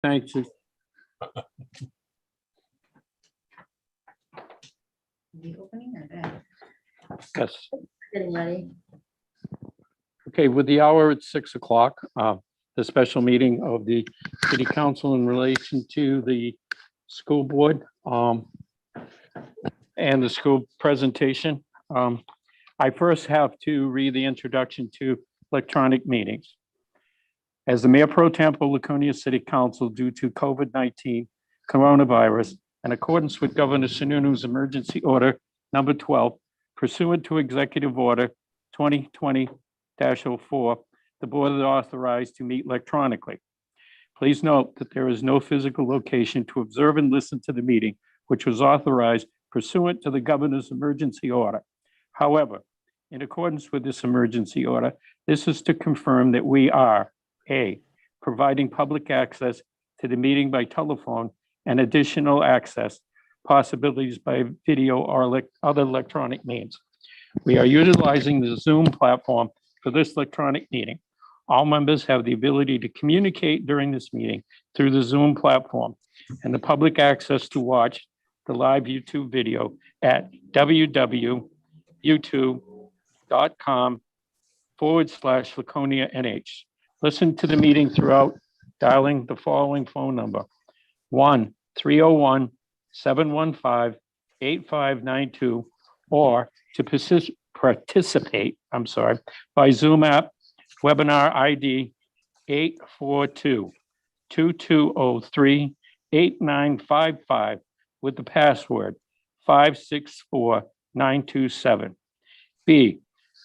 Thank you. The opening or that? Yes. Getting ready. Okay, with the hour at 6 o'clock, the special meeting of the city council in relation to the school board and the school presentation. I first have to read the introduction to electronic meetings. As the Mayor Pro Tem of Laconia City Council, due to COVID-19 coronavirus, in accordance with Governor Sununu's emergency order number 12, pursuant to Executive Order 2020-04, the board is authorized to meet electronically. Please note that there is no physical location to observe and listen to the meeting, which was authorized pursuant to the governor's emergency order. However, in accordance with this emergency order, this is to confirm that we are A, providing public access to the meeting by telephone and additional access possibilities by video or other electronic means. We are utilizing the Zoom platform for this electronic meeting. All members have the ability to communicate during this meeting through the Zoom platform and the public access to watch the live YouTube video at www.youtube.com/LaconiaNH. Listen to the meeting throughout dialing the following phone number: 1-301-715-8592, or to participate, by Zoom app, webinar ID 842-2203-8955 with the password 564927. B,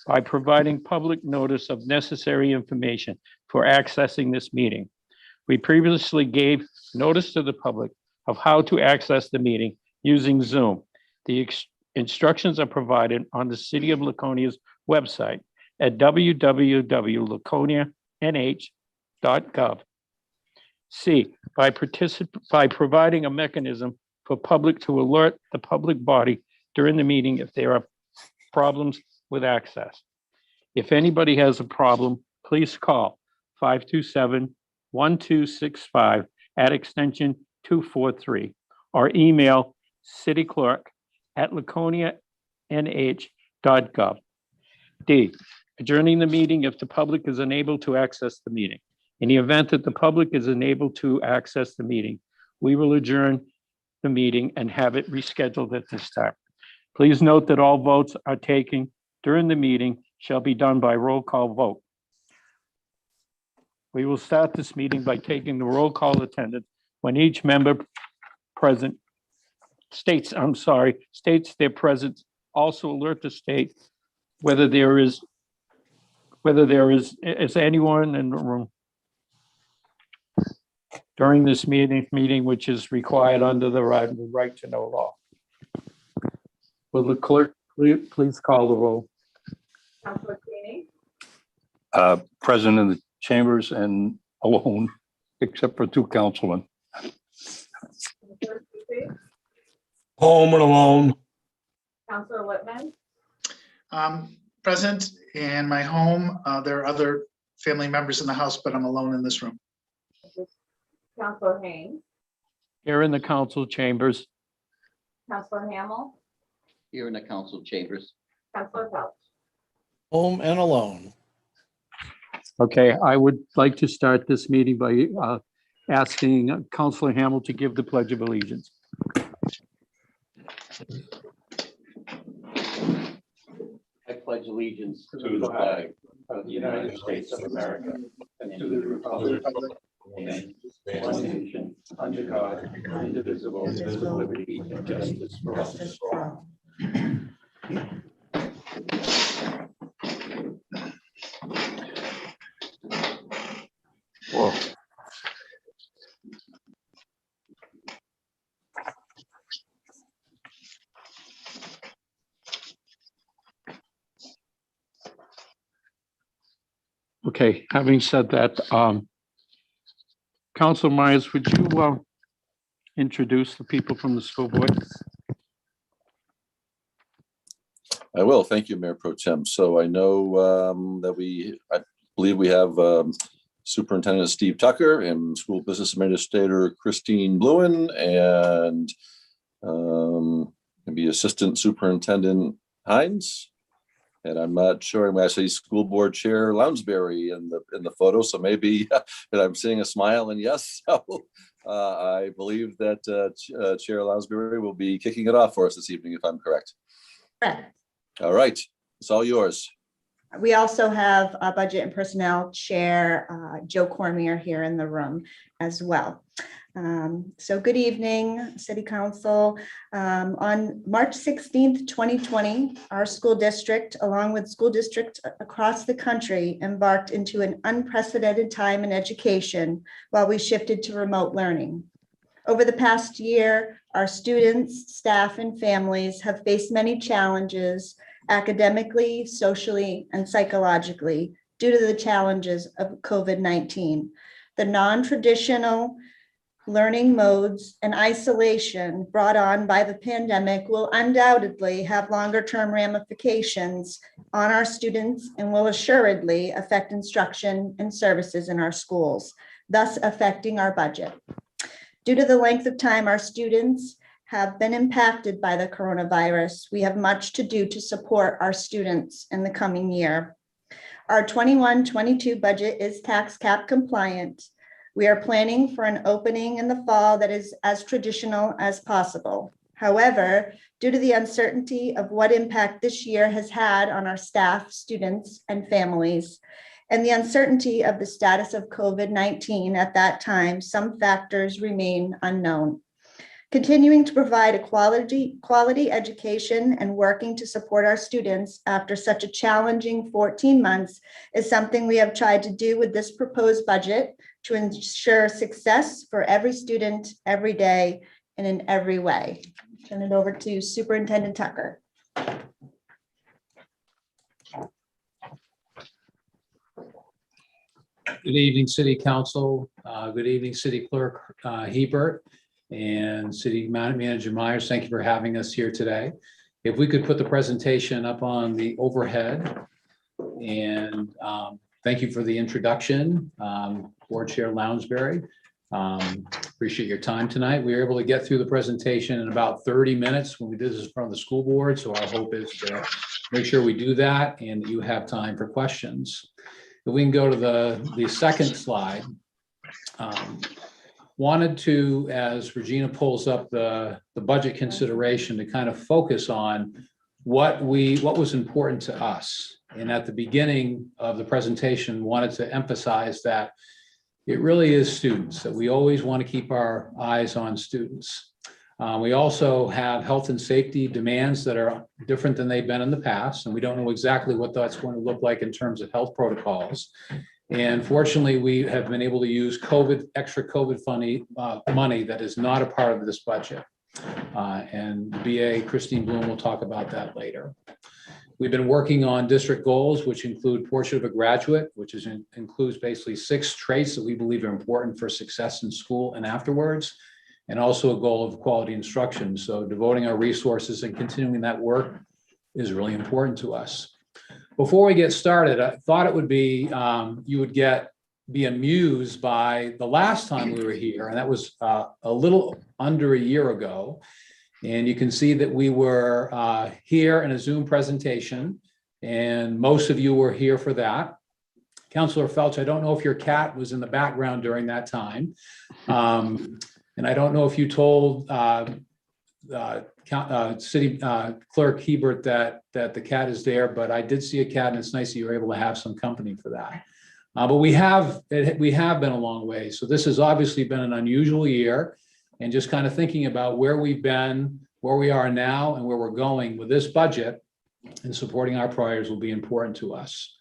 by providing public notice of necessary information for accessing this meeting. We previously gave notice to the public of how to access the meeting using Zoom. The instructions are provided on the City of Laconia's website at www.laconianh.gov. C, by providing a mechanism for public to alert the public body during the meeting if there are problems with access. If anybody has a problem, please call 527-1265 at extension 243 or email cityclerk@laconianh.gov. D, adjourning the meeting if the public is unable to access the meeting. In the event that the public is unable to access the meeting, we will adjourn the meeting and have it rescheduled at this time. Please note that all votes are taken during the meeting shall be done by roll call vote. We will start this meeting by taking the roll call attendance when each member present states their presence. Also alert the state whether there is anyone in the room during this meeting which is required under the right to know law. Will the clerk please call the roll? Councilor Keeney, Present in the chambers and alone, except for two councilmen. Councilor Susie, Home and alone. Councilor Whitman, Present in my home. There are other family members in the house, but I'm alone in this room. Councilor Haynes, Here in the council chambers. Councilor Hamel, Here in the council chambers. Councilor Welch. Home and alone. Okay, I would like to start this meeting by asking Councilor Hamel to give the Pledge of Allegiance. I pledge allegiance to the flag of the United States of America and to the republic for one nation, under God, indivisible, with liberty and justice for all. Whoa. Okay, having said that, Councilor Myers, would you introduce the people from the school board? I will. Thank you, Mayor Pro Tem. So I know that I believe we have Superintendent Steve Tucker and School Business Administrator Christine Bluen, and maybe Assistant Superintendent Hines. And I'm not sure, when I see School Board Chair Lounsbury in the photo, so maybe that I'm seeing a smile and yes. So I believe that Chair Lounsbury will be kicking it off for us this evening, if I'm correct. Correct. All right, it's all yours. We also have Budget and Personnel Chair Joe Cormier here in the room as well. So good evening, City Council. On March 16th, 2020, our school district, along with school districts across the country, embarked into an unprecedented time in education while we shifted to remote learning. Over the past year, our students, staff, and families have faced many challenges academically, socially, and psychologically due to the challenges of COVID-19. The non-traditional learning modes and isolation brought on by the pandemic will undoubtedly have longer-term ramifications on our students and will assuredly affect instruction and services in our schools, thus affecting our budget. Due to the length of time our students have been impacted by the coronavirus, we have much to do to support our students in the coming year. Our 21-22 budget is tax cap compliant. We are planning for an opening in the fall that is as traditional as possible. However, due to the uncertainty of what impact this year has had on our staff, students, and families, and the uncertainty of the status of COVID-19 at that time, some factors remain unknown. Continuing to provide a quality education and working to support our students after such a challenging 14 months is something we have tried to do with this proposed budget to ensure success for every student, every day, and in every way. Turn it over to Superintendent Tucker. Good evening, City Council. Good evening, City Clerk Hebert and City Manager Myers. Thank you for having us here today. If we could put the presentation up on the overhead. And thank you for the introduction, Board Chair Lounsbury. Appreciate your time tonight. We were able to get through the presentation in about 30 minutes when we did this in front of the school board. So our hope is to make sure we do that and that you have time for questions. If we can go to the second slide. Wanted to, as Regina pulls up the budget consideration, to kind of focus on what was important to us. And at the beginning of the presentation, wanted to emphasize that it really is students, that we always want to keep our eyes on students. We also have health and safety demands that are different than they've been in the past, and we don't know exactly what that's going to look like in terms of health protocols. And fortunately, we have been able to use extra COVID money that is not a part of this budget. And BA Christine Bluen will talk about that later. We've been working on district goals, which include Portrait of a Graduate, which includes basically 6 traits that we believe are important for success in school and afterwards, and also a goal of quality instruction. So devoting our resources and continuing that work is really important to us. Before we get started, I thought it would be, you would be amused by the last time we were here, and that was a little under a year ago. And you can see that we were here in a Zoom presentation, and most of you were here for that. Councilor Felch, I don't know if your cat was in the background during that time. And I don't know if you told City Clerk Hebert that the cat is there, but I did see a cat, and it's nice that you were able to have some company for that. But we have been a long way. So this has obviously been an unusual year, and just kind of thinking about where we've been, where we are now, and where we're going with this budget and supporting our priorities will be important to us.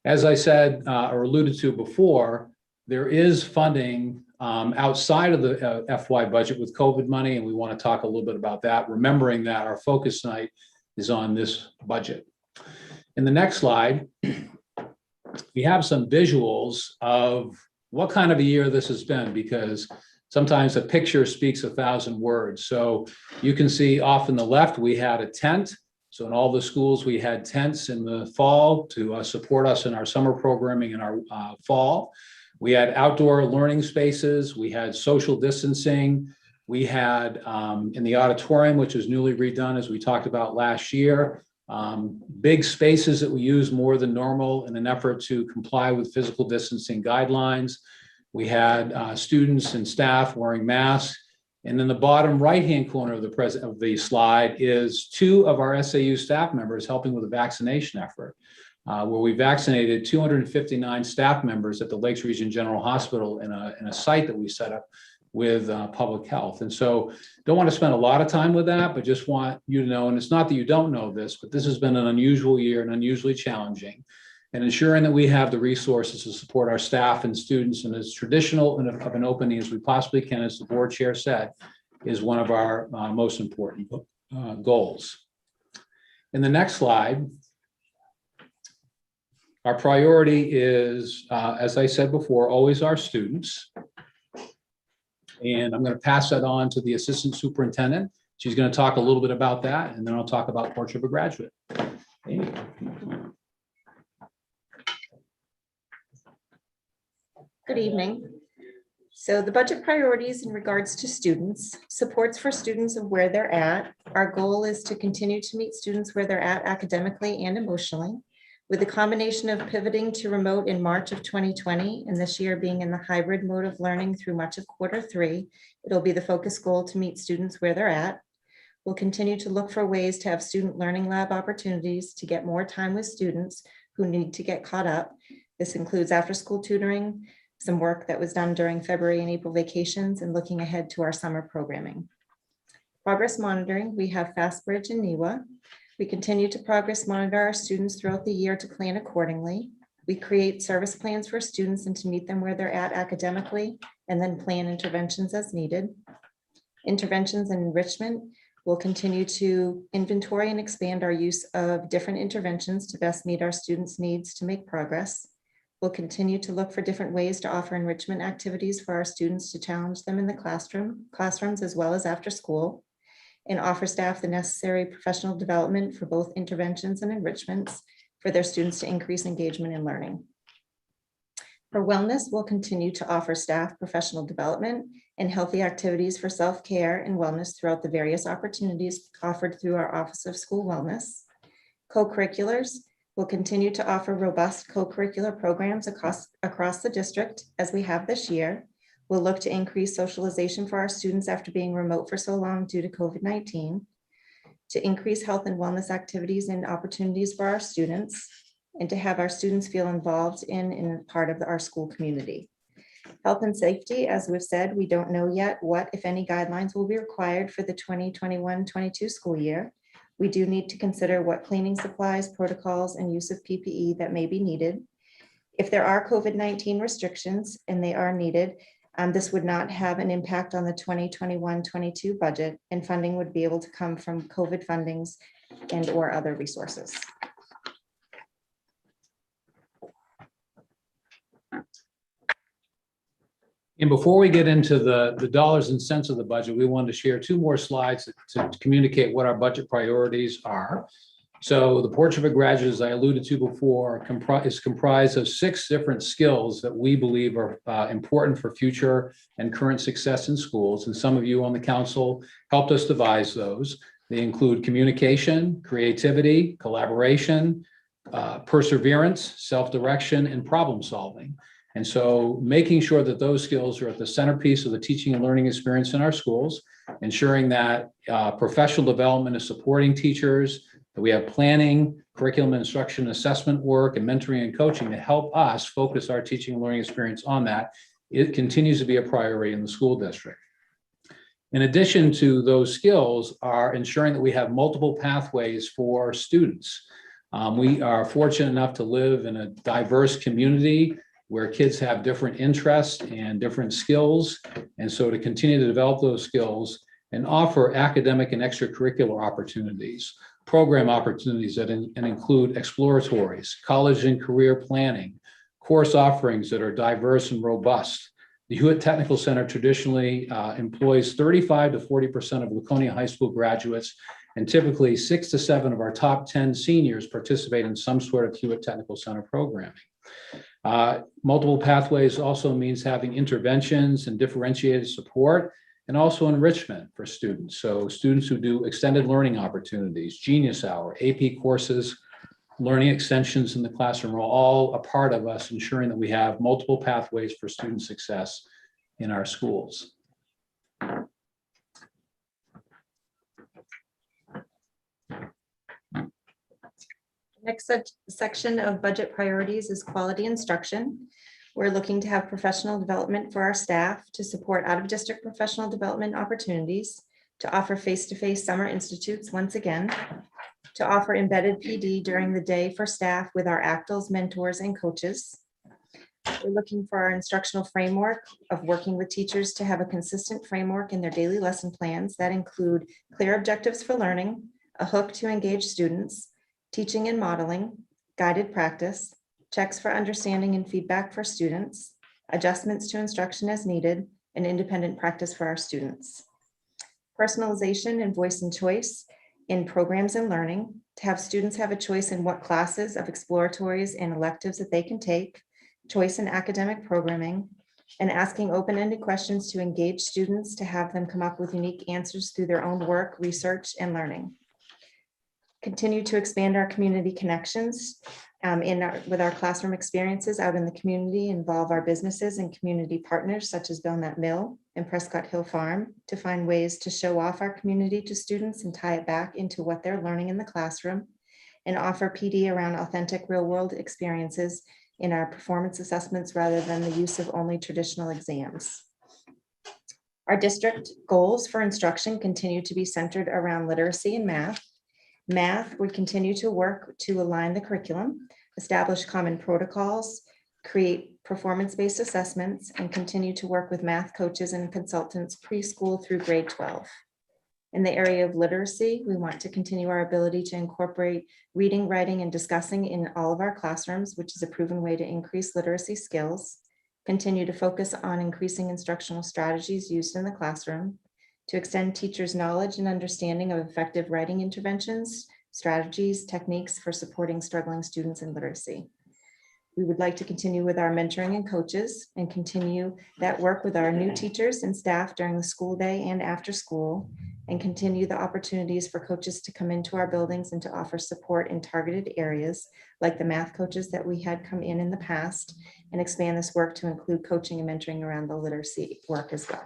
As I said or alluded to before, there is funding outside of the FY budget with COVID money, and we want to talk a little bit about that, remembering that our focus tonight is on this budget. In the next slide, we have some visuals of what kind of a year this has been, because sometimes a picture speaks 1,000 words. So you can see off in the left, we had a tent. So in all the schools, we had tents in the fall to support us in our summer programming in our fall. We had outdoor learning spaces. We had social distancing. We had in the auditorium, which was newly redone, as we talked about last year, big spaces that we use more than normal in an effort to comply with physical distancing guidelines. We had students and staff wearing masks. And in the bottom right-hand corner of the slide is 2 of our SAU staff members helping with the vaccination effort, where we vaccinated 259 staff members at the Lakes Region General Hospital in a site that we set up with public health. And so don't want to spend a lot of time with that, but just want you to know, and it's not that you don't know this, but this has been an unusual year and unusually challenging. And ensuring that we have the resources to support our staff and students in as traditional of an opening as we possibly can, as the board chair said, is one of our most important goals. In the next slide, our priority is, as I said before, always our students. And I'm going to pass that on to the assistant superintendent. She's going to talk a little bit about that, and then I'll talk about portrait of a graduate. Amy. Good evening. So the budget priorities in regards to students, supports for students of where they're at. Our goal is to continue to meet students where they're at academically and emotionally. With a combination of pivoting to remote in March of 2020 and this year being in the hybrid mode of learning through much of Q3, it'll be the focus goal to meet students where they're at. We'll continue to look for ways to have student learning lab opportunities to get more time with students who need to get caught up. This includes after-school tutoring, some work that was done during February and April vacations, and looking ahead to our summer programming. Progress monitoring, we have FastBridge and NEWA. We continue to progress monitor our students throughout the year to plan accordingly. We create service plans for students and to meet them where they're at academically, and then plan interventions as needed. Interventions and enrichment, we'll continue to inventory and expand our use of different interventions to best meet our students' needs to make progress. We'll continue to look for different ways to offer enrichment activities for our students to challenge them in the classrooms as well as after school, and offer staff the necessary professional development for both interventions and enrichments for their students to increase engagement in learning. For wellness, we'll continue to offer staff professional development and healthy activities for self-care and wellness throughout the various opportunities offered through our Office of School Wellness. Co-curriculars, we'll continue to offer robust co-curricular programs across the district as we have this year. We'll look to increase socialization for our students after being remote for so long due to COVID-19, to increase health and wellness activities and opportunities for our students, and to have our students feel involved in part of our school community. Health and safety, as we've said, we don't know yet what, if any, guidelines will be required for the 2021-22 school year. We do need to consider what cleaning supplies, protocols, and use of PPE that may be needed. If there are COVID-19 restrictions and they are needed, this would not have an impact on the 2021-22 budget, and funding would be able to come from COVID fundings and or other resources. And before we get into the dollars and cents of the budget, we wanted to share 2 more slides to communicate what our budget priorities are. So the portrait of a graduate, as I alluded to before, is comprised of 6 different skills that we believe are important for future and current success in schools. And some of you on the council helped us devise those. They include communication, creativity, collaboration, perseverance, self-direction, and problem solving. And so making sure that those skills are at the centerpiece of the teaching and learning experience in our schools, ensuring that professional development is supporting teachers, that we have planning, curriculum, instruction, assessment work, and mentoring and coaching to help us focus our teaching and learning experience on that. It continues to be a priority in the school district. In addition to those skills are ensuring that we have multiple pathways for students. We are fortunate enough to live in a diverse community where kids have different interests and different skills. And so to continue to develop those skills and offer academic and extracurricular opportunities, program opportunities that include exploratories, college and career planning, course offerings that are diverse and robust. The Hewitt Technical Center traditionally employs 35 to 40% of Laconia High School graduates, and typically 6 to 7 of our top 10 seniors participate in some sort of Hewitt Technical Center programming. Multiple pathways also means having interventions and differentiated support and also enrichment for students. So students who do extended learning opportunities, Genius Hour, AP courses, learning extensions in the classroom are all a part of us ensuring that we have multiple pathways for student success in our schools. Next section of budget priorities is quality instruction. We're looking to have professional development for our staff to support out-of-district professional development opportunities, to offer face-to-face summer institutes once again, to offer embedded PD during the day for staff with our ACTLs, mentors, and coaches. We're looking for our instructional framework of working with teachers to have a consistent framework in their daily lesson plans that include clear objectives for learning, a hook to engage students, teaching and modeling, guided practice, checks for understanding and feedback for students, adjustments to instruction as needed, and independent practice for our students. Personalization and voice and choice in programs and learning, to have students have a choice in what classes of exploratories and electives that they can take, choice in academic programming, and asking open-ended questions to engage students to have them come up with unique answers through their own work, research, and learning. Continue to expand our community connections with our classroom experiences out in the community, involve our businesses and community partners such as Belknap Mill and Prescott Hill Farm to find ways to show off our community to students and tie it back into what they're learning in the classroom, and offer PD around authentic real-world experiences in our performance assessments rather than the use of only traditional exams. Our district goals for instruction continue to be centered around literacy and math. Math, we continue to work to align the curriculum, establish common protocols, create performance-based assessments, and continue to work with math coaches and consultants preschool through grade 12. In the area of literacy, we want to continue our ability to incorporate reading, writing, and discussing in all of our classrooms, which is a proven way to increase literacy skills. Continue to focus on increasing instructional strategies used in the classroom, to extend teachers' knowledge and understanding of effective writing interventions, strategies, techniques for supporting struggling students in literacy. We would like to continue with our mentoring and coaches and continue that work with our new teachers and staff during the school day and after school, and continue the opportunities for coaches to come into our buildings and to offer support in targeted areas like the math coaches that we had come in the past, and expand this work to include coaching and mentoring around the literacy work as well.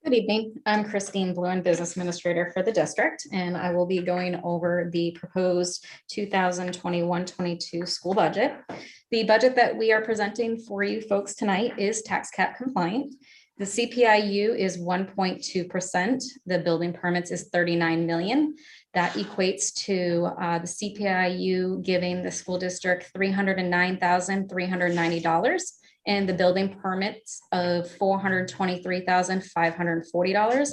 Good evening. I'm Christine Bluen, Business Administrator for the district, and I will be going over the proposed 2021-22 school budget. The budget that we are presenting for you folks tonight is tax cap compliant. The CPIU is 1.2%. The building permits is 39 million. That equates to the CPIU giving the school district $309,390. And the building permits of $423,540.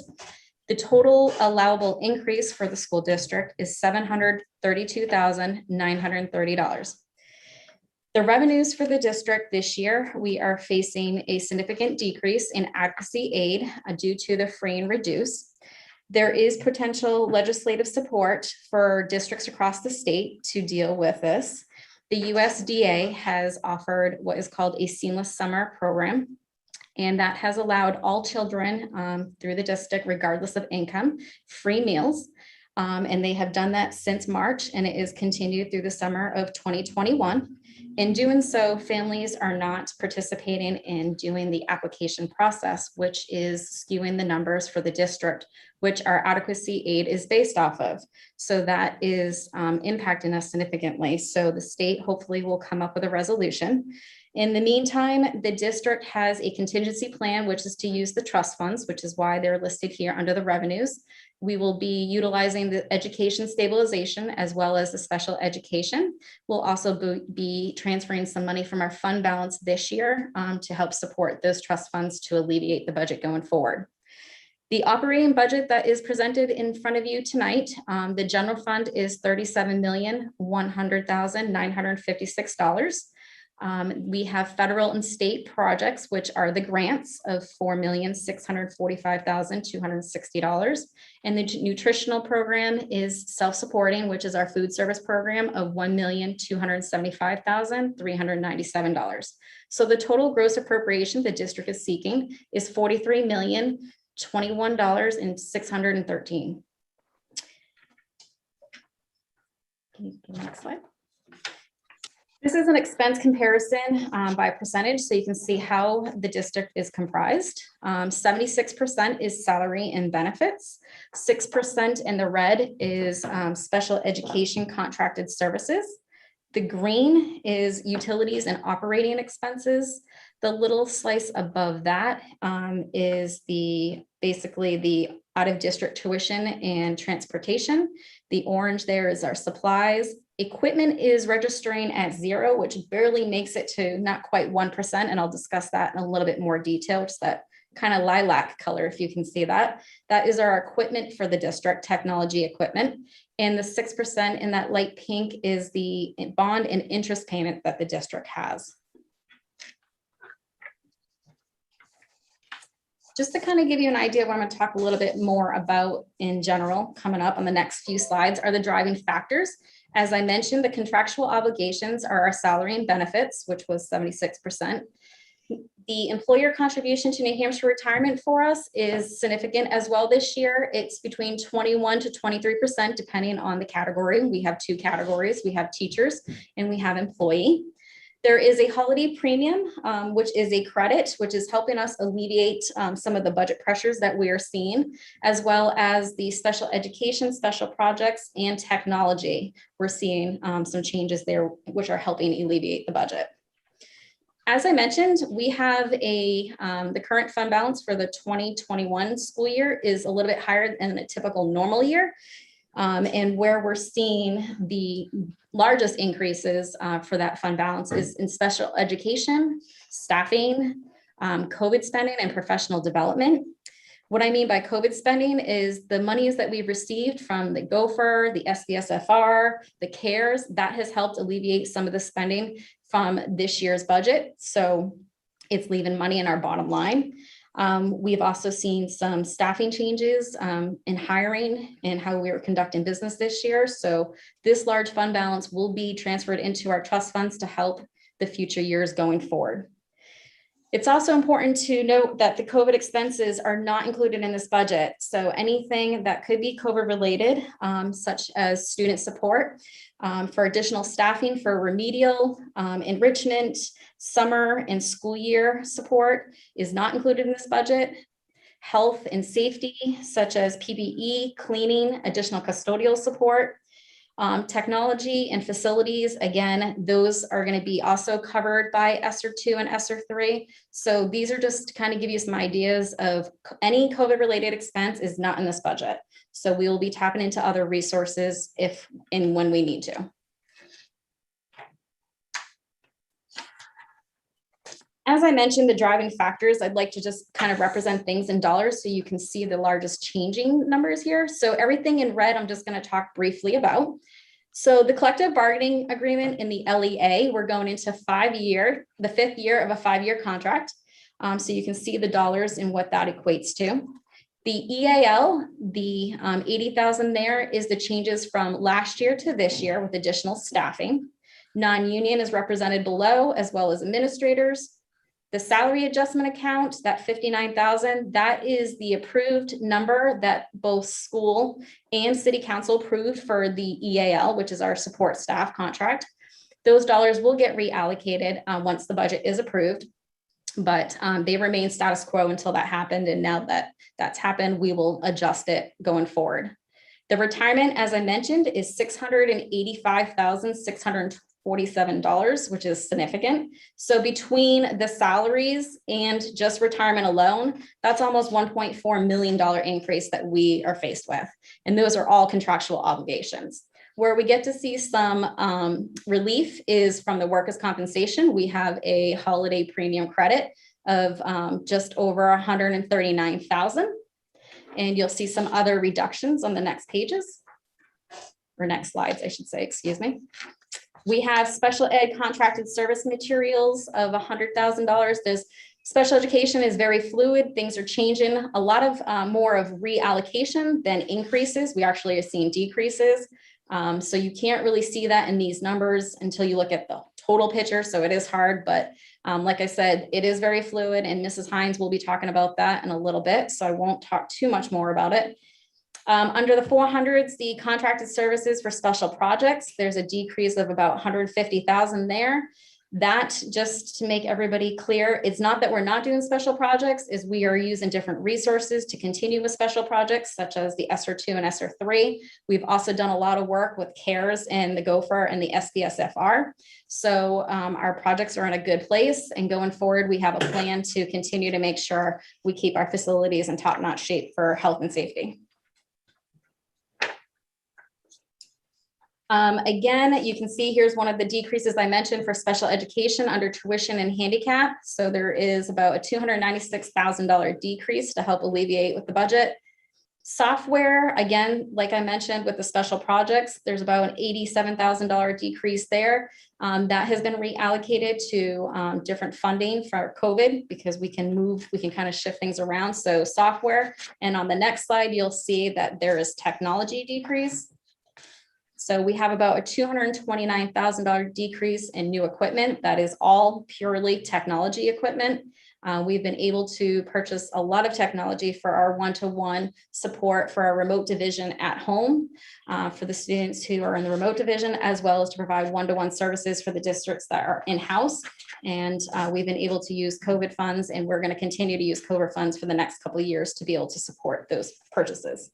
The total allowable increase for the school district is $732,930. The revenues for the district this year, we are facing a significant decrease in advocacy aid due to the free and reduce. There is potential legislative support for districts across the state to deal with this. The USDA has offered what is called a seamless summer program, and that has allowed all children through the district, regardless of income, free meals. And they have done that since March, and it is continued through the summer of 2021. In doing so, families are not participating in doing the application process, which is skewing the numbers for the district, which our adequacy aid is based off of. So that is impacting us significantly. So the state hopefully will come up with a resolution. In the meantime, the district has a contingency plan, which is to use the trust funds, which is why they're listed here under the revenues. We will be utilizing the education stabilization as well as the special education. We'll also be transferring some money from our fund balance this year to help support those trust funds to alleviate the budget going forward. The operating budget that is presented in front of you tonight, the general fund is $37,100,956. We have federal and state projects, which are the grants of $4,645,260. And the nutritional program is self-supporting, which is our food service program of $1,275,397. So the total gross appropriation the district is seeking is $43,021,613. Can you give me the next slide? This is an expense comparison by percentage, so you can see how the district is comprised. 76% is salary and benefits. 6% in the red is special education contracted services. The green is utilities and operating expenses. The little slice above that is basically the out-of-district tuition and transportation. The orange there is our supplies. Equipment is registering at 0, which barely makes it to not quite 1%. And I'll discuss that in a little bit more detail, which is that kind of lilac color, if you can see that. That is our equipment for the district, technology equipment. And the 6% in that light pink is the bond and interest payment that the district has. Just to kind of give you an idea of what I'm going to talk a little bit more about in general, coming up on the next few slides are the driving factors. As I mentioned, the contractual obligations are our salary and benefits, which was 76%. The employer contribution to New Hampshire retirement for us is significant as well this year. It's between 21 to 23%, depending on the category. We have 2 categories. We have teachers and we have employee. There is a holiday premium, which is a credit, which is helping us alleviate some of the budget pressures that we are seeing, as well as the special education, special projects, and technology. We're seeing some changes there, which are helping alleviate the budget. As I mentioned, we have the current fund balance for the 2021 school year is a little bit higher than a typical normal year. And where we're seeing the largest increases for that fund balance is in special education, staffing, COVID spending, and professional development. What I mean by COVID spending is the monies that we've received from the GOFER, the SBSFR, the CARES, that has helped alleviate some of the spending from this year's budget. So it's leaving money in our bottom line. We've also seen some staffing changes in hiring and how we were conducting business this year. So this large fund balance will be transferred into our trust funds to help the future years going forward. It's also important to note that the COVID expenses are not included in this budget. So anything that could be COVID related, such as student support, for additional staffing for remedial, enrichment, summer and school year support is not included in this budget. Health and safety, such as PPE, cleaning, additional custodial support, technology and facilities, again, those are going to be also covered by ESSER 2 and ESSER 3. So these are just to kind of give you some ideas of any COVID related expense is not in this budget. So we will be tapping into other resources if and when we need to. As I mentioned, the driving factors, I'd like to just kind of represent things in dollars so you can see the largest changing numbers here. So everything in red, I'm just going to talk briefly about. So the collective bargaining agreement in the LEA, we're going into the 5th year of a 5-year contract. So you can see the dollars and what that equates to. The EAL, the 80,000 there is the changes from last year to this year with additional staffing. Non-union is represented below, as well as administrators. The salary adjustment account, that 59,000, that is the approved number that both school and city council approved for the EAL, which is our support staff contract. Those dollars will get reallocated once the budget is approved, but they remain status quo until that happened. And now that that's happened, we will adjust it going forward. The retirement, as I mentioned, is $685,647, which is significant. So between the salaries and just retirement alone, that's almost $1.4 million increase that we are faced with. And those are all contractual obligations. Where we get to see some relief is from the workers' compensation. We have a holiday premium credit of just over $139,000. And you'll see some other reductions on the next pages, or next slides, I should say, excuse me. We have special ed contracted service materials of $100,000. There's special education is very fluid. Things are changing. A lot of more of reallocation than increases. We actually are seeing decreases. So you can't really see that in these numbers until you look at the total picture. So it is hard, but like I said, it is very fluid, and Mrs. Hines will be talking about that in a little bit. So I won't talk too much more about it. Under the 400s, the contracted services for special projects, there's a decrease of about 150,000 there. That, just to make everybody clear, it's not that we're not doing special projects, is we are using different resources to continue with special projects such as the ESSER 2 and ESSER 3. We've also done a lot of work with CARES and the GOFR and the SBSFR. So our projects are in a good place, and going forward, we have a plan to continue to make sure we keep our facilities in top-notch shape for health and safety. Again, you can see here's one of the decreases I mentioned for special education under tuition and handicap. So there is about a $296,000 decrease to help alleviate with the budget. Software, again, like I mentioned with the special projects, there's about an $87,000 decrease there. That has been reallocated to different funding for COVID, because we can kind of shift things around. So software, and on the next slide, you'll see that there is technology decrease. So we have about a $229,000 decrease in new equipment. That is all purely technology equipment. We've been able to purchase a lot of technology for our one-to-one support for our remote division at home for the students who are in the remote division, as well as to provide one-to-one services for the districts that are in-house. And we've been able to use COVID funds, and we're going to continue to use COVID funds for the next couple of years to be able to support those purchases.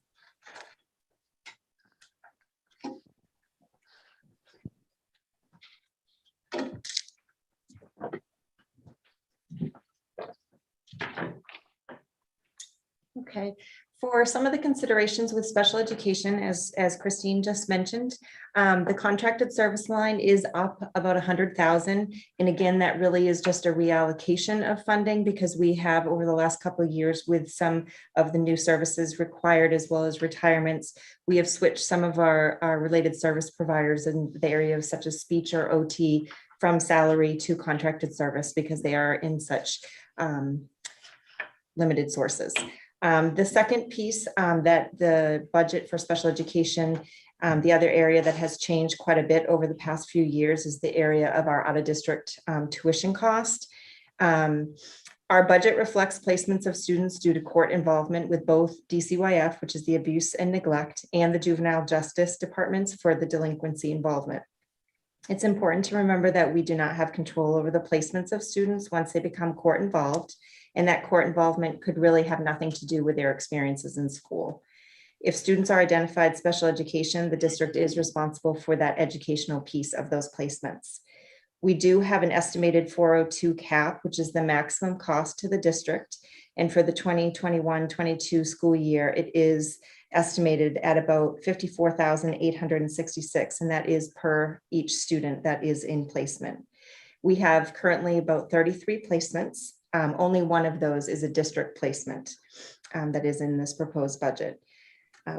Okay, for some of the considerations with special education, as Christine just mentioned, the contracted service line is up about 100,000. And again, that really is just a reallocation of funding, because we have over the last couple of years, with some of the new services required as well as retirements, we have switched some of our related service providers in the area of such as speech or OT from salary to contracted service, because they are in such limited sources. The second piece that the budget for special education, the other area that has changed quite a bit over the past few years, is the area of our out-of-district tuition cost. Our budget reflects placements of students due to court involvement with both DCYF, which is the abuse and neglect, and the juvenile justice departments for the delinquency involvement. It's important to remember that we do not have control over the placements of students once they become court involved, and that court involvement could really have nothing to do with their experiences in school. If students are identified special education, the district is responsible for that educational piece of those placements. We do have an estimated 402 cap, which is the maximum cost to the district. And for the 2021-22 school year, it is estimated at about $54,866, and that is per each student that is in placement. We have currently about 33 placements. Only one of those is a district placement that is in this proposed budget.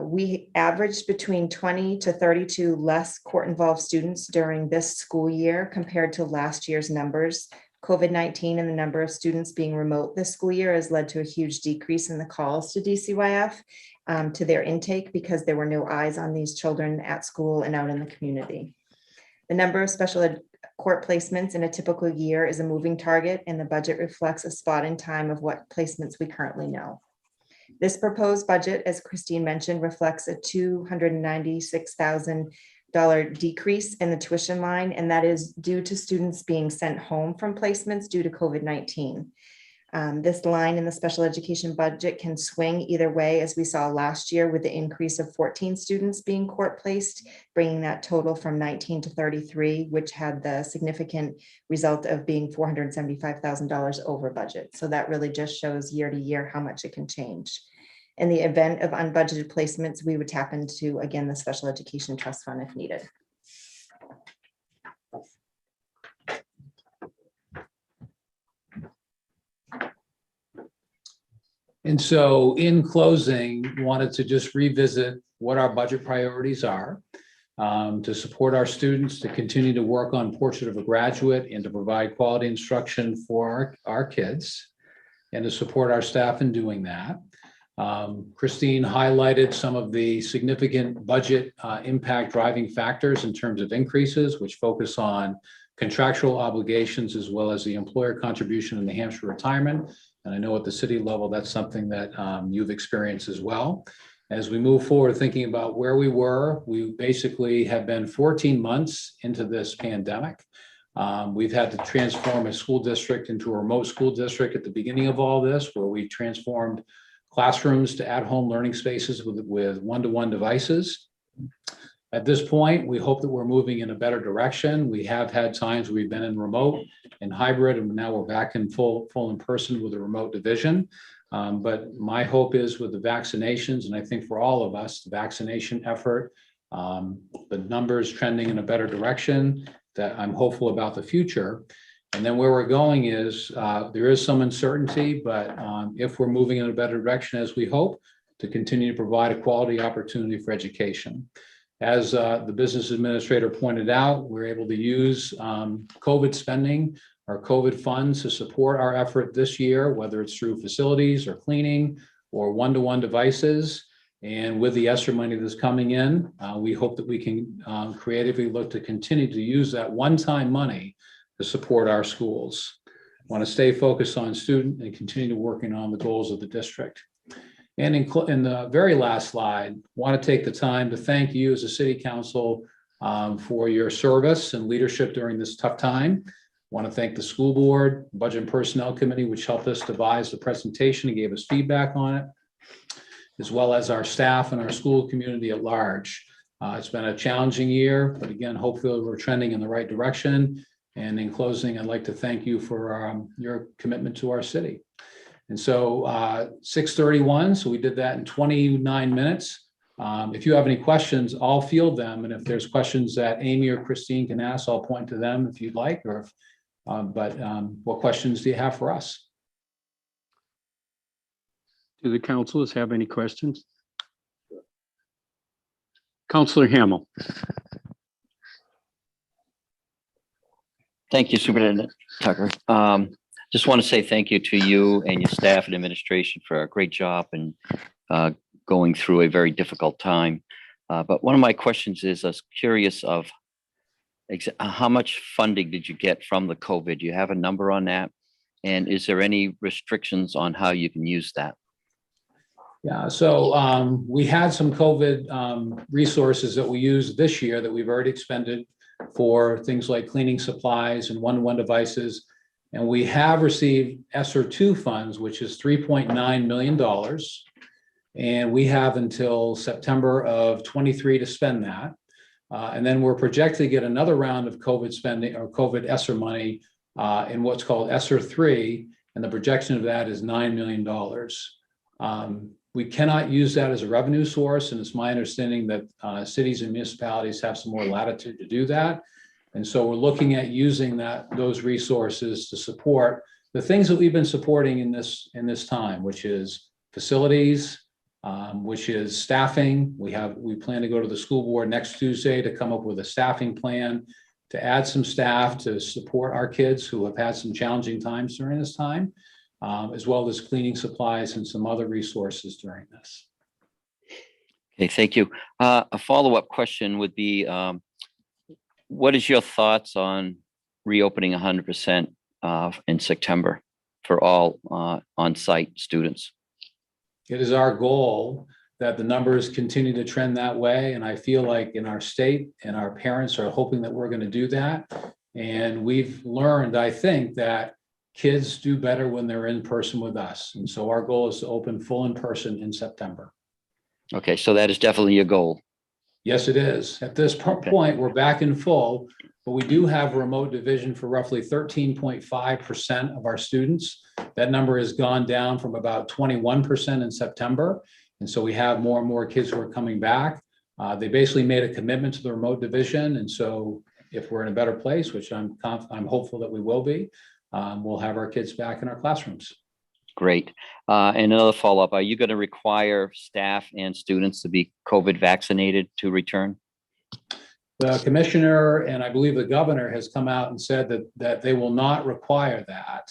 We averaged between 20 to 32 less court-involved students during this school year compared to last year's numbers. COVID-19 and the number of students being remote this school year has led to a huge decrease in the calls to DCYF to their intake, because there were no eyes on these children at school and out in the community. The number of special ed court placements in a typical year is a moving target, and the budget reflects a spot in time of what placements we currently know. This proposed budget, as Christine mentioned, reflects a $296,000 decrease in the tuition line, and that is due to students being sent home from placements due to COVID-19. This line in the special education budget can swing either way, as we saw last year with the increase of 14 students being court placed, bringing that total from 19 to 33, which had the significant result of being $475,000 over budget. So that really just shows year to year how much it can change. In the event of unbudgeted placements, we would tap into, again, the Special Education Trust Fund if needed. And so in closing, wanted to just revisit what our budget priorities are. to support our students, to continue to work on Portrait of a Graduate and to provide quality instruction for our kids and to support our staff in doing that. Christine highlighted some of the significant budget impact driving factors in terms of increases, which focus on contractual obligations as well as the employer contribution and the Hampshire retirement. And I know at the city level, that's something that you've experienced as well. As we move forward, thinking about where we were, we basically have been 14 months into this pandemic. We've had to transform a school district into a remote school district at the beginning of all this, where we transformed classrooms to at-home learning spaces with one-to-one devices. At this point, we hope that we're moving in a better direction. We have had times we've been in remote and hybrid, and now we're back in full in person with a remote division. But my hope is with the vaccinations, and I think for all of us, the vaccination effort, the numbers trending in a better direction, that I'm hopeful about the future. And then where we're going is there is some uncertainty, but if we're moving in a better direction as we hope, to continue to provide a quality opportunity for education. As the business administrator pointed out, we're able to use COVID spending or COVID funds to support our effort this year, whether it's through facilities or cleaning or one-to-one devices. And with the ESSER money that's coming in, we hope that we can creatively look to continue to use that one-time money to support our schools. Want to stay focused on student and continue working on the goals of the district. And in the very last slide, want to take the time to thank you as a city council for your service and leadership during this tough time. Want to thank the school board, budget and personnel committee, which helped us devise the presentation and gave us feedback on it, as well as our staff and our school community at large. It's been a challenging year, but again, hopefully we're trending in the right direction. And in closing, I'd like to thank you for your commitment to our city. And so 6:31, so we did that in 29 minutes. If you have any questions, I'll field them. And if there's questions that Amy or Christine can ask, I'll point to them if you'd like, or if, what questions do you have for us? Do the councilors have any questions? Counselor Hamel. Thank you, Superintendent Tucker. Just want to say thank you to you and your staff and administration for a great job and going through a very difficult time. But one of my questions is, I was curious of how much funding did you get from the COVID? Do you have a number on that? And is there any restrictions on how you can use that? Yeah, so we had some COVID resources that we used this year that we've already expended for things like cleaning supplies and one-to-one devices. And we have received ESSER 2 funds, which is $3.9 million. And we have until September of 23 to spend that. And then we're projected to get another round of COVID spending or COVID ESSER money in what's called ESSER 3. And the projection of that is $9 million. We cannot use that as a revenue source. And it's my understanding that cities and municipalities have some more latitude to do that. And so we're looking at using those resources to support the things that we've been supporting in this time, which is facilities, which is staffing. We plan to go to the school board next Tuesday to come up with a staffing plan to add some staff to support our kids who have had some challenging times during this time, as well as cleaning supplies and some other resources during this. Okay, thank you. A follow-up question would be, what is your thoughts on reopening 100% in September for all on-site students? It is our goal that the numbers continue to trend that way. And I feel like in our state and our parents are hoping that we're going to do that. And we've learned, I think, that kids do better when they're in person with us. And so our goal is to open full in person in September. Okay, so that is definitely your goal. Yes, it is. At this point, we're back in full, but we do have a remote division for roughly 13.5% of our students. That number has gone down from about 21% in September. And so we have more and more kids who are coming back. They basically made a commitment to the remote division. And so if we're in a better place, which I'm hopeful that we will be, we'll have our kids back in our classrooms. Great. And another follow-up, are you going to require staff and students to be COVID vaccinated to return? The commissioner and I believe the governor has come out and said that they will not require that.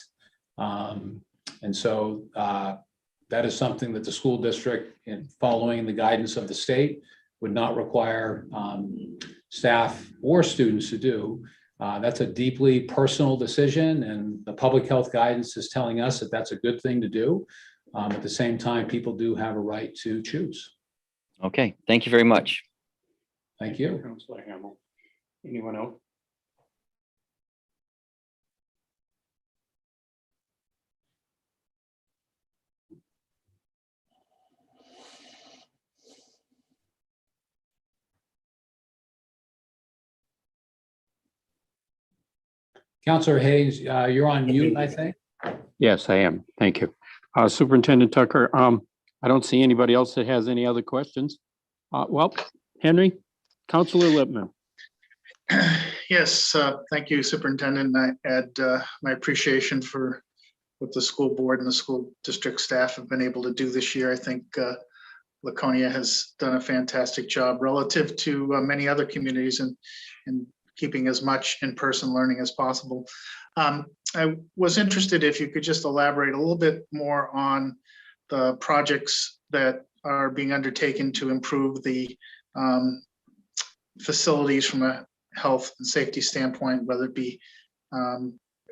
And so that is something that the school district, in following the guidance of the state, would not require staff or students to do. That's a deeply personal decision, and the public health guidance is telling us that that's a good thing to do. At the same time, people do have a right to choose. Okay, thank you very much. Thank you. Councilor Hamel. Anyone else? Counselor Hayes, you're on mute, I think. Yes, I am. Thank you. Superintendent Tucker, I don't see anybody else that has any other questions. Well, Henry, Counselor Lippman. Yes, thank you, Superintendent. I add my appreciation for what the school board and the school district staff have been able to do this year. I think Laconia has done a fantastic job relative to many other communities in keeping as much in-person learning as possible. I was interested if you could just elaborate a little bit more on the projects that are being undertaken to improve the facilities from a health and safety standpoint, whether it be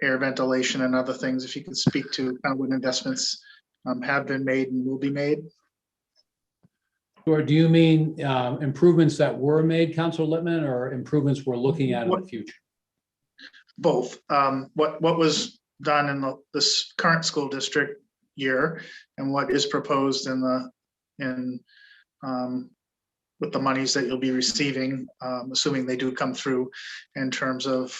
air ventilation and other things. If you could speak to kind of what investments have been made and will be made. Or do you mean improvements that were made, Counselor Lippman, or improvements we're looking at in the future? Both. What was done in this current school district year and what is proposed with the monies that you'll be receiving, assuming they do come through, in terms of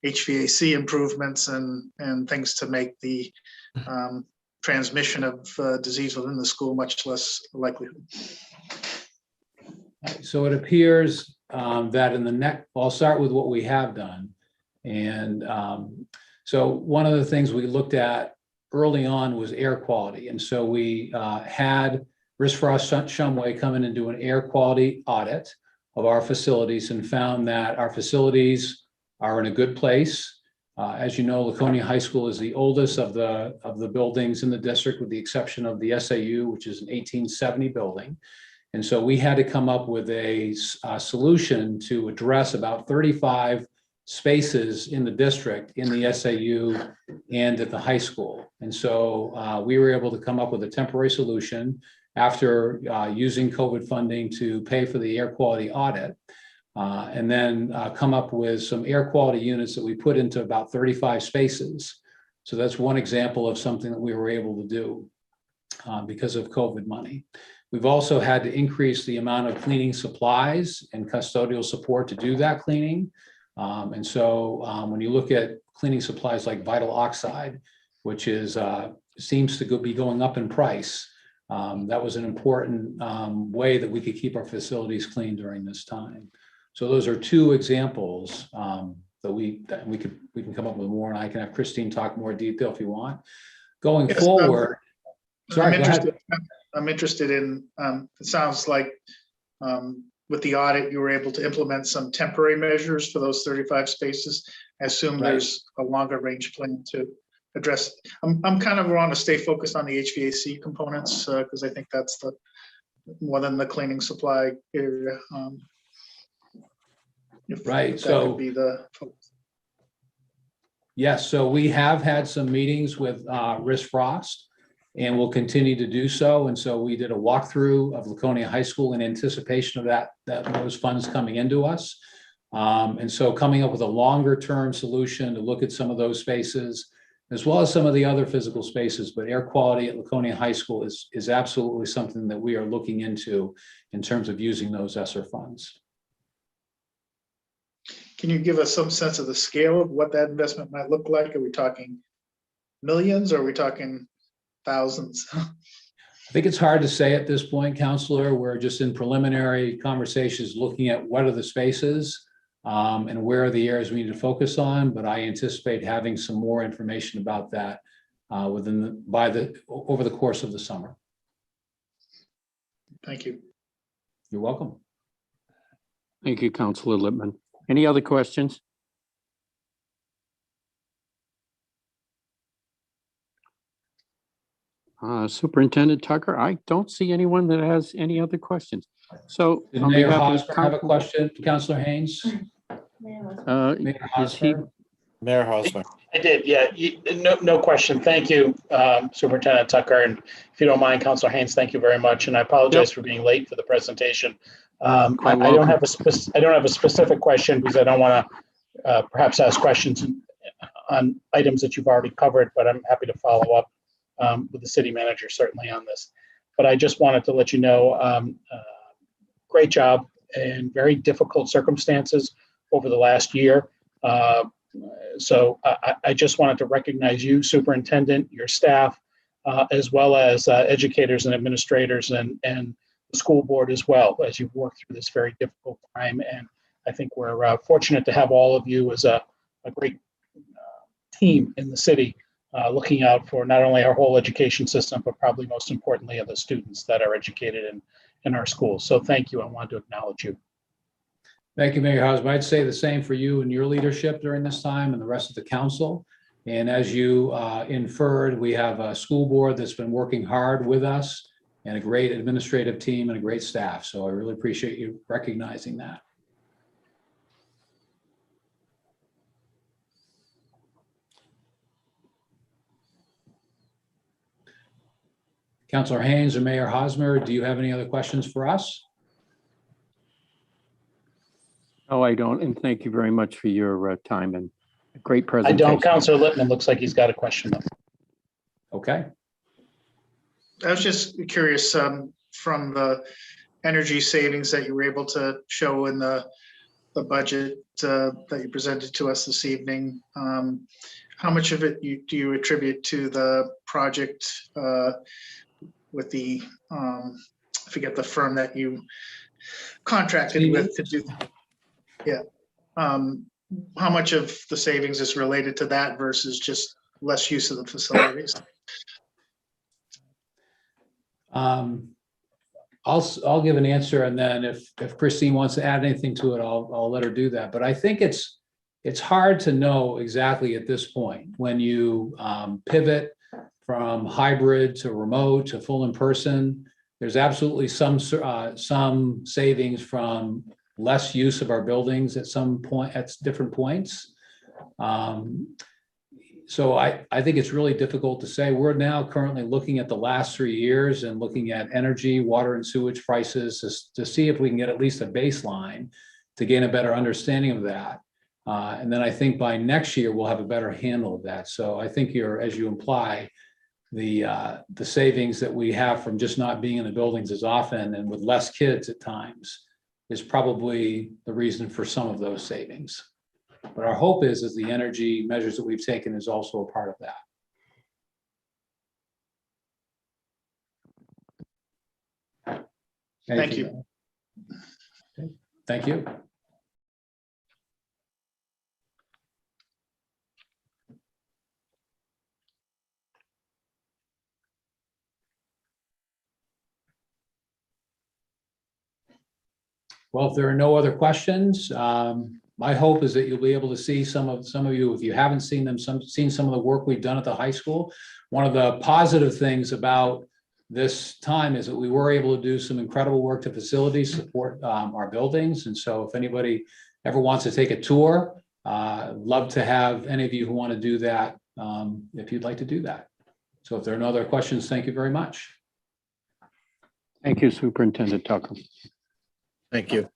HVAC improvements and things to make the transmission of disease within the school much less likelihood. So it appears that in the next, I'll start with what we have done. And so one of the things we looked at early on was air quality. And so we had Risk Frost Shumway come in and do an air quality audit of our facilities and found that our facilities are in a good place. As you know, Laconia High School is the oldest of the buildings in the district, with the exception of the SAU, which is an 1870 building. And so we had to come up with a solution to address about 35 spaces in the district, in the SAU and at the high school. And so we were able to come up with a temporary solution after using COVID funding to pay for the air quality audit. And then come up with some air quality units that we put into about 35 spaces. So that's one example of something that we were able to do because of COVID money. We've also had to increase the amount of cleaning supplies and custodial support to do that cleaning. And so when you look at cleaning supplies like vital oxide, which is seems to be going up in price, that was an important way that we could keep our facilities clean during this time. So those are two examples that we can come up with more, and I can have Christine talk more detail if you want. Going forward, sorry, I'm interested in, it sounds like with the audit, you were able to implement some temporary measures for those 35 spaces. I assume there's a longer range plan to address. I'm kind of want to stay focused on the HVAC components because I think that's the more than the cleaning supply area. Right. So could be the focus. Yes, so we have had some meetings with Risk Frost, and we'll continue to do so. And so we did a walkthrough of Laconia High School in anticipation of those funds coming into us. And so coming up with a longer term solution to look at some of those spaces, as well as some of the other physical spaces, but air quality at Laconia High School is absolutely something that we are looking into in terms of using those ESSER funds. Can you give us some sense of the scale of what that investment might look like? Are we talking millions or are we talking thousands? I think it's hard to say at this point, Counselor. We're just in preliminary conversations looking at what are the spaces and where are the areas we need to focus on, but I anticipate having some more information about that over the course of the summer. Thank you. You're welcome. Thank you, Counselor Lippman. Any other questions? Superintendent Tucker, I don't see anyone that has any other questions. So Did on Mayor behalf of the Hosmer have a council, question, Counselor Haynes? Mayor is he, Hosmer? Mayor Hosmer. I did, yeah. No question. Thank you, Superintendent Tucker. And if you don't mind, Counselor Haynes, thank you very much. And I apologize for being late for the presentation. Quite I don't welcome. have I don't have a specific question because I don't want to perhaps ask questions on items that you've already covered, but I'm happy to follow up with the city manager certainly on this. But I just wanted to let you know, great job in very difficult circumstances over the last year. So I just wanted to recognize you, Superintendent, your staff, as well as educators and administrators and the school board as well, as you've worked through this very difficult time. And I think we're fortunate to have all of you as a great team in the city, looking out for not only our whole education system, but probably most importantly of the students that are educated in our schools. So thank you. I want to acknowledge you. Thank you, Mayor Hosmer. I'd say the same for you and your leadership during this time and the rest of the council. And as you inferred, we have a school board that's been working hard with us and a great administrative team and a great staff. So I really appreciate you recognizing that. Councilor Haynes or Mayor Hosmer, do you have any other questions for us? No, I don't. And thank you very much for your time and a great I presentation. don't. Counselor Lippman looks like he's got a question though. Okay. I was just curious, from the energy savings that you were able to show in the budget that you presented to us this evening, how much of it do you attribute to the project with the, I forget the firm that you contracted with to do? Yeah. How much of the savings is related to that versus just less use of the facilities? I'll give an answer, and then if Christine wants to add anything to it, I'll let her do that. But I think it's hard to know exactly at this point when you pivot from hybrid to remote to full in person. There's absolutely some savings from less use of our buildings at some point, at different points. So I think it's really difficult to say. We're now currently looking at the last 3 years and looking at energy, water and sewage prices to see if we can get at least a baseline to gain a better understanding of that. And then I think by next year, we'll have a better handle of that. So I think as you imply, the savings that we have from just not being in the buildings as often and with less kids at times is probably the reason for some of those savings. But our hope is the energy measures that we've taken is also a part of that. Thank you. Okay. Thank you. Well, if there are no other questions, my hope is that you'll be able to see some of you, if you haven't seen them, seen some of the work we've done at the high school. One of the positive things about this time is that we were able to do some incredible work to facilities, support our buildings. And so if anybody ever wants to take a tour, love to have any of you who want to do that, if you'd like to do that. So if there are no other questions, thank you very much. Thank you, Superintendent Tucker. Thank you.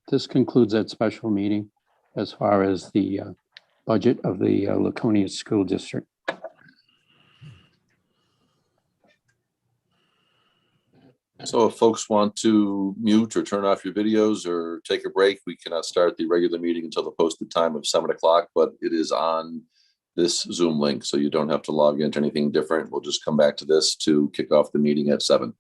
This concludes that special meeting as far as the budget of the Laconia School District. So if folks want to mute or turn off your videos or take a break, we cannot start the regular meeting until the posted time of 7 o'clock, but it is on this Zoom link, so you don't have to log into anything different. We'll just come back to this to kick off the meeting at 7.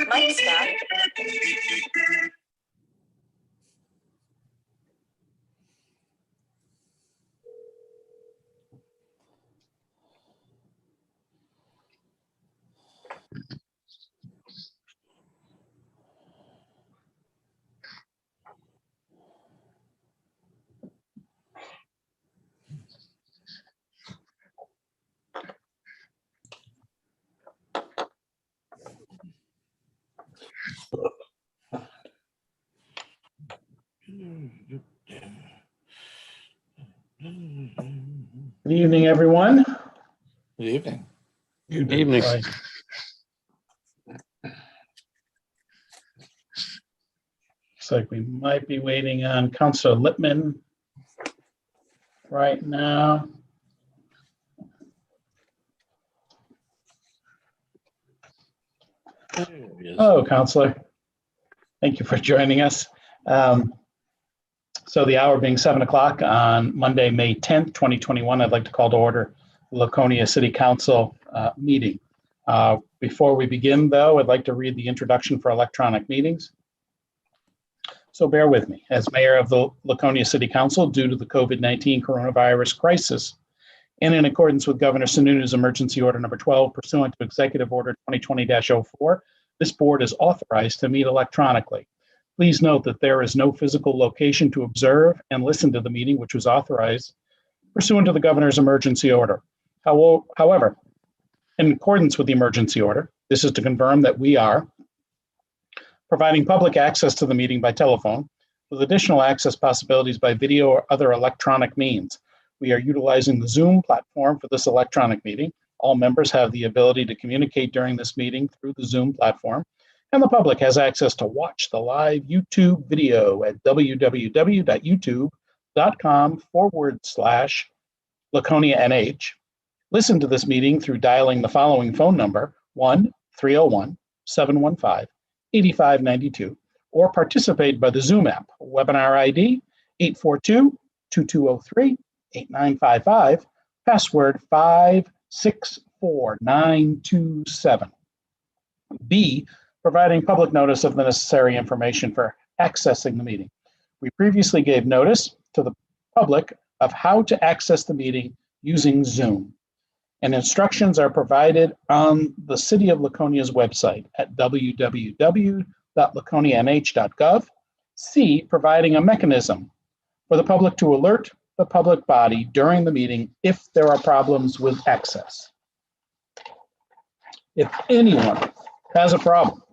Mike's not. Good evening, everyone. Good evening. Evening. Right. Looks like we might be waiting on Councilor Lippman right now. Oh, Counselor. Thank you for joining us. So the hour being 7 o'clock on Monday, May 10th, 2021, I'd like to call to order the Laconia City Council meeting. Before we begin, though, I'd like to read the introduction for electronic meetings. So bear with me. As mayor of the Laconia City Council, due to the COVID-19 coronavirus crisis, and in accordance with Governor Sununu's emergency order number 12, pursuant to Executive Order 2020-04, this board is authorized to meet electronically. Please note that there is no physical location to observe and listen to the meeting, which was authorized pursuant to the governor's emergency order. However, in accordance with the emergency order, this is to confirm that we are providing public access to the meeting by telephone, with additional access possibilities by video or other electronic means. We are utilizing the Zoom platform for this electronic meeting. All members have the ability to communicate during this meeting through the Zoom platform, and the public has access to watch the live YouTube video at www.youtube.com/LaconiaNH. Listen to this meeting through dialing the following phone number, 1-301-715-8592, or participate by the Zoom app. Webinar ID 842-2203-8955, password 564927. B, providing public notice of the necessary information for accessing the meeting. We previously gave notice to the public of how to access the meeting using Zoom, and instructions are provided on the City of Laconia's website at www.laconianh.gov. C, providing a mechanism for the public to alert the public body during the meeting if there are problems with access. If anyone has a problem,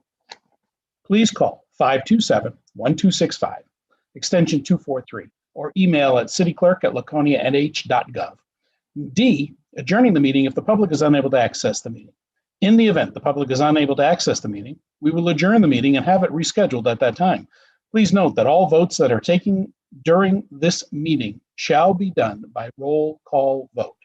please call 527-1265, extension 243, or email at cityclerk@laconianh.gov. D, adjourning the meeting if the public is unable to access the meeting. In the event the public is unable to access the meeting, we will adjourn the meeting and have it rescheduled at that time. Please note that all votes that are taken during this meeting shall be done by roll call vote.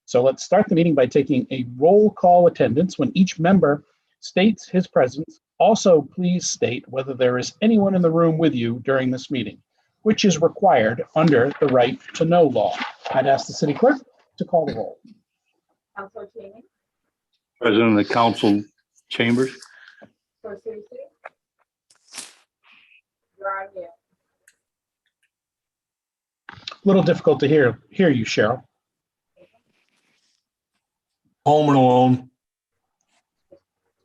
So let's start the meeting by taking a roll call attendance. When each member states his presence, also please state whether there is anyone in the room with you during this meeting, which is required under the right to know law. I'd ask the city clerk to call the roll. Counselor Cheney, President of the Council Chambers. Counselor Susie. You're on mute. Little difficult to hear you, Cheryl. Home and alone.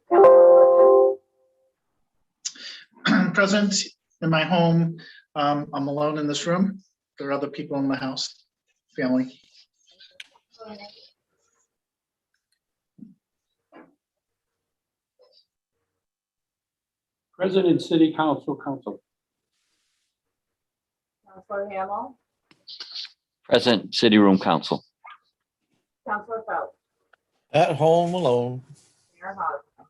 Counselor Whitman, Present in my home. I'm alone in this room. There are other people in the house, family. President, City Council, Council. Counselor Hamel, Present City Room Council. Counselor Phelps, At home alone. Mayor Hosmer.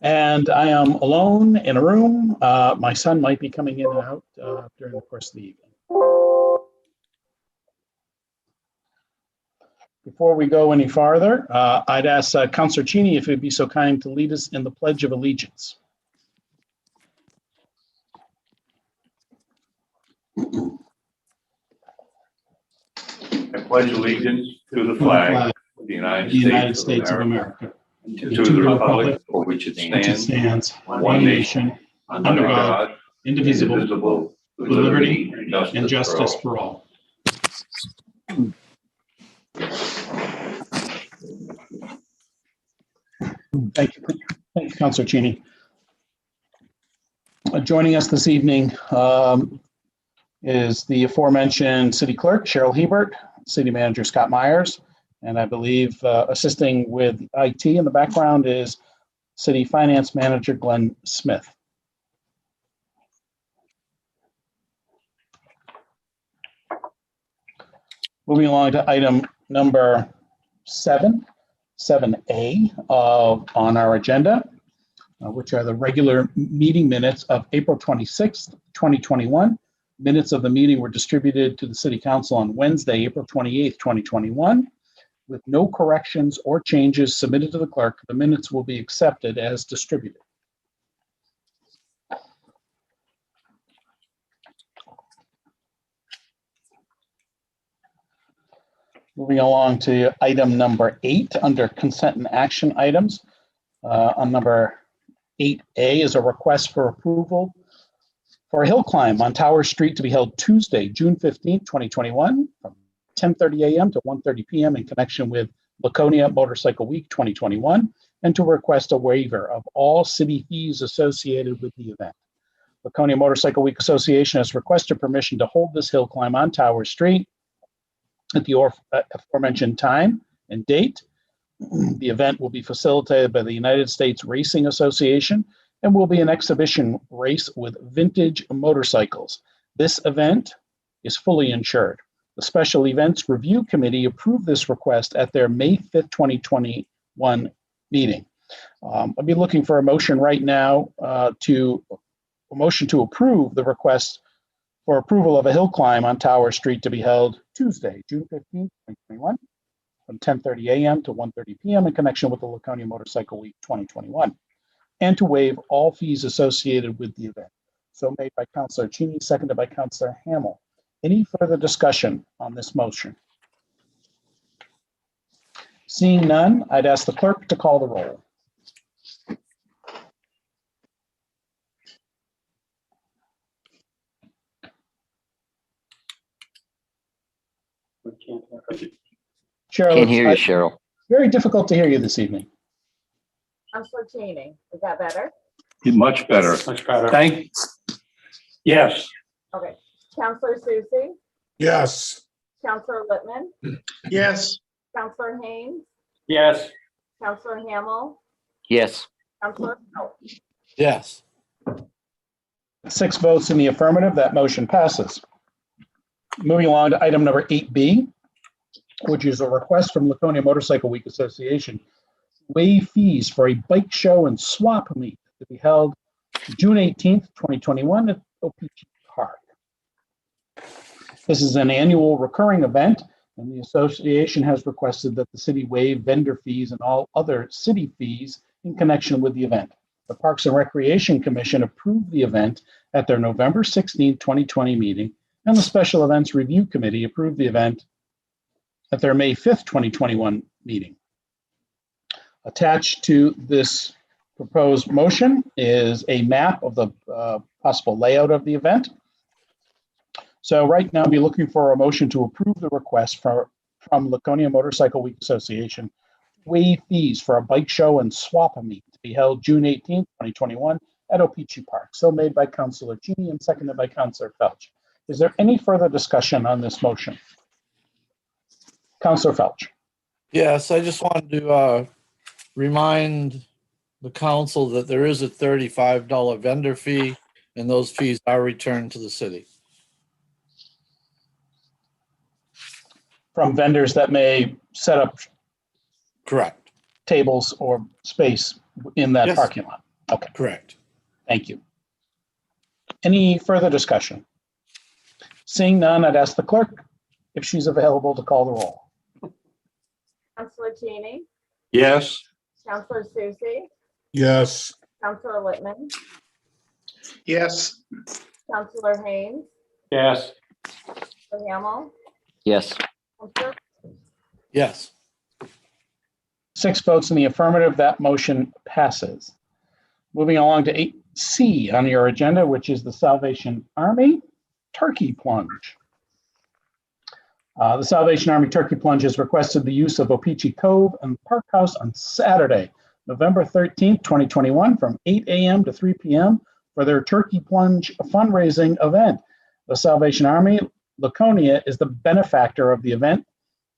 And I am alone in a room. My son might be coming in and out during the course of the evening. Before we go any farther, I'd ask Councilor Cheney if he'd be so kind to lead us in the Pledge of Allegiance. I pledge allegiance to the flag of the United States of America, and to the republic for which it stands, one nation, under God, indivisible, with liberty and justice for all. Thank you, Councilor Cheney. Joining us this evening is the aforementioned City Clerk, Cheryl Hebert, City Manager Scott Myers, and I believe assisting with IT in the background is City Finance Manager Glenn Smith. Moving along to item number 7A on our agenda, which are the regular meeting minutes of April 26th, 2021. Minutes of the meeting were distributed to the City Council on Wednesday, April 28th, 2021. With no corrections or changes submitted to the clerk, the minutes will be accepted as distributed. Moving along to item number 8 under consent and action items. On number 8A is a request for approval for a hill climb on Tower Street to be held Tuesday, June 15th, 2021, from 10:30 a.m. to 1:30 p.m. in connection with Laconia Motorcycle Week 2021, and to request a waiver of all city fees associated with the event. Laconia Motorcycle Week Association has requested permission to hold this hill climb on Tower Street at the aforementioned time and date. The event will be facilitated by the United States Racing Association and will be an exhibition race with vintage motorcycles. This event is fully insured. The Special Events Review Committee approved this request at their May 5th, 2021 meeting. I'll be looking for a motion right now to approve the request for approval of a hill climb on Tower Street to be held Tuesday, June 15th, 2021, from 10:30 a.m. to 1:30 p.m. in connection with the Laconia Motorcycle Week 2021, and to waive all fees associated with the event. So made by Councilor Cheney, seconded by Councilor Hamel. Any further discussion on this motion? Seeing none, I'd ask the clerk to call the roll. Cheryl, Can't hear you, it's Cheryl. very difficult to hear you this evening. Counselor Cheney, is that better? Much better. Much better. Yes. Okay. Counselor Susie, Yes. Counselor Whitman, Yes. Counselor Haynes, Yes. Counselor Hamel, Yes. Counselor Phelps. Yes. 6 votes in the affirmative, that motion passes. Moving along to item number 8B, which is a request from Laconia Motorcycle Week Association, waive fees for a bike show and swap meet to be held June 18th, 2021 at OPG Park. This is an annual recurring event, and the association has requested that the city waive vendor fees and all other city fees in connection with the event. The Parks and Recreation Commission approved the event at their November 16, 2020 meeting, and the Special Events Review Committee approved the event at their May 5th, 2021 meeting. Attached to this proposed motion is a map of the possible layout of the event. So right now, I'll be looking for a motion to approve the request from Laconia Motorcycle Week Association, waive fees for a bike show and swap meet to be held June 18th, 2021 at O-Pee-Chee Park. So made by Councilor Cheney and seconded by Councilor Felch. Is there any further discussion on this motion? Councilor Felch. Yes, I just wanted to remind the council that there is a $35 vendor fee, and those fees are returned to the city. From vendors that may set up Correct. tables or space in that Yes. parking lot. Okay, Correct. thank you. Any further discussion? Seeing none, I'd ask the clerk if she's available to call the roll. Counselor Cheney, Yes. Counselor Susie, Yes. Counselor Littman, Yes. Counselor Haynes, Yes. Counselor Hamel, Yes. Counselor Yes. 6 votes in the affirmative, that motion passes. Moving along to 8C on your agenda, which is the Salvation Army Turkey Plunge. The Salvation Army Turkey Plunge has requested the use of O-Pee-Chee Cove and Park House on Saturday, November 13th, 2021, from 8 a.m. to 3 p.m. for their Turkey Plunge fundraising event. The Salvation Army Laconia is the benefactor of the event.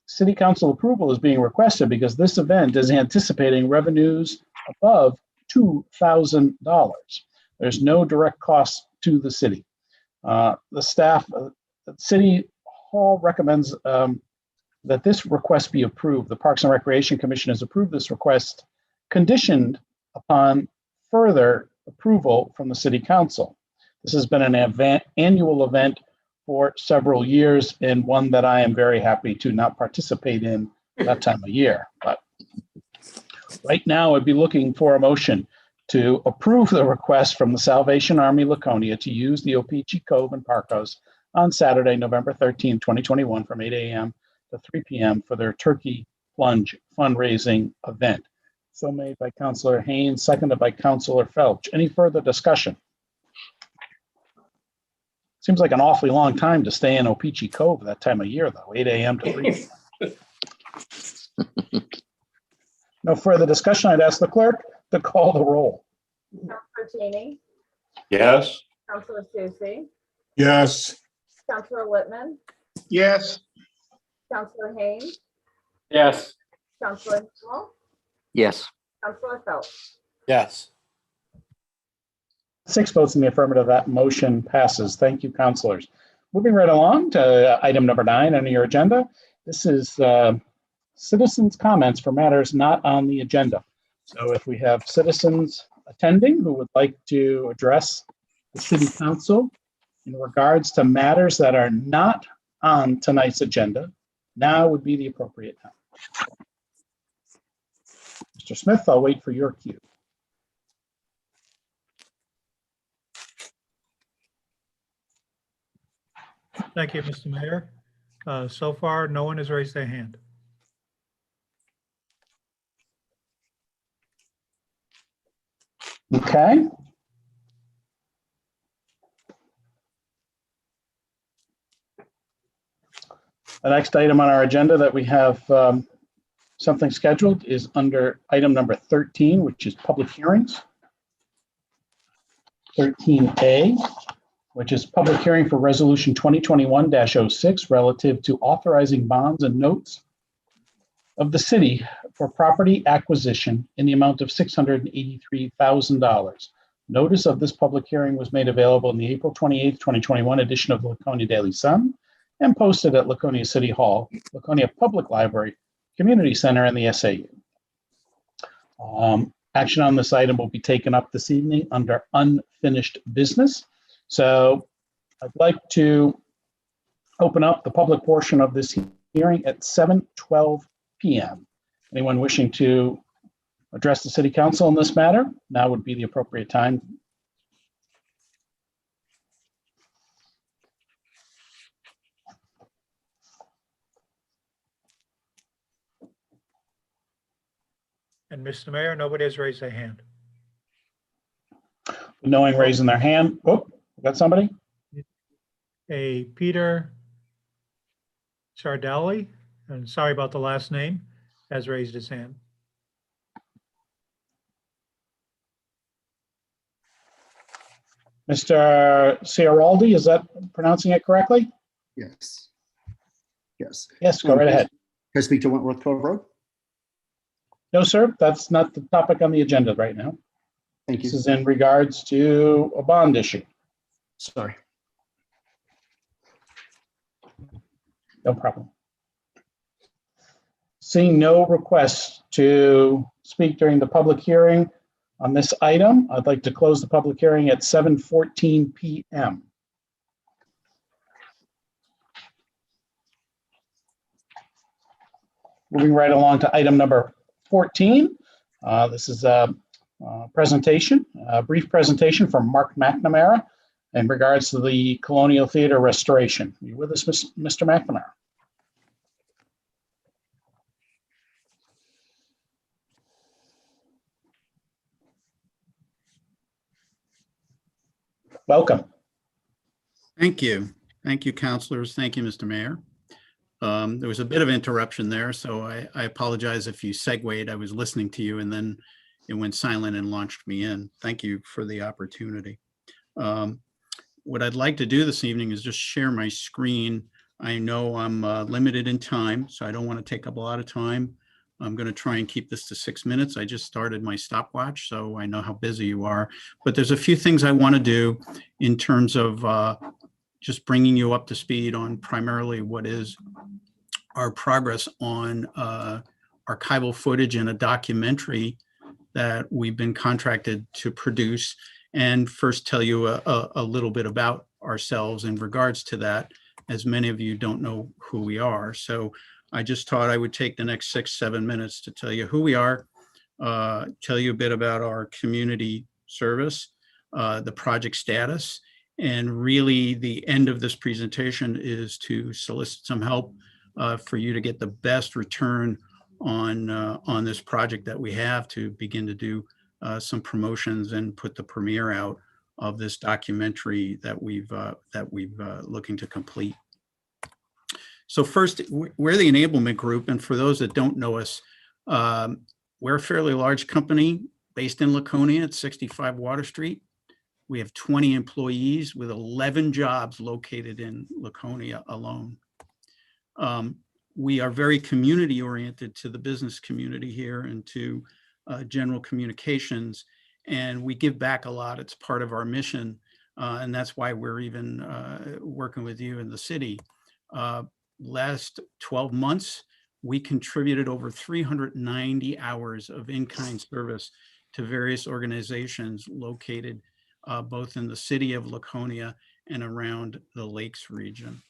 City Council approval is being requested because this event is anticipating revenues above $2,000. There's no direct cost to the city. The staff, the City Hall recommends that this request be approved. The Parks and Recreation Commission has approved this request conditioned upon further approval from the City Council. This has been an annual event for several years and one that I am very happy to not participate in that time of year. But right now, I'd be looking for a motion to approve the request from the Salvation Army Laconia to use the O-Pee-Chee Cove and Park House on Saturday, November 13, 2021, from 8 a.m. to 3 p.m. for their Turkey Plunge fundraising event. So made by Councilor Haynes, seconded by Councilor Felch. Any further discussion? Seems like an awfully long time to stay in O-Pee-Chee Cove that time of year, though, 8 a.m. to 3 p.m. No further discussion. I'd ask the clerk to call the roll. Counselor Cheney, Yes. Counselor Susie, Yes. Counselor Littman, Yes. Counselor Haynes, Yes. Counselor Hamel, Yes. Counselor Phelps. Yes. 6 votes in the affirmative, that motion passes. Thank you, councilors. Moving right along to item number 9 on your agenda. This is citizens' comments for matters not on the agenda. So if we have citizens attending who would like to address the city council in regards to matters that are not on tonight's agenda, now would be the appropriate time. Mr. Smith, I'll wait for your cue. Thank you, Mr. Mayor. So far, no one has raised their hand. Okay. The next item on our agenda that we have something scheduled is under item number 13, which is public hearings. 13A, which is public hearing for resolution 2021-06 relative to authorizing bonds and notes of the city for property acquisition in the amount of $683,000. Notice of this public hearing was made available in the April 28th, 2021 edition of the Laconia Daily Sun and posted at Laconia City Hall, Laconia Public Library, Community Center, and the SAU. Action on this item will be taken up this evening under unfinished business. So I'd like to open up the public portion of this hearing at 7:12 p.m. Anyone wishing to address the city council on this matter, now would be the appropriate time. And Mr. Mayor, nobody has raised their hand. Knowing raising their hand. Oh, got somebody? A Peter Sardelli, and sorry about the last name, has raised his hand. Mr. Ciaraldi, is that pronouncing it correctly? Yes. Yes. Yes, go right ahead. Can I speak to Wentworth Cove Road? No, sir, that's not the topic on the agenda right now. Thank This you. is in regards to a bond issue. Sorry. No problem. Seeing no requests to speak during the public hearing on this item, I'd like to close the public hearing at 7:14 p.m. Moving right along to item number 14. This is a brief presentation from Mark McNamara in regards to the Colonial Theater restoration. Are you with us, Mr. McNamara? Welcome. Thank you. Thank you, councilors. Thank you, Mr. Mayor. There was a bit of interruption there, so I apologize if you segued. I was listening to you and then it went silent and launched me in. Thank you for the opportunity. What I'd like to do this evening is just share my screen. I know I'm limited in time, so I don't want to take up a lot of time. I'm going to try and keep this to 6 minutes. I just started my stopwatch, so I know how busy you are. But there's a few things I want to do in terms of just bringing you up to speed on primarily what is our progress on archival footage and a documentary that we've been contracted to produce, and first tell you a little bit about ourselves in regards to that, as many of you don't know who we are. So I just thought I would take the next 6-7 minutes to tell you who we are, tell you a bit about our community service, the project status, and really the end of this presentation is to solicit some help for you to get the best return on this project that we have to begin to do some promotions and put the premiere out of this documentary that we've looking to complete. So first, we're the enablement group, and for those that don't know us, we're a fairly large company based in Laconia at 65 Water Street. We have 20 employees with 11 jobs located in Laconia alone. We are very community oriented to the business community here and to general communications, and we give back a lot. It's part of our mission, and that's why we're even working with you in the city. Last 12 months, we contributed over 390 hours of in-kind service to various organizations located both in the city of Laconia and around the Lakes region.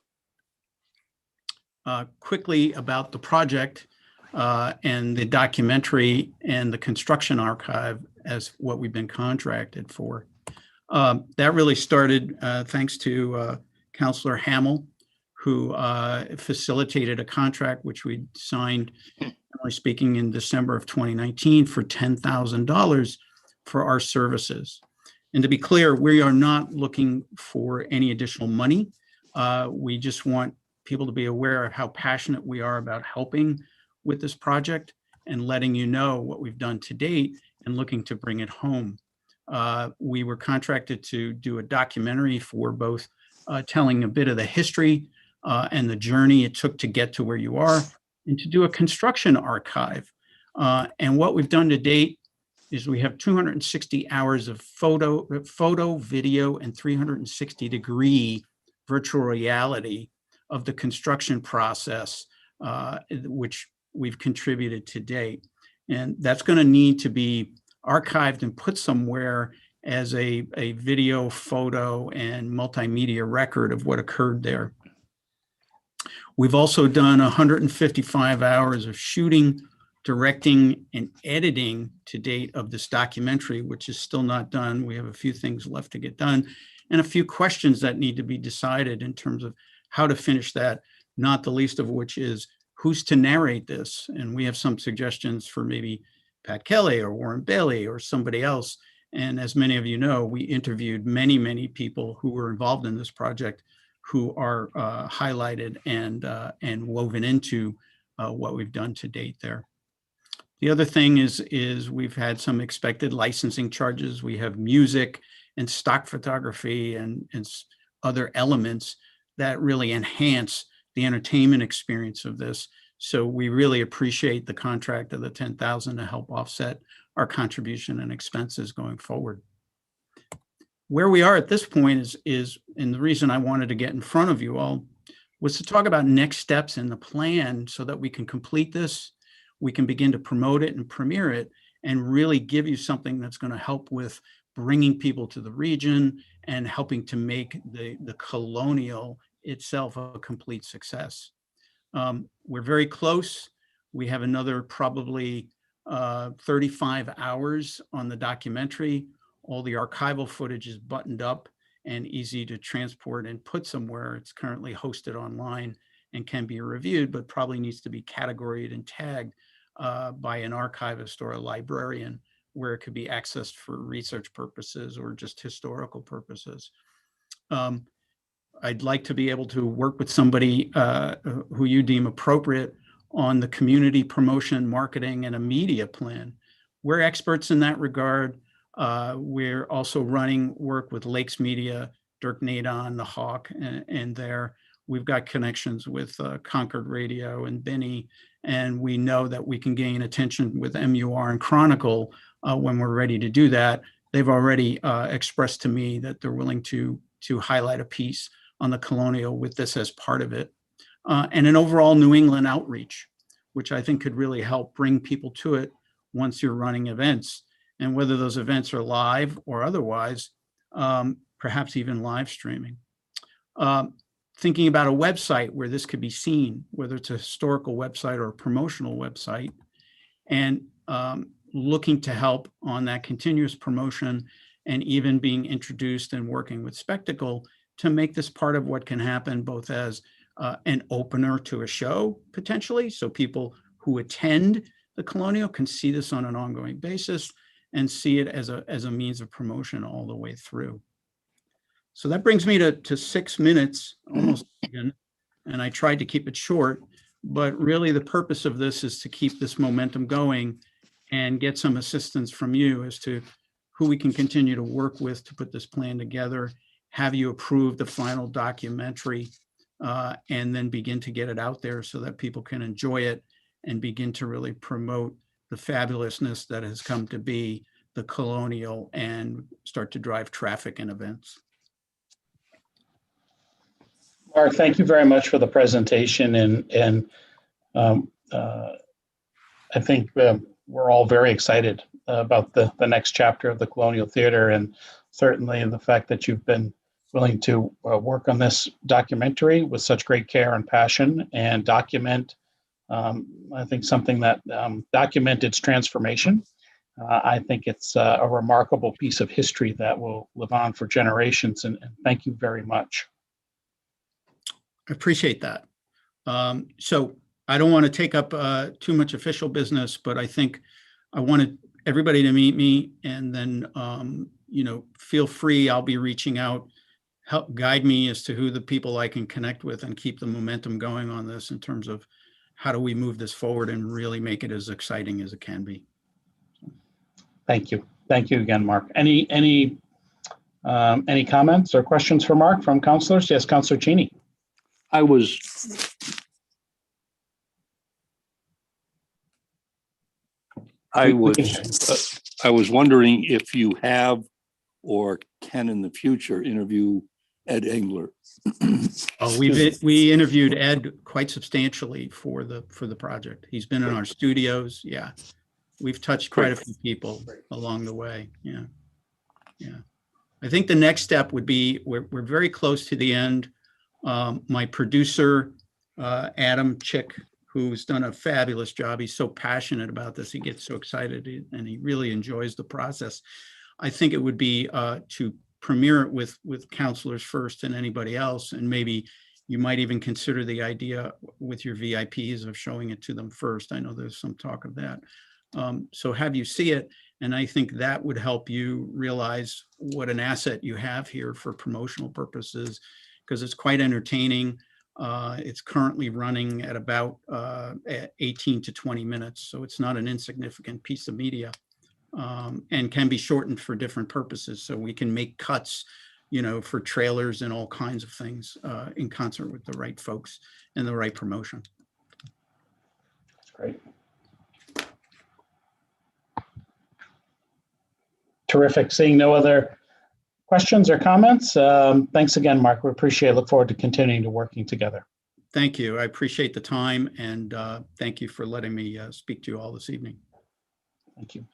Quickly about the project and the documentary and the construction archive as what we've been contracted for. That really started thanks to Councilor Hamill, who facilitated a contract which we signed, generally speaking, in December of 2019 for $10,000 for our services. And to be clear, we are not looking for any additional money. We just want people to be aware of how passionate we are about helping with this project and letting you know what we've done to date and looking to bring it home. We were contracted to do a documentary for both telling a bit of the history and the journey it took to get to where you are, and to do a construction archive. And what we've done to date is we have 260 hours of photo, video, and 360-degree virtual reality of the construction process, which we've contributed to date. And that's going to need to be archived and put somewhere as a video, photo, and multimedia record of what occurred there. We've also done 155 hours of shooting, directing, and editing to date of this documentary, which is still not done. We have a few things left to get done and a few questions that need to be decided in terms of how to finish that, not the least of which is who's to narrate this. And we have some suggestions for maybe Pat Kelly or Warren Bailey or somebody else. And as many of you know, we interviewed many, many people who were involved in this project who are highlighted and woven into what we've done to date there. The other thing is we've had some expected licensing charges. We have music and stock photography and other elements that really enhance the entertainment experience of this. So we really appreciate the contract of the 10,000 to help offset our contribution and expenses going forward. Where we are at this point is, and the reason I wanted to get in front of you all was to talk about next steps in the plan so that we can complete this, we can begin to promote it and premiere it, and really give you something that's going to help with bringing people to the region and helping to make the Colonial itself a complete success. We're very close. We have another probably 35 hours on the documentary. All the archival footage is buttoned up and easy to transport and put somewhere. It's currently hosted online and can be reviewed, but probably needs to be categorized and tagged by an archivist or a librarian where it could be accessed for research purposes or just historical purposes. I'd like to be able to work with somebody who you deem appropriate on the community promotion, marketing, and a media plan. We're experts in that regard. We're also running work with Lakes Media, Dirk Nadon, The Hawk, and there. We've got connections with Concord Radio and Benny, and we know that we can gain attention with MUR and Chronicle when we're ready to do that. They've already expressed to me that they're willing to highlight a piece on the Colonial with this as part of it. And an overall New England outreach, which I think could really help bring people to it once you're running events. And whether those events are live or otherwise, perhaps even live streaming. Thinking about a website where this could be seen, whether it's a historical website or a promotional website, and looking to help on that continuous promotion and even being introduced and working with Spectacle to make this part of what can happen both as an opener to a show potentially, so people who attend the Colonial can see this on an ongoing basis and see it as a means of promotion all the way through. So that brings me to 6 minutes almost again, and I tried to keep it short, but really the purpose of this is to keep this momentum going and get some assistance from you as to who we can continue to work with to put this plan together, have you approve the final documentary, and then begin to get it out there so that people can enjoy it and begin to really promote the fabulousness that has come to be the Colonial and start to drive traffic and events. Mark, thank you very much for the presentation, and I think we're all very excited about the next chapter of the Colonial Theater, and certainly the fact that you've been willing to work on this documentary with such great care and passion and document, I think, something that document its transformation. I think it's a remarkable piece of history that will live on for generations, and thank you very much. I appreciate that. So I don't want to take up too much official business, but I think I wanted everybody to meet me, and then feel free. I'll be reaching out, help guide me as to who the people I can connect with and keep the momentum going on this in terms of how do we move this forward and really make it as exciting as it can be. Thank you. Thank you again, Mark. Any comments or questions for Mark from councilors? Yes, Councilor Cheney. I was wondering if you have or can in the future interview Ed Engler. Oh, we interviewed Ed quite substantially for the project. He's been in our studios. Yeah, we've touched quite a few people along the way. Yeah. I think the next step would be we're very close to the end. My producer, Adam Chick, who's done a fabulous job. He's so passionate about this. He gets so excited and he really enjoys the process. I think it would be to premiere it with counselors first and anybody else. And maybe you might even consider the idea with your VIPs of showing it to them first. I know there's some talk of that. So have you see it, and I think that would help you realize what an asset you have here for promotional purposes, because it's quite entertaining. It's currently running at about 18 to 20 minutes, so it's not an insignificant piece of media, and can be shortened for different purposes. So we can make cuts, for trailers and all kinds of things in concert with the right folks and the right promotion. That's great. Terrific. Seeing no other questions or comments. Thanks again, Mark. We appreciate it. Look forward to continuing to working together. Thank you. I appreciate the time, and thank you for letting me speak to you all this evening. Thank you.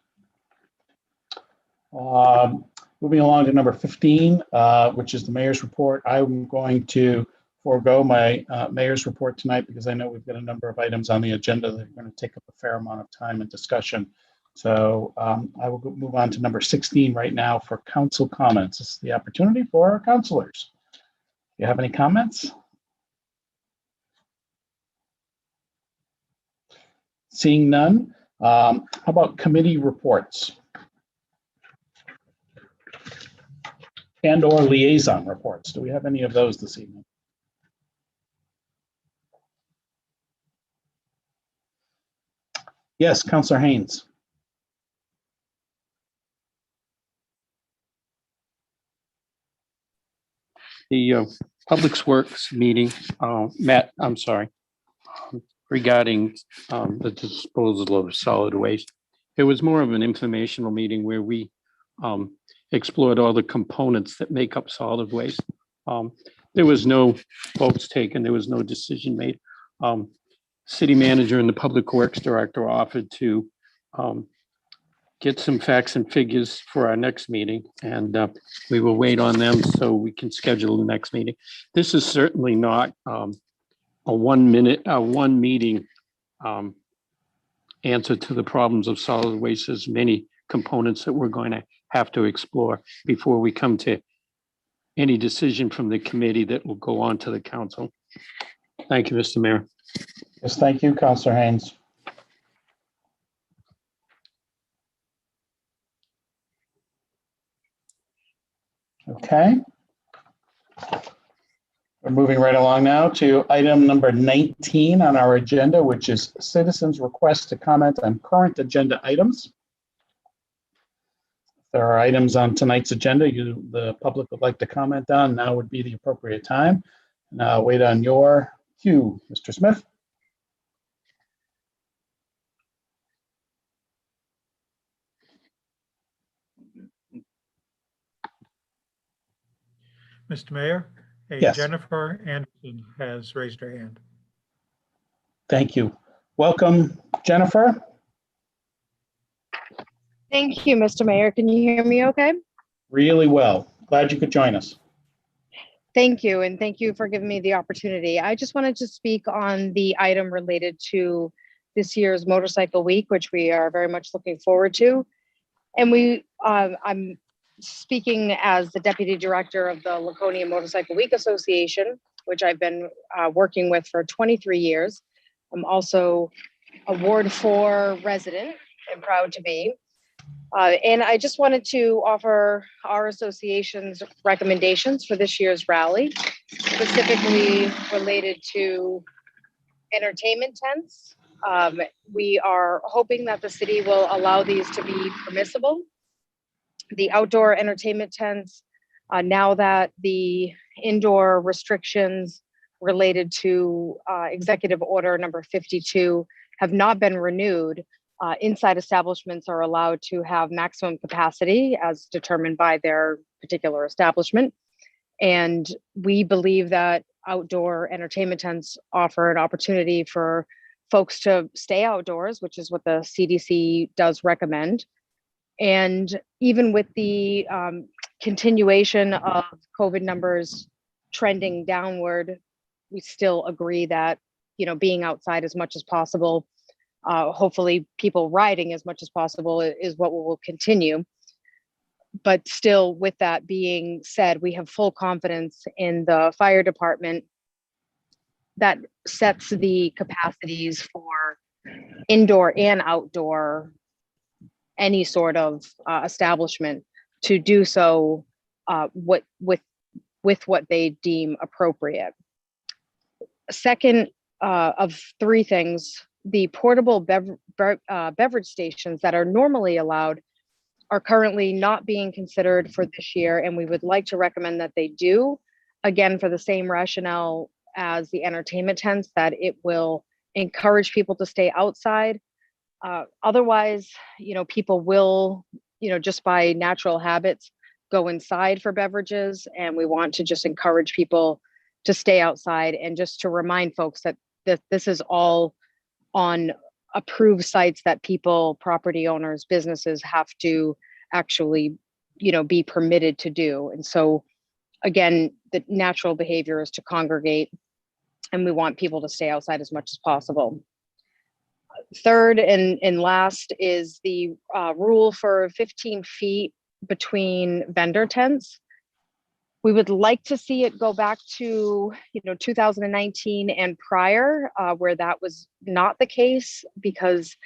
Moving along to number 15, which is the mayor's report. I'm going to forego my mayor's report tonight because I know we've got a number of items on the agenda that are going to take up a fair amount of time and discussion. So I will move on to number 16 right now for council comments. This is the opportunity for our councilors. Do you have any comments? Seeing none, how about committee reports? And/or liaison reports. Do we have any of those this evening? Yes, Councilor Haynes. The Public Works meeting regarding the disposal of solid waste. It was more of an informational meeting where we explored all the components that make up solid waste. There was no votes taken. There was no decision made. City manager and the Public Works director offered to get some facts and figures for our next meeting, and we will wait on them so we can schedule the next meeting. This is certainly not a one meeting answer to the problems of solid waste. There's many components that we're going to have to explore before we come to any decision from the committee that will go on to the council. Thank you, Mr. Mayor. Yes, thank you, Councilor Haynes. Okay. We're moving right along now to item number 19 on our agenda, which is citizens' request to comment on current agenda items. If there are items on tonight's agenda the public would like to comment on, now would be the appropriate time. And I'll wait on your cue, Mr. Smith. Mr. Mayor, Yes. Jennifer Anderson has raised her hand. Thank you. Welcome, Jennifer. Thank you, Mr. Mayor. Can you hear me okay? Really well. Glad you could join us. Thank you, and thank you for giving me the opportunity. I just wanted to speak on the item related to this year's Motorcycle Week, which we are very much looking forward to. And I'm speaking as the Deputy Director of the Laconia Motorcycle Week Association, which I've been working with for 23 years. I'm also a Ward 4 resident and proud to be. And I just wanted to offer our association's recommendations for this year's rally, specifically related to entertainment tents. We are hoping that the city will allow these to be permissible. The outdoor entertainment tents, now that the indoor restrictions related to Executive Order number 52 have not been renewed, inside establishments are allowed to have maximum capacity as determined by their particular establishment. And we believe that outdoor entertainment tents offer an opportunity for folks to stay outdoors, which is what the CDC does recommend. And even with the continuation of COVID numbers trending downward, we still agree that, being outside as much as possible, hopefully people riding as much as possible is what will continue. But still, with that being said, we have full confidence in the fire department that sets the capacities for indoor and outdoor any sort of establishment to do so with what they deem appropriate. Second of three things, the portable beverage stations that are normally allowed are currently not being considered for this year, and we would like to recommend that they do, again, for the same rationale as the entertainment tents, that it will encourage people to stay outside. Otherwise, people will, just by natural habits, go inside for beverages, and we want to just encourage people to stay outside, and just to remind folks that this is all on approved sites that people, property owners, businesses have to actually, be permitted to do. And so again, the natural behavior is to congregate, and we want people to stay outside as much as possible. Third and last is the rule for 15 feet between vendor tents. We would like to see it go back to 2019 and prior, where that was not the case, because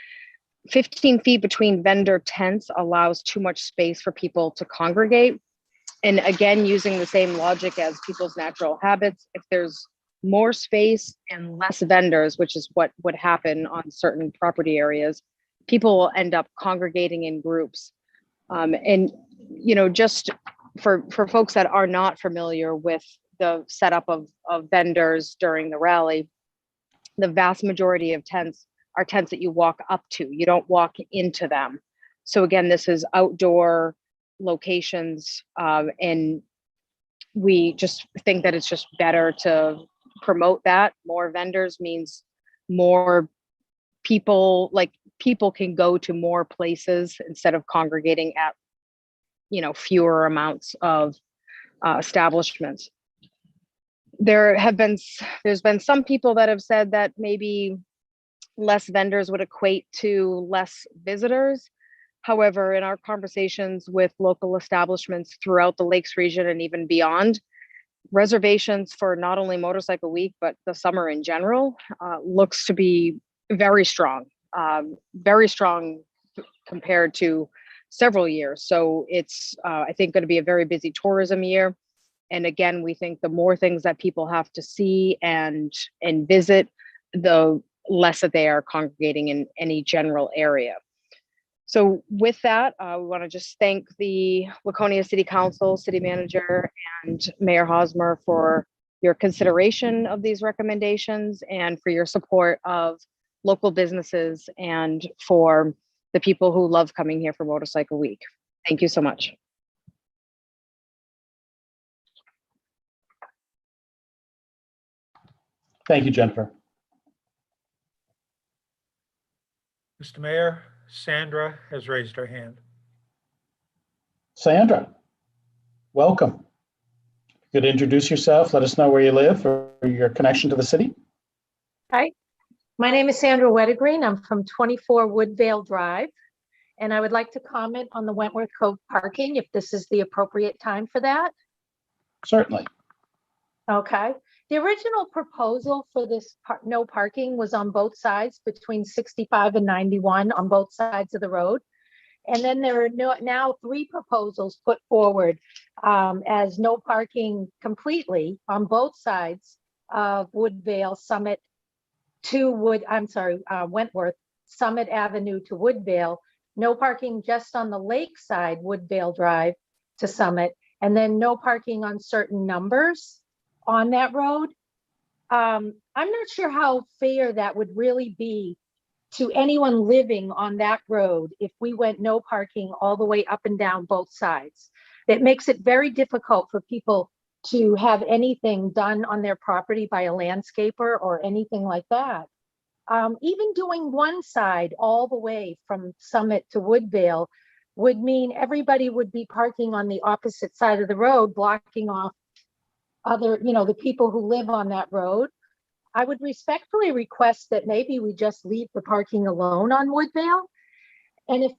15 feet between vendor tents allows too much space for people to congregate. And again, using the same logic as people's natural habits, if there's more space and less vendors, which is what would happen on certain property areas, people will end up congregating in groups. And just for folks that are not familiar with the setup of vendors during the rally, the vast majority of tents are tents that you walk up to. You don't walk into them. So again, this is outdoor locations, and we just think that it's just better to promote that. More vendors means more people, people can go to more places instead of congregating at fewer amounts of establishments. There's been some people that have said that maybe less vendors would equate to less visitors. However, in our conversations with local establishments throughout the Lakes region and even beyond, reservations for not only Motorcycle Week, but the summer in general, looks to be very strong compared to several years. So it's, I think, going to be a very busy tourism year. And again, we think the more things that people have to see and visit, the less that they are congregating in any general area. So with that, we want to just thank the Laconia City Council, City Manager, and Mayor Hosmer for your consideration of these recommendations and for your support of local businesses and for the people who love coming here for Motorcycle Week. Thank you so much. Thank you, Jennifer. Mr. Mayor, Sandra has raised her hand. Sandra, welcome. You could introduce yourself, let us know where you live or your connection to the city. Hi, my name is Sandra Weddegreen. I'm from 24 Woodvale Drive, and I would like to comment on the Wentworth Cove parking, if this is the appropriate time for that. Certainly. Okay. The original proposal for this no parking was on both sides between 65 and 91 on both sides of the road. And then there are now three proposals put forward as no parking completely on both sides of Woodvale Summit to Wentworth Summit Avenue to Woodvale. No parking just on the lake side, Woodvale Drive to Summit, and then no parking on certain numbers on that road. I'm not sure how fair that would really be to anyone living on that road if we went no parking all the way up and down both sides. It makes it very difficult for people to have anything done on their property by a landscaper or anything like that. Even doing one side all the way from Summit to Woodvale would mean everybody would be parking on the opposite side of the road, blocking off the people who live on that road. I would respectfully request that maybe we just leave the parking alone on Woodvale. And if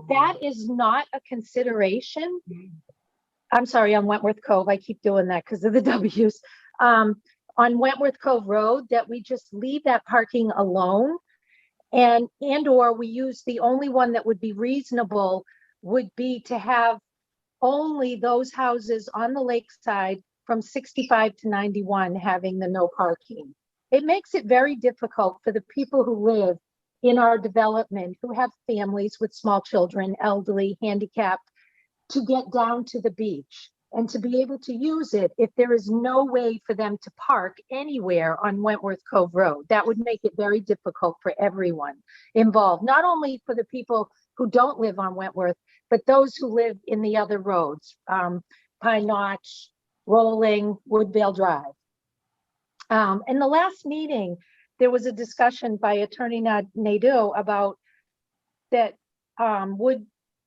that is not a consideration, I'm sorry, on Wentworth Cove, I keep doing that because of the W's. On Wentworth Cove Road, that we just leave that parking alone or we use the only one that would be reasonable would be to have only those houses on the lakeside from 65 to 91 having the no parking. It makes it very difficult for the people who live in our development, who have families with small children, elderly, handicapped, to get down to the beach and to be able to use it if there is no way for them to park anywhere on Wentworth Cove Road. That would make it very difficult for everyone involved, not only for the people who don't live on Wentworth, but those who live in the other roads, Pine Notch, Rolling, Woodvale Drive. In the last meeting, there was a discussion by Attorney Nadeau about that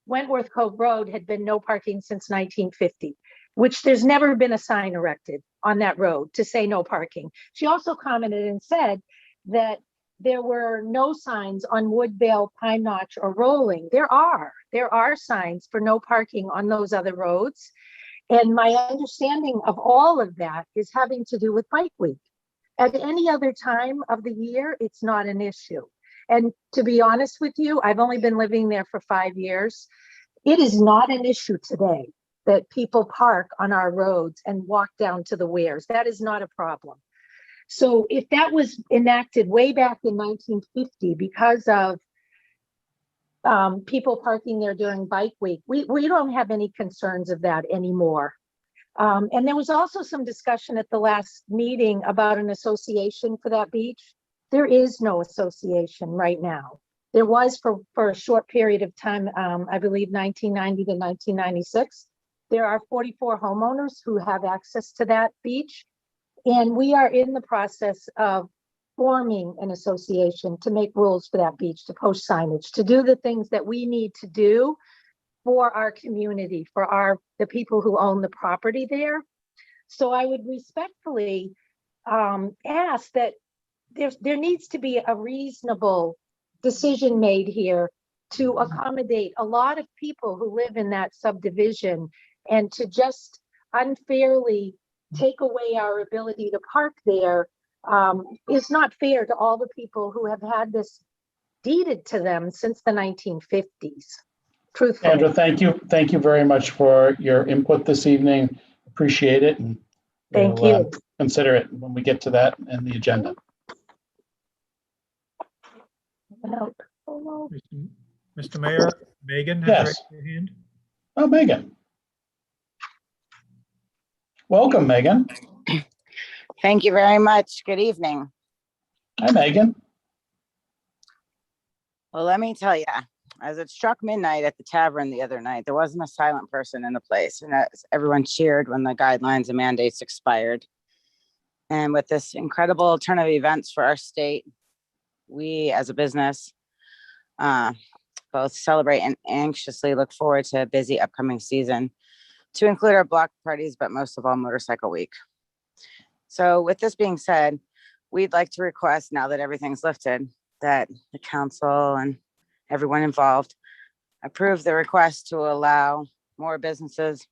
Wentworth Cove Road had been no parking since 1950, which there's never been a sign erected on that road to say no parking. She also commented and said that there were no signs on Woodvale, Pine Notch, or Rolling. There are signs for no parking on those other roads. And my understanding of all of that is having to do with Bike Week. At any other time of the year, it's not an issue. And to be honest with you, I've only been living there for 5 years. It is not an issue today that people park on our roads and walk down to the weirs. That is not a problem. So if that was enacted way back in 1950 because of people parking there during Bike Week, we don't have any concerns of that anymore. And there was also some discussion at the last meeting about an association for that beach. There is no association right now. There was for a short period of time, I believe 1990 to 1996. There are 44 homeowners who have access to that beach. And we are in the process of forming an association to make rules for that beach, to post signage, to do the things that we need to do for our community, for the people who own the property there. So I would respectfully ask that there needs to be a reasonable decision made here to accommodate a lot of people who live in that subdivision, and to just unfairly take away our ability to park there is not fair to all the people who have had this deeded to them since the 1950s. Truthfully. Sandra, thank you. Thank you very much for your input this evening. Appreciate it. And thank we'll, you. Consider it when we get to that and the agenda. Mr. Mayor, Megan has Yes. raised her hand. Oh, Megan. Welcome, Megan. Thank you very much. Good evening. Hi, Megan. Well, let me tell you, as it struck midnight at the tavern the other night, there wasn't a silent person in the place, and everyone cheered when the guidelines and mandates expired. And with this incredible turn of events for our state, we as a business both celebrate and anxiously look forward to a busy upcoming season, to include our block parties, but most of all, Motorcycle Week. So with this being said, we'd like to request, now that everything's lifted, that the council and everyone involved approve the request to allow more businesses.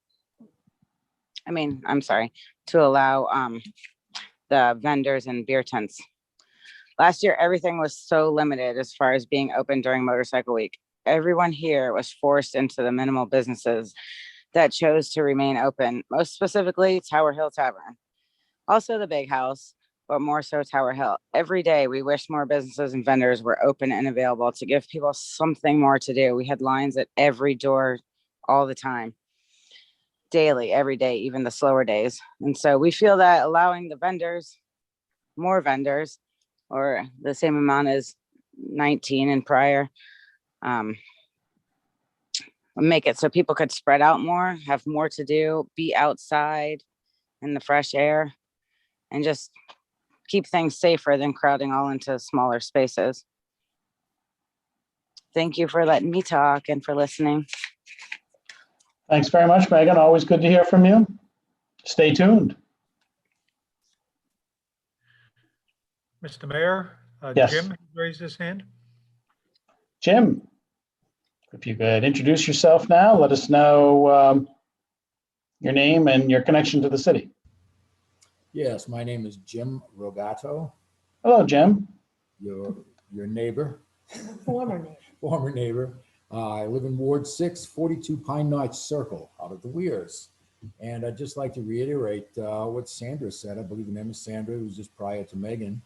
To allow the vendors and beer tents. Last year, everything was so limited as far as being open during Motorcycle Week. Everyone here was forced into the minimal businesses that chose to remain open, most specifically Tower Hill Tavern. Also the Big House, but more so Tower Hill. Every day we wish more businesses and vendors were open and available to give people something more to do. We had lines at every door all the time, daily, every day, even the slower days. And so we feel that allowing the vendors, more vendors, or the same amount as 19 and prior, make it so people could spread out more, have more to do, be outside in the fresh air, and just keep things safer than crowding all into smaller spaces. Thank you for letting me talk and for listening. Thanks very much, Megan. Always good to hear from you. Stay tuned. Mr. Mayor, Yes. Jim has raised his hand. Jim, if you could introduce yourself now, let us know your name and your connection to the city. Yes, my name is Jim Rogato, Hello, Jim. your neighbor. Former name. Former neighbor. I live in Ward 6, 42 Pine Notch Circle, out of the Weirs. And I'd just like to reiterate what Sandra said. I believe her name is Sandra, who was just prior to Megan.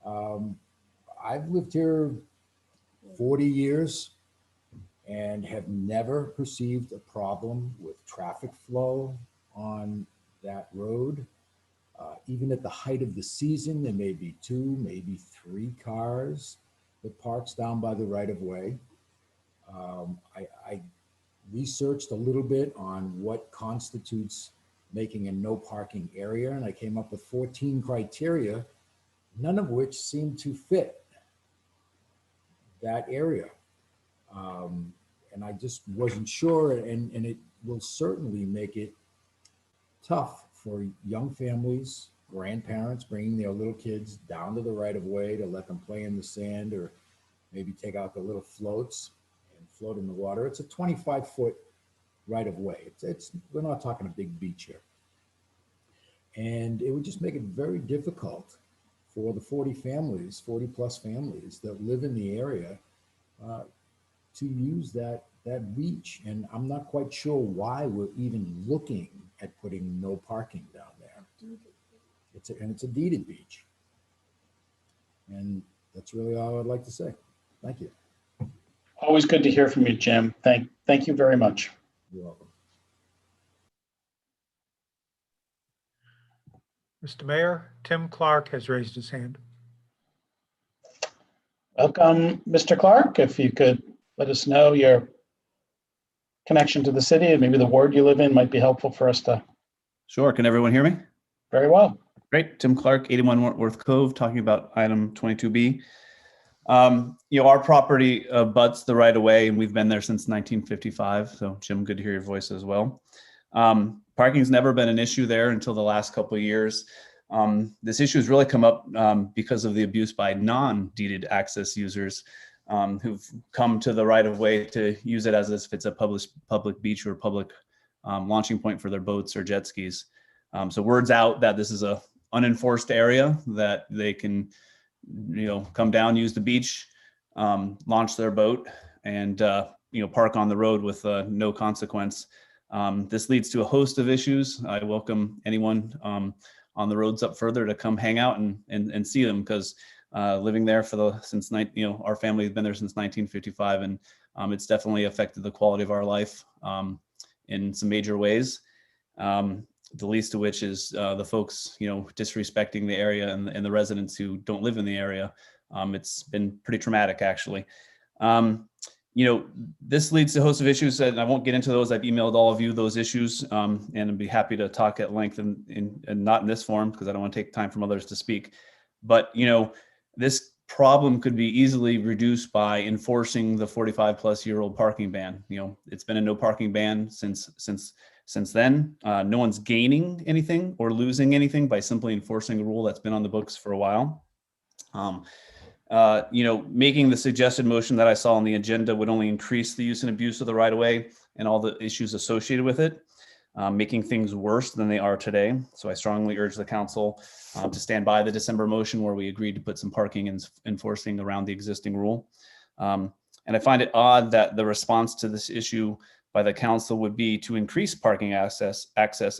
I've lived here 40 years and have never perceived a problem with traffic flow on that road. Even at the height of the season, there may be 2, maybe 3 cars that parks down by the right of way. I researched a little bit on what constitutes making a no parking area, and I came up with 14 criteria, none of which seem to fit that area. And I just wasn't sure, and it will certainly make it tough for young families, grandparents bringing their little kids down to the right of way to let them play in the sand, or maybe take out the little floats and float in the water. It's a 25-foot right of way. We're not talking a big beach here. And it would just make it very difficult for the 40 plus families that live in the area to use that beach. And I'm not quite sure why we're even looking at putting no parking down there. It's a deeded beach. And that's really all I'd like to say. Thank you. Always good to hear from you, Jim. Thank you very much. You're welcome. Mr. Mayor, Tim Clark has raised his hand. Welcome, Mr. Clark. If you could let us know your connection to the city and maybe the ward you live in might be helpful for us to. Sure. Can everyone hear me? Very well. Great. Tim Clark, 81 Wentworth Cove, talking about item 22B. Our property butts the right of way, and we've been there since 1955. So, Jim, good to hear your voice as well. Parking's never been an issue there until the last couple of years. This issue has really come up because of the abuse by non-deeded access users who've come to the right of way to use it as if it's a public beach or public launching point for their boats or jet skis. So word's out that this is a unenforced area that they can, come down, use the beach, launch their boat, and park on the road with no consequence. This leads to a host of issues. I welcome anyone on the roads up further to come hang out and see them, because living there our family has been there since 1955, and it's definitely affected the quality of our life in some major ways. The least of which is the folks, disrespecting the area and the residents who don't live in the area. It's been pretty traumatic, actually. This leads to a host of issues, and I won't get into those. I've emailed all of you those issues, and I'd be happy to talk at length and not in this forum, because I don't want to take time from others to speak. But, this problem could be easily reduced by enforcing the 45-plus-year-old parking ban. It's been a no parking ban since then. No one's gaining anything or losing anything by simply enforcing a rule that's been on the books for a while. Making the suggested motion that I saw on the agenda would only increase the use and abuse of the right of way and all the issues associated with it, making things worse than they are today. So I strongly urge the council to stand by the December motion where we agreed to put some parking and enforcing around the existing rule. And I find it odd that the response to this issue by the council would be to increase parking access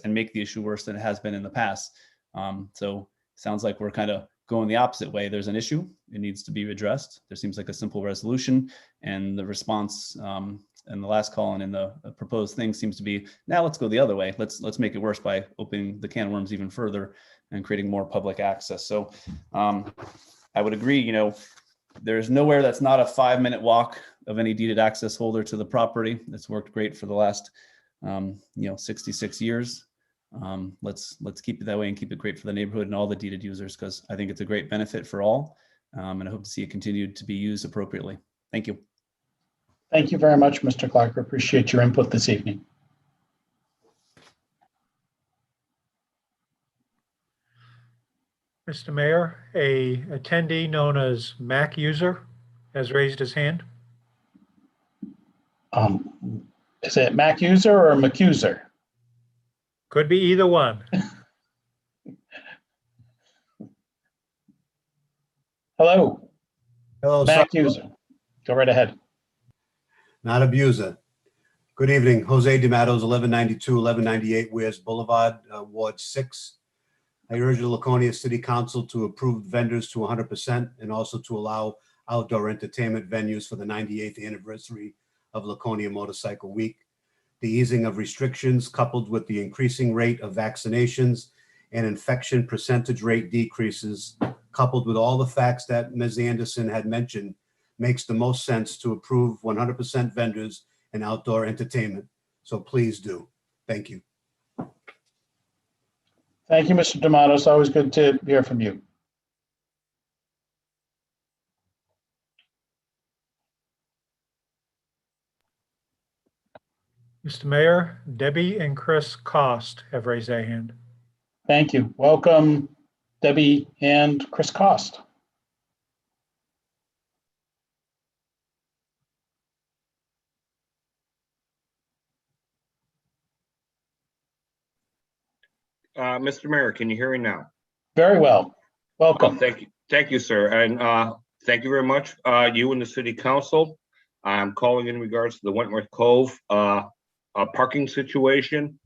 and make the issue worse than it has been in the past. So it sounds like we're kind of going the opposite way. There's an issue, it needs to be addressed. There seems like a simple resolution, and the response in the last call and in the proposed thing seems to be, now let's go the other way. Let's make it worse by opening the can of worms even further and creating more public access. So I would agree, there's nowhere that's not a 5-minute walk of any deeded access holder to the property. It's worked great for the last 66 years. Let's keep it that way and keep it great for the neighborhood and all the deeded users, because I think it's a great benefit for all. And I hope to see it continue to be used appropriately. Thank you. Thank you very much, Mr. Clark. I appreciate your input this evening. Mr. Mayor, a attendee known as Mac User has raised his hand. Is it Mac User or McUser? Could be either one. Hello. Hello, Mac User. Go right ahead. Not abuser. Good evening, Jose DeMattos, 1192, 1198 Wears Boulevard, Ward 6. I urge the Laconia City Council to approve vendors to 100% and also to allow outdoor entertainment venues for the 98th anniversary of Laconia Motorcycle Week. The easing of restrictions coupled with the increasing rate of vaccinations and infection percentage rate decreases, coupled with all the facts that Ms. Anderson had mentioned, makes the most sense to approve 100% vendors and outdoor entertainment. So please do. Thank you. Thank you, Mr. D'Amato. Always good to hear from you. Mr. Mayor, Debbie and Chris Cost have raised their hand. Thank you. Welcome, Debbie and Chris Cost. Mr. Mayor, can you hear me now? Very well. Welcome. Thank you, sir. And thank you very much, you and the city council. I'm calling in regards to the Wentworth Cove parking situation.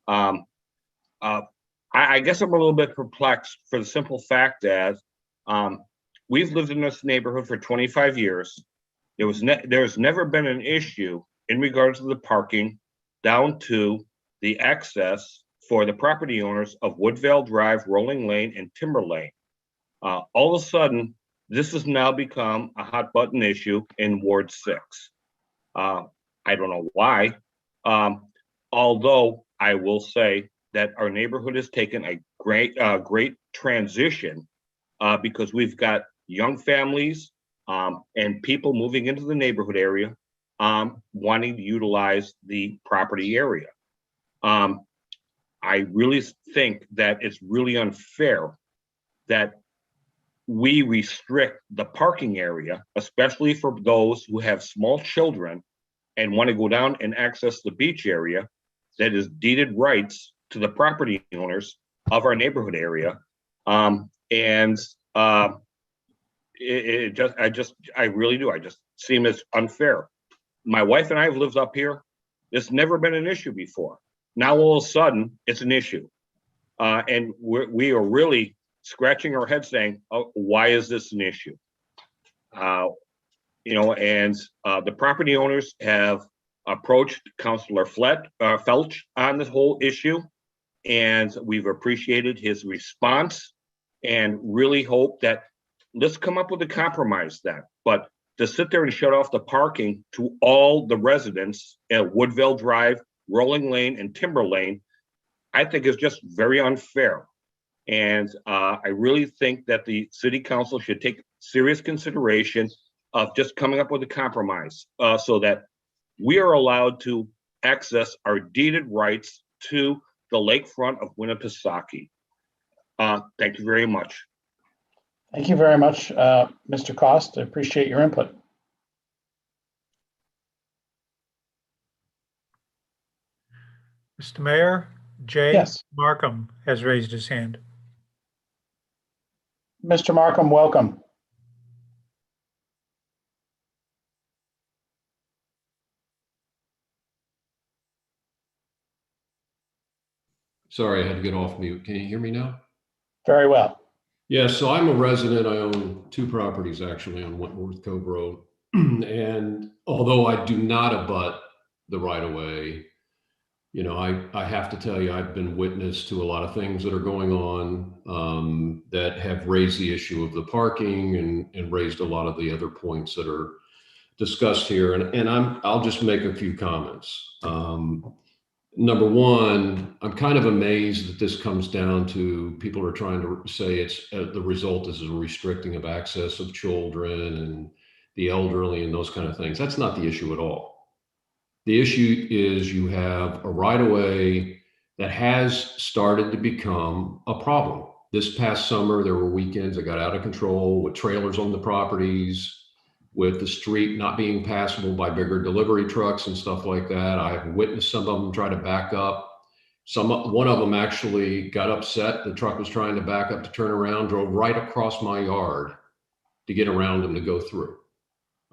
I guess I'm a little bit perplexed for the simple fact that we've lived in this neighborhood for 25 years. There's never been an issue in regards to the parking down to the access for the property owners of Woodvale Drive, Rolling Lane, and Timber Lane. All of a sudden, this has now become a hot button issue in Ward 6. I don't know why, although I will say that our neighborhood has taken a great transition because we've got young families and people moving into the neighborhood area wanting to utilize the property area. I really think that it's really unfair that we restrict the parking area, especially for those who have small children and want to go down and access the beach area that is deeded rights to the property owners of our neighborhood area. I really do. I just seem as unfair. My wife and I have lived up here. It's never been an issue before. Now all of a sudden it's an issue. And we are really scratching our head saying, oh, why is this an issue? The property owners have approached Councilor Felch on this whole issue, and we've appreciated his response and really hope that let's come up with a compromise then. But to sit there and shut off the parking to all the residents at Woodville Drive, Rolling Lane, and Timber Lane, I think is just very unfair. And I really think that the city council should take serious consideration of just coming up with a compromise so that we are allowed to access our deeded rights to the lakefront of Winnipesaukee. Thank you very much. Thank you very much, Mr. Cost. I appreciate your input. Mr. Mayor, Jay Yes. Markham has raised his hand. Mr. Markham, welcome. Sorry, I had to get off mute. Can you hear me now? Very well. Yeah, so I'm a resident. I own two properties actually on Wentworth Cove Road. And although I do not abut the right of way, you know, I have to tell you, I've been witness to a lot of things that are going on that have raised the issue of the parking and raised a lot of the other points that are discussed here. And I'll just make a few comments. Number one, I'm kind of amazed that this comes down to people are trying to say it's the result is a restricting of access of children and the elderly and those kind of things. That's not the issue at all. The issue is you have a right-of-way that has started to become a problem. This past summer, there were weekends that got out of control with trailers on the properties, with the street not being passable by bigger delivery trucks and stuff like that. I've witnessed some of them try to back up. One of them actually got upset. The truck was trying to back up to turn around, drove right across my yard to get around them to go through.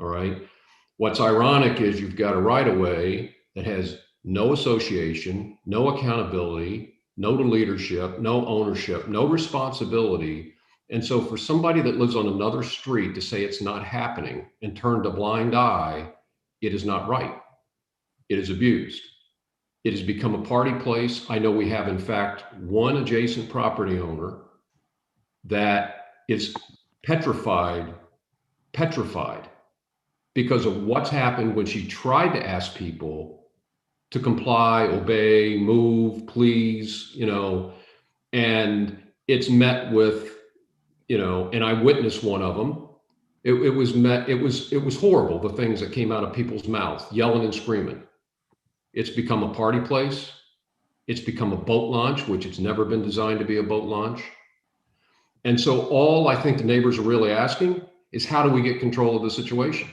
All right. What's ironic is you've got a right of way that has no association, no accountability, no leadership, no ownership, no responsibility. And so for somebody that lives on another street to say it's not happening and turn a blind eye, it is not right. It is abused. It has become a party place. I know we have, in fact, one adjacent property owner that is petrified because of what's happened when she tried to ask people to comply, obey, move, please, you know, and it's met with, you know, and I witnessed one of them. It was horrible, the things that came out of people's mouths, yelling and screaming. It's become a party place. It's become a boat launch, which it's never been designed to be a boat launch. And so all I think the neighbors are really asking is, how do we get control of the situation?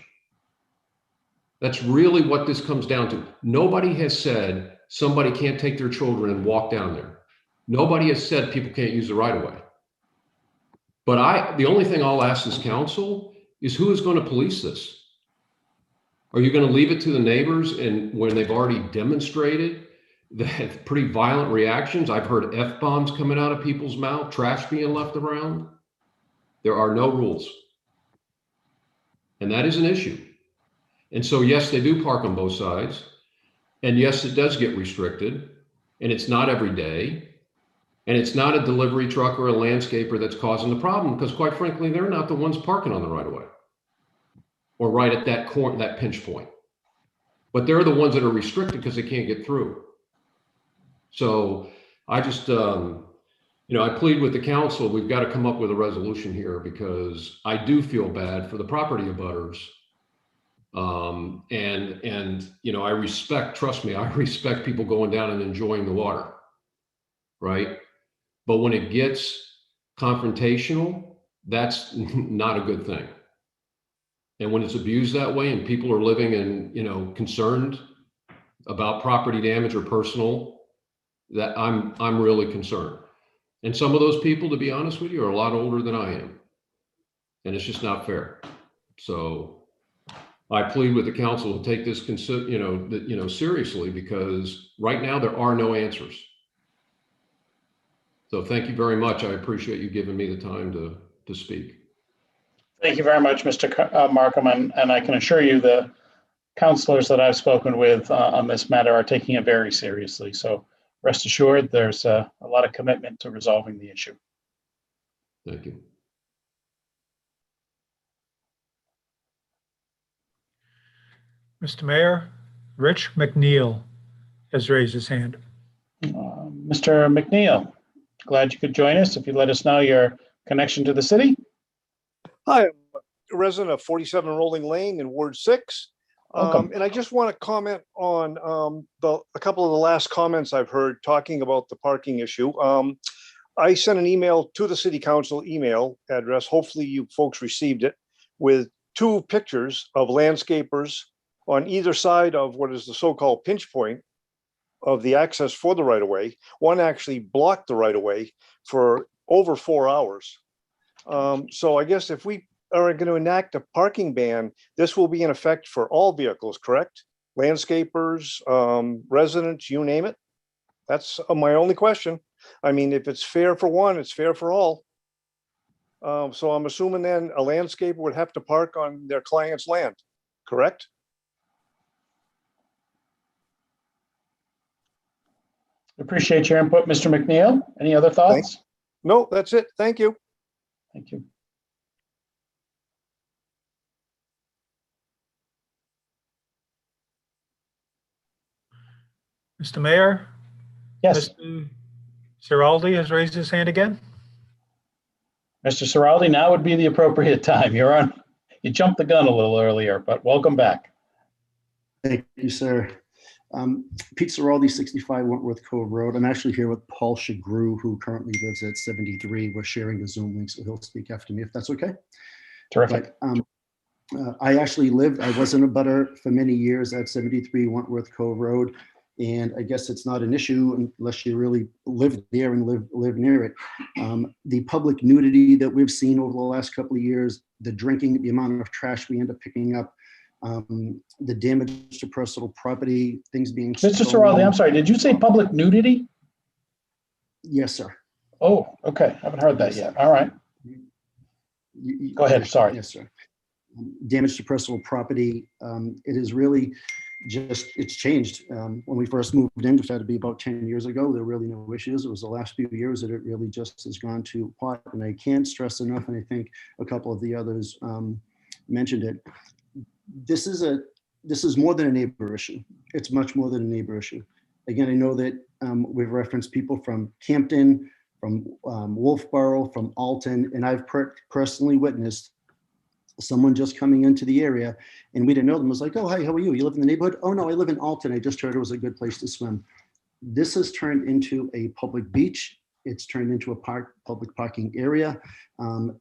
That's really what this comes down to. Nobody has said somebody can't take their children and walk down there. Nobody has said people can't use the right of way. But the only thing I'll ask this council is, who is going to police this? Are you going to leave it to the neighbors, and when they've already demonstrated that pretty violent reactions? I've heard F-bombs coming out of people's mouth, trash being left around. There are no rules. And that is an issue. And so, yes, they do park on both sides. And yes, it does get restricted. And it's not every day. And it's not a delivery truck or a landscaper that's causing the problem, because quite frankly, they're not the ones parking on the right of way or right at that corner, that pinch point. But they're the ones that are restricted because they can't get through. So I just, I plead with the council, we've got to come up with a resolution here, because I do feel bad for the property abutters. I respect, trust me, I respect people going down and enjoying the water, right? But when it gets confrontational, that's not a good thing. And when it's abused that way and people are living and, concerned about property damage or personal, that I'm really concerned. And some of those people, to be honest with you, are a lot older than I am. And it's just not fair. So I plead with the council to take this seriously, because right now there are no answers. So thank you very much. I appreciate you giving me the time to speak. Thank you very much, Mr. Markham, and I can assure you the counselors that I've spoken with on this matter are taking it very seriously. So rest assured, there's a lot of commitment to resolving the issue. Thank you. Mr. Mayor, Rich McNeil has raised his hand. Mr. McNeil, glad you could join us. If you let us know your connection to the city. Hi, I'm a resident of 47 Rolling Lane in Ward 6. And I just want to comment on a couple of the last comments I've heard talking about the parking issue. I sent an email to the city council email address. Hopefully you folks received it, with 2 pictures of landscapers on either side of what is the so-called pinch point of the access for the right-of-way. One actually blocked the right-of-way for over 4 hours. So I guess if we are going to enact a parking ban, this will be in effect for all vehicles, correct? Landscapers, residents, you name it. That's my only question. I mean, if it's fair for one, it's fair for all. So I'm assuming then a landscaper would have to park on their client's land, correct? Appreciate your input, Mr. McNeil. Any other thoughts? No, that's it. Thank you. Thank you. Mr. Mayor? Yes. Mr. Ciraldi has raised his hand again. Mr. Ciraldi, now would be the appropriate time. You jumped the gun a little earlier, but welcome back. Thank you, sir. Pete Ciraldi, 65 Wentworth Cove Road. I'm actually here with Paul Shagru, who currently lives at 73. We're sharing the Zoom link, so he'll speak after me if that's okay. Terrific. But, I actually I was in a butter for many years at 73 Wentworth Cove Road. And I guess it's not an issue unless you really live there and live near it. The public nudity that we've seen over the last couple of years, the drinking, the amount of trash we end up picking up, the damage to personal property, things being Mr. stolen. Ciraldi, I'm sorry, did you say public nudity? Yes, sir. Oh, okay. I haven't heard that yet. All right. Go ahead, sorry. Yes, sir. Damage to personal property. It is really just, it's changed. When we first moved in, which had to be about 10 years ago, there were really no issues. It was the last few years that it really just has gone to pot. And I can't stress enough, and I think a couple of the others mentioned it. This is more than a neighbor issue. It's much more than a neighbor issue. Again, I know that we've referenced people from Campton, from Wolfboro, from Alton, and I've personally witnessed someone just coming into the area and we didn't know them. Was like, oh, hi, how are you? You live in the neighborhood? Oh no, I live in Alton. I just heard it was a good place to swim. This has turned into a public beach. It's turned into a public parking area.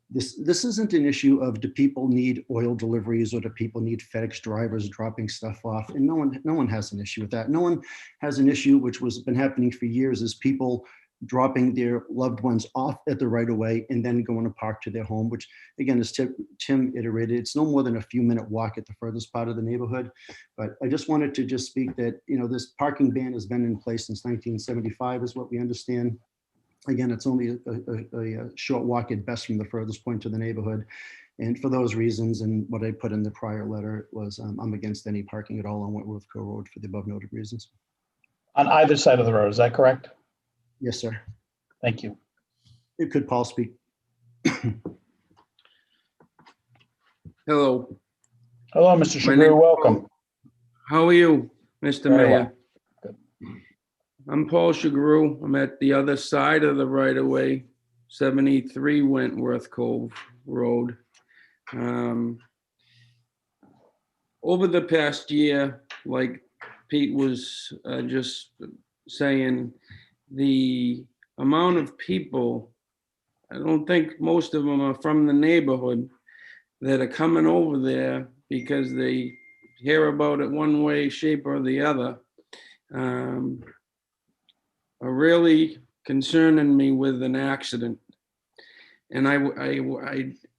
This isn't an issue of do people need oil deliveries or do people need FedEx drivers dropping stuff off? And no one has an issue with that. No one has an issue, which was been happening for years, is people dropping their loved ones off at the right of way and then going to park to their home, which again, as Tim iterated, it's no more than a few minute walk at the furthest part of the neighborhood. But I just wanted to just speak that, this parking ban has been in place since 1975 is what we understand. Again, it's only a short walk at best from the furthest point to the neighborhood. And for those reasons, and what I put in the prior letter was I'm against any parking at all on Wentworth Cove Road for the above noted reasons. On either side of the road, is that correct? Yes, sir. Thank you. Could Paul speak? Hello. Hello, Mr. My name- Shagru, welcome. How are you, Mr. Very Mayor? well. I'm Paul Shagru. I'm at the other side of the right-of-way, 73 Wentworth Cove Road. Over the past year, like Pete was just saying, the amount of people, I don't think most of them are from the neighborhood, that are coming over there because they hear about it one way, shape, or the other, are really concerning me with an accident. And I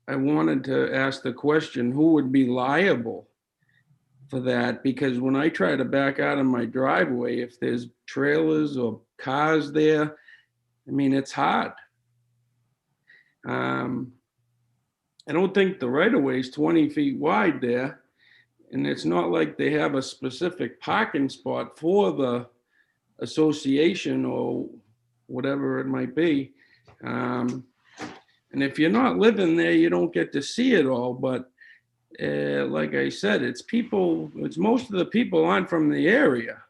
wanted to ask the question, who would be liable for that? Because when I try to back out of my driveway, if there's trailers or cars there, I mean, it's hard. I don't think the right-of-way is 20 feet wide there. And it's not like they have a specific parking spot for the association or whatever it might be. And if you're not living there, you don't get to see it all. But like I said, it's most of the people aren't from the area.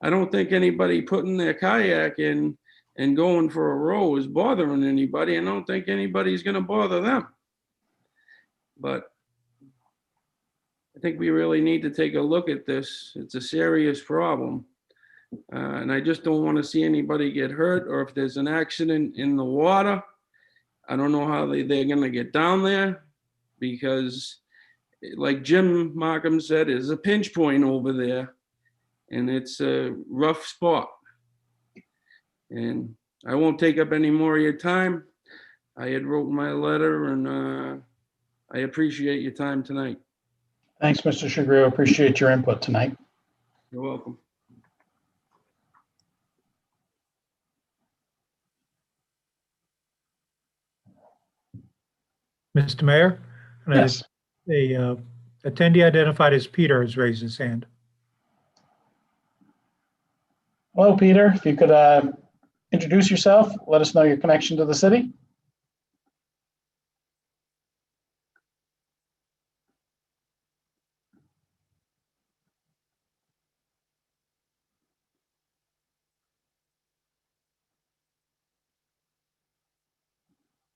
I don't think anybody putting their kayak in and going for a row is bothering anybody. I don't think anybody's going to bother them. But I think we really need to take a look at this. It's a serious problem. And I just don't want to see anybody get hurt, or if there's an accident in the water, I don't know how they're going to get down there, because like Jim Markham said, there's a pinch point over there and it's a rough spot. And I won't take up any more of your time. I had wrote my letter, and I appreciate your time tonight. Thanks, Mr. Shagru. Appreciate your input tonight. You're welcome. Mr. Mayor? Yes. A attendee identified as Peter has raised his hand. Hello, Peter. If you could introduce yourself, let us know your connection to the city.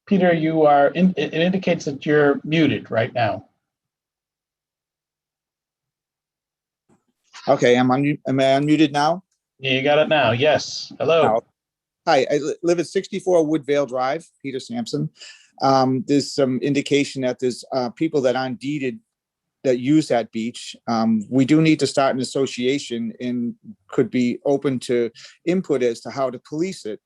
Peter, you are, it indicates that you're muted right now. Okay, am I unmuted now? Yeah, you got it now. Yes. Hello. Oh. Hi, I live at 64 Woodvale Drive, Peter Sampson. There's some indication that there's people that aren't deeded that use that beach. We do need to start an association and could be open to input as to how to police it.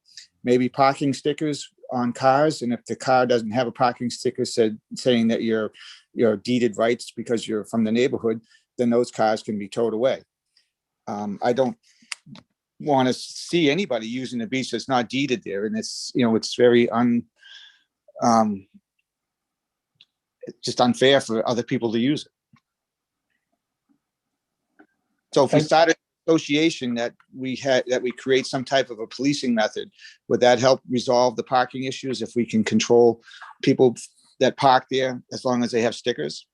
Maybe parking stickers on cars, and if the car doesn't have a parking sticker saying that you're deeded rights because you're from the neighborhood, then those cars can be towed away. I don't want to see anybody using the beach that's not deeded there, and it's very just unfair for other people to use it. So if we started an association that we create some type of a policing method, would that help resolve the parking issues if we can control people that park there as long as they have stickers?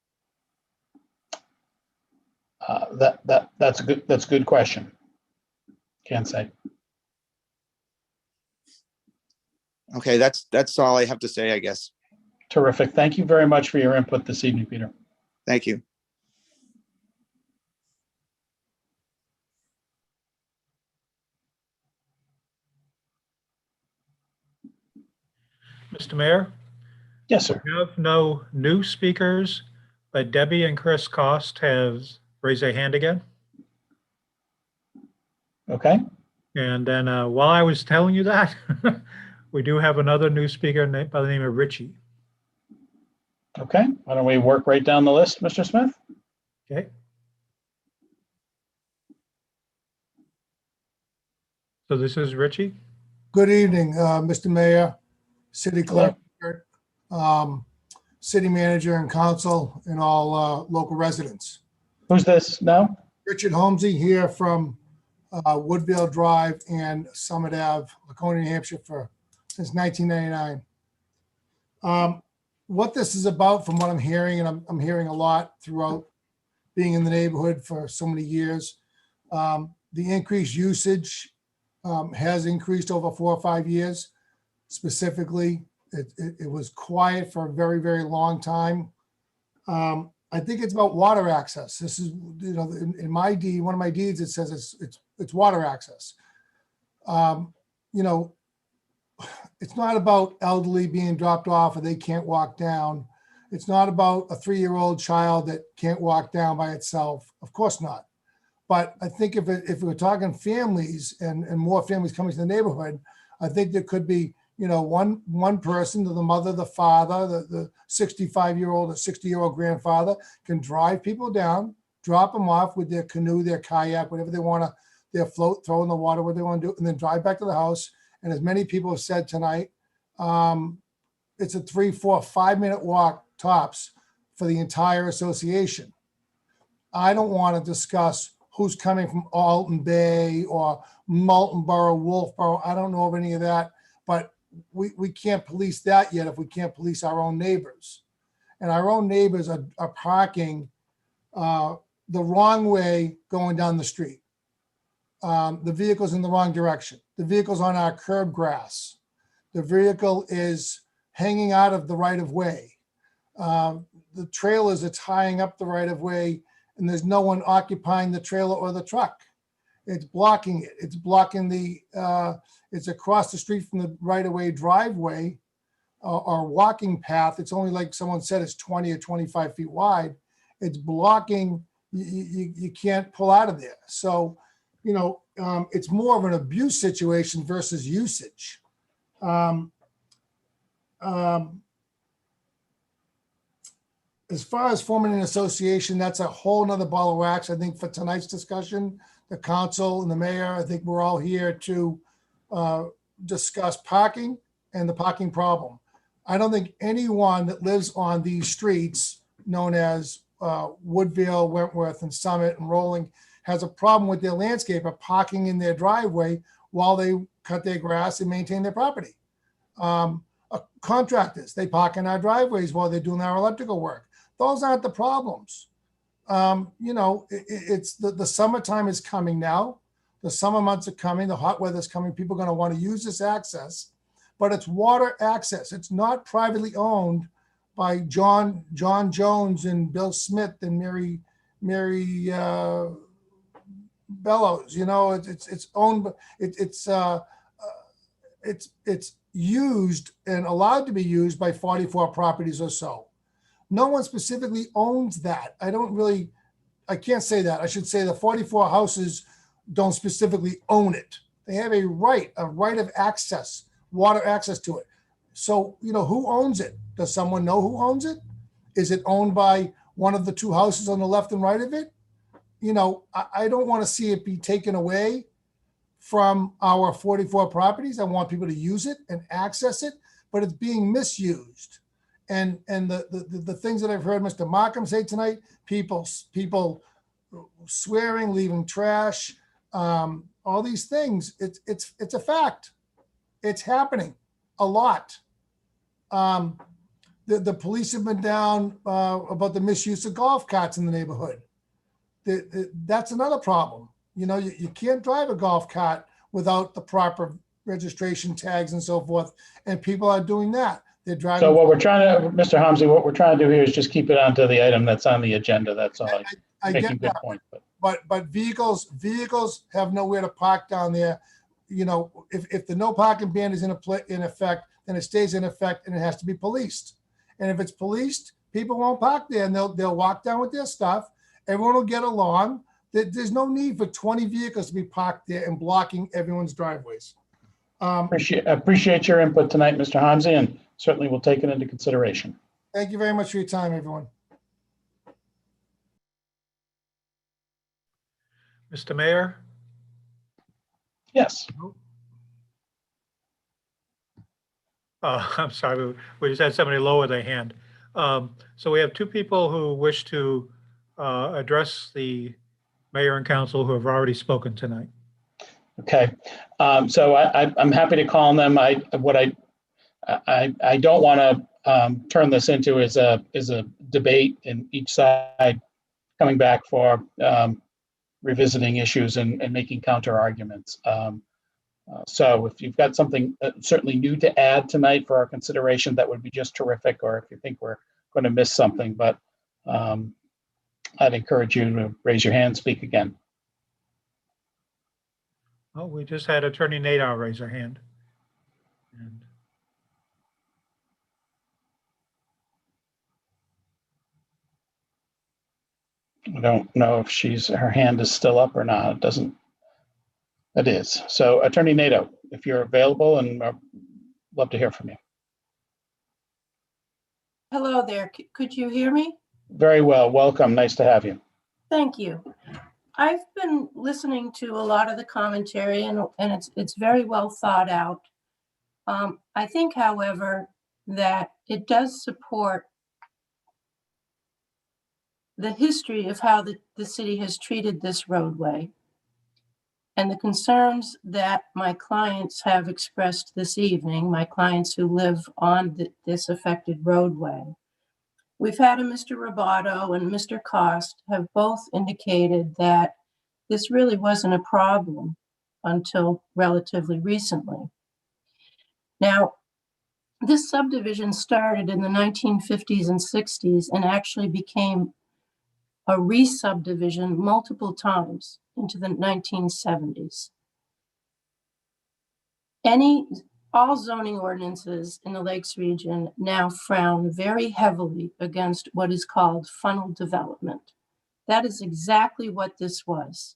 That's a good question. Can't say. Okay, that's all I have to say, I guess. Terrific. Thank you very much for your input this evening, Peter. Thank you. Mr. Mayor? Yes, sir. We have no new speakers, but Debbie and Chris Cost has raised their hand again. Okay. And then while I was telling you that, we do have another new speaker by the name of Richie. Okay. Why don't we work right down the list, Mr. Smith? Okay. So this is Richie. Good evening, Mr. Mayor, City Clerk, City Manager and Council, and all local residents. Who's this now? Richard Holmesy here from Woodville Drive and Summit Ave, Laconia, New Hampshire since 1999. What this is about, from what I'm hearing, and I'm hearing a lot throughout being in the neighborhood for so many years, the increased usage has increased over 4 or 5 years. Specifically, it was quiet for a very, very long time. I think it's about water access. This is, in my deed, one of my deeds, it says it's water access. It's not about elderly being dropped off or they can't walk down. It's not about a 3-year-old child that can't walk down by itself. Of course not. But I think if we're talking families and more families coming to the neighborhood, I think there could be, one person, the mother, the father, the 65-year-old or 60-year-old grandfather can drive people down, drop them off with their canoe, their kayak, whatever they want to, their float, throw in the water, what they want to do, and then drive back to the house. And as many people have said tonight, it's a 3, 4, 5-minute walk tops for the entire association. I don't want to discuss who's coming from Alton Bay or Moulton Borough, Wolfboro. I don't know of any of that, but we can't police that yet if we can't police our own neighbors. And our own neighbors are parking the wrong way going down the street. The vehicle's in the wrong direction. The vehicle's on our curb grass. The vehicle is hanging out of the right of way. The trailers are tying up the right of way, and there's no one occupying the trailer or the truck. It's blocking it. It's blocking it's across the street from the right of way driveway or walking path. It's only, like someone said, it's 20 or 25 feet wide. It's blocking, you can't pull out of there. So, it's more of an abuse situation versus usage. As far as forming an association, that's a whole nother ball of wax. I think for tonight's discussion, the council and the mayor, I think we're all here to discuss parking and the parking problem. I don't think anyone that lives on these streets known as Woodville, Wentworth, and Summit and Rolling has a problem with their landscaper parking in their driveway while they cut their grass and maintain their property. Contractors, they park in our driveways while they're doing our electrical work. Those aren't the problems. It's the summertime is coming now. The summer months are coming. The hot weather's coming. People are going to want to use this access, but it's water access. It's not privately owned by John Jones and Bill Smith and Mary Bellows. It's owned. It's used and allowed to be used by 44 properties or so. No one specifically owns that. I can't say that. I should say the 44 houses don't specifically own it. They have a right of access, water access to it. So, who owns it? Does someone know who owns it? Is it owned by one of the two houses on the left and right of it? I don't want to see it be taken away from our 44 properties. I want people to use it and access it, but it's being misused. And the things that I've heard Mr. Markham say tonight, people swearing, leaving trash, all these things, it's a fact. It's happening a lot. The police have been down about the misuse of golf carts in the neighborhood. That's another problem. You can't drive a golf cart without the proper registration tags and so forth, and people are doing that. They're driving. So what we're trying to, Mr. Homsey, what we're trying to do here is just keep it onto the item that's on the agenda. That's all. I Making get good that, point. but vehicles have nowhere to park down there. If the no parking ban is in effect, then it stays in effect, and it has to be policed. And if it's policed, people won't park there, and they'll walk down with their stuff. Everyone will get along. There's no need for 20 vehicles to be parked there and blocking everyone's driveways. Appreciate your input tonight, Mr. Homsey, and certainly we'll take it into consideration. Thank you very much for your time, everyone. Mr. Mayor? Yes. Oh, I'm sorry, we just had somebody lower their hand. So we have two people who wish to address the mayor and council who have already spoken tonight. Okay, so I'm happy to call on them. I don't want to turn this into is a debate in each side coming back for revisiting issues and making counter arguments. So if you've got something certainly new to add tonight for our consideration, that would be just terrific. Or if you think we're going to miss something, but I'd encourage you to raise your hand, speak again. Oh, we just had Attorney Nadeau raise her hand. And I don't know if her hand is still up or not. It doesn't. It is. So Attorney Nadeau, if you're available, and love to hear from you. Hello there. Could you hear me? Very well. Welcome. Nice to have you. Thank you. I've been listening to a lot of the commentary, and it's very well thought out. I think, however, that it does support the history of how the city has treated this roadway and the concerns that my clients have expressed this evening, my clients who live on this affected roadway. We've had a Mr. Roboto and Mr. Cost have both indicated that this really wasn't a problem until relatively recently. Now, this subdivision started in the 1950s and 60s and actually became a re-subdivision multiple times into the 1970s. All zoning ordinances in the Lakes region now frown very heavily against what is called funnel development. That is exactly what this was.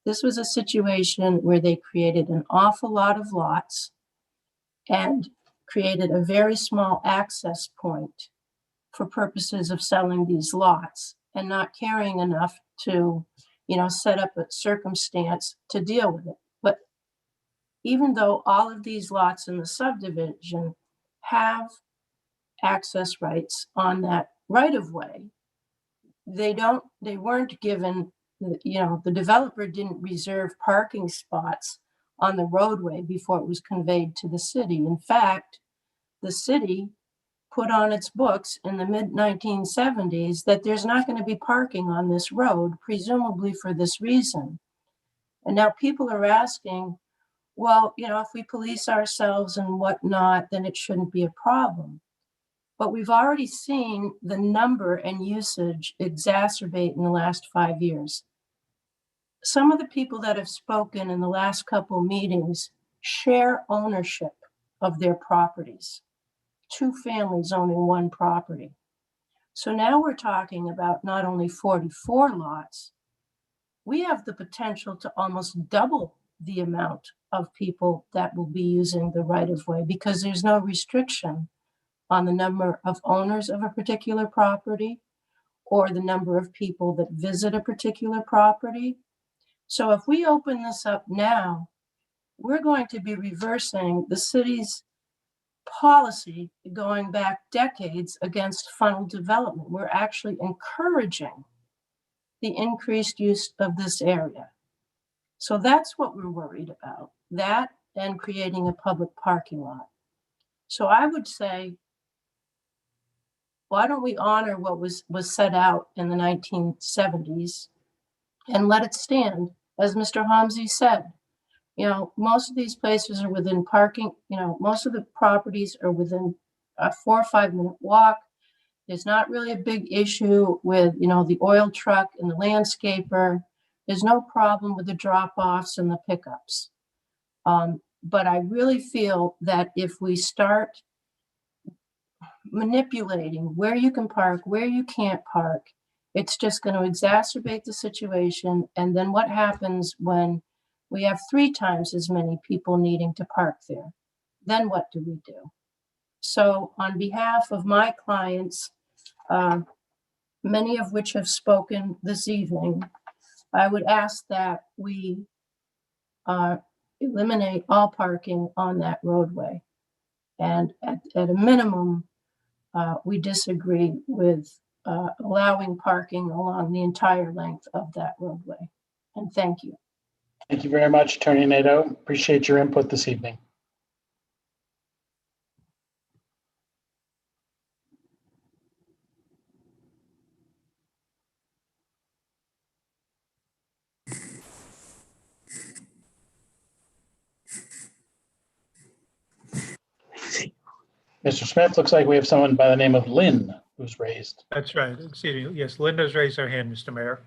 This was a situation where they created an awful lot of lots and created a very small access point for purposes of selling these lots and not caring enough to, set up a circumstance to deal with it. But even though all of these lots in the subdivision have access rights on that right of way, they weren't given, the developer didn't reserve parking spots on the roadway before it was conveyed to the city. In fact, the city put on its books in the mid-1970s that there's not going to be parking on this road, presumably for this reason. And now people are asking, well, if we police ourselves and whatnot, then it shouldn't be a problem. But we've already seen the number and usage exacerbate in the last 5 years. Some of the people that have spoken in the last couple meetings share ownership of their properties. 2 families owning one property. So now we're talking about not only 44 lots, we have the potential to almost double the amount of people that will be using the right of way because there's no restriction on the number of owners of a particular property or the number of people that visit a particular property. So if we open this up now, we're going to be reversing the city's policy going back decades against funnel development. We're actually encouraging the increased use of this area. So that's what we're worried about, that and creating a public parking lot. So I would say, why don't we honor what was set out in the 1970s and let it stand? As Mr. Homsey said, you know, most of these places are within parking, you know, most of the properties are within a 4 or 5 minute walk. There's not really a big issue with, you know, the oil truck and the landscaper. There's no problem with the drop-offs and the pickups. But I really feel that if we start manipulating where you can park, where you can't park, it's just going to exacerbate the situation. And then what happens when we have 3 times as many people needing to park there? Then what do we do? So on behalf of my clients, many of which have spoken this evening, I would ask that we eliminate all parking on that roadway. And at a minimum, we disagree with allowing parking along the entire length of that roadway. And thank you. Thank you very much, Attorney Nato. Appreciate your input this evening. Mr. Smith, looks like we have someone by the name of Lynn who's raised. That's right. Excuse me. Yes, Linda's raised her hand, Mr. Mayor.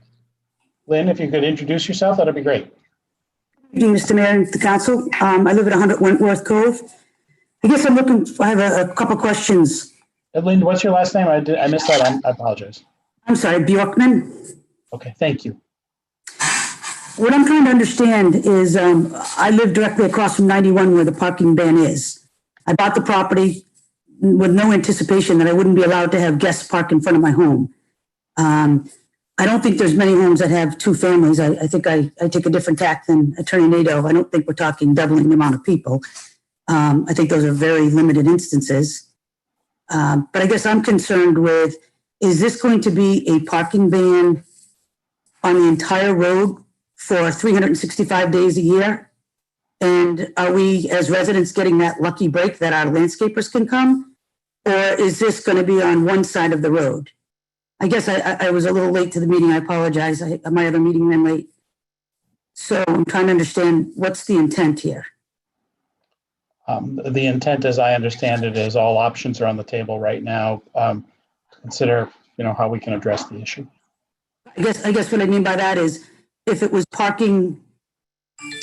Lynn, if you could introduce yourself, that'd be great. Good evening, Mr. Mayor and the council. I live at 100 Wentworth Cove. I guess I have a couple questions. Lynn, what's your last name? I missed that. I apologize. I'm sorry, Bjorkman. Okay, thank you. What I'm trying to understand is I live directly across from 91 where the parking ban is. I bought the property with no anticipation that I wouldn't be allowed to have guests park in front of my home. I don't think there's many homes that have 2 families. I think I take a different tack than Attorney Nato. I don't think we're talking doubling the amount of people. I think those are very limited instances. But I guess I'm concerned with, is this going to be a parking ban on the entire road for 365 days a year? And are we as residents getting that lucky break that our landscapers can come? Or is this going to be on one side of the road? I guess I was a little late to the meeting. I apologize. My other meeting ran late. So I'm trying to understand what's the intent here. The intent, as I understand it, is all options are on the table right now. Consider, how we can address the issue. I guess what I mean by that is if it was parking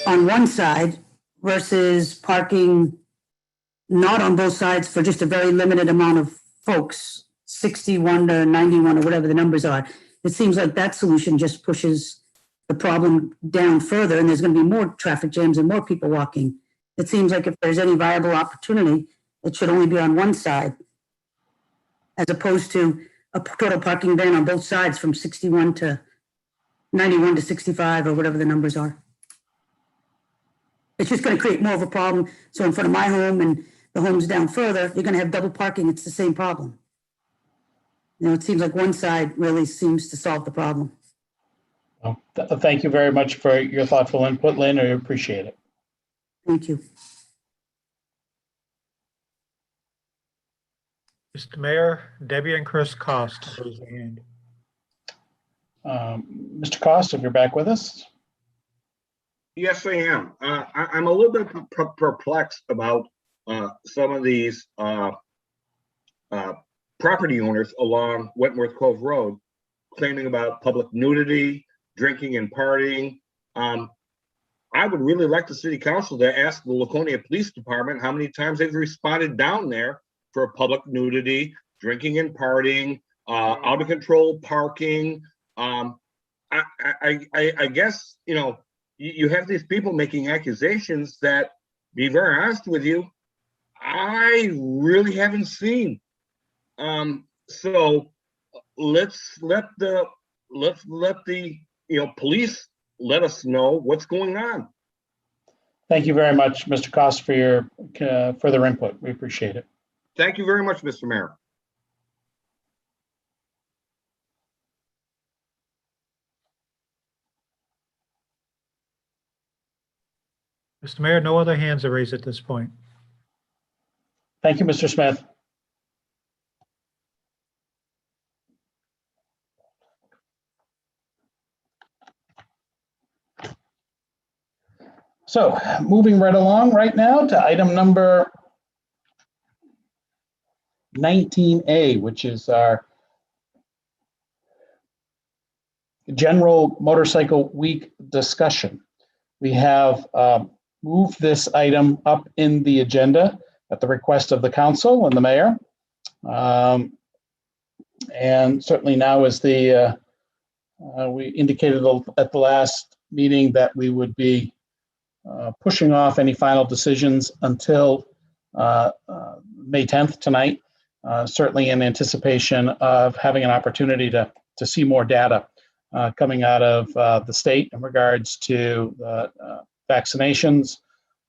on one side versus parking not on both sides for just a very limited amount of folks, 61 to 91 or whatever the numbers are, it seems like that solution just pushes the problem down further and there's going to be more traffic jams and more people walking. It seems like if there's any viable opportunity, it should only be on one side as opposed to a total parking ban on both sides from 61 to 91 to 65 or whatever the numbers are. It's just going to create more of a problem. So in front of my home and the homes down further, you're going to have double parking. It's the same problem. It seems like one side really seems to solve the problem. Well, thank you very much for your thoughtful input, Lynn. I appreciate it. Thank you. Mr. Mayor, Debbie and Chris Cost, raise their hand. Mr. Cost, if you're back with us. Yes, I am. I'm a little bit perplexed about some of these property owners along Wentworth Cove Road claiming about public nudity, drinking and partying. I would really like the city council to ask the Laconia Police Department how many times they've responded down there for public nudity, drinking and partying, out of control parking. I guess, you know, you have these people making accusations that, to be very honest with you, I really haven't seen. So let's let the police let us know what's going on. Thank you very much, Mr. Cost, for your further input. We appreciate it. Thank you very much, Mr. Mayor. Mr. Mayor, no other hands are raised at this point. Thank you, Mr. Smith. So moving right along right now to item number 19A, which is our general motorcycle week discussion. We have moved this item up in the agenda at the request of the council and the mayor. And certainly now is the, we indicated at the last meeting that we would be pushing off any final decisions until May 10th tonight, certainly in anticipation of having an opportunity to see more data coming out of the state in regards to vaccinations,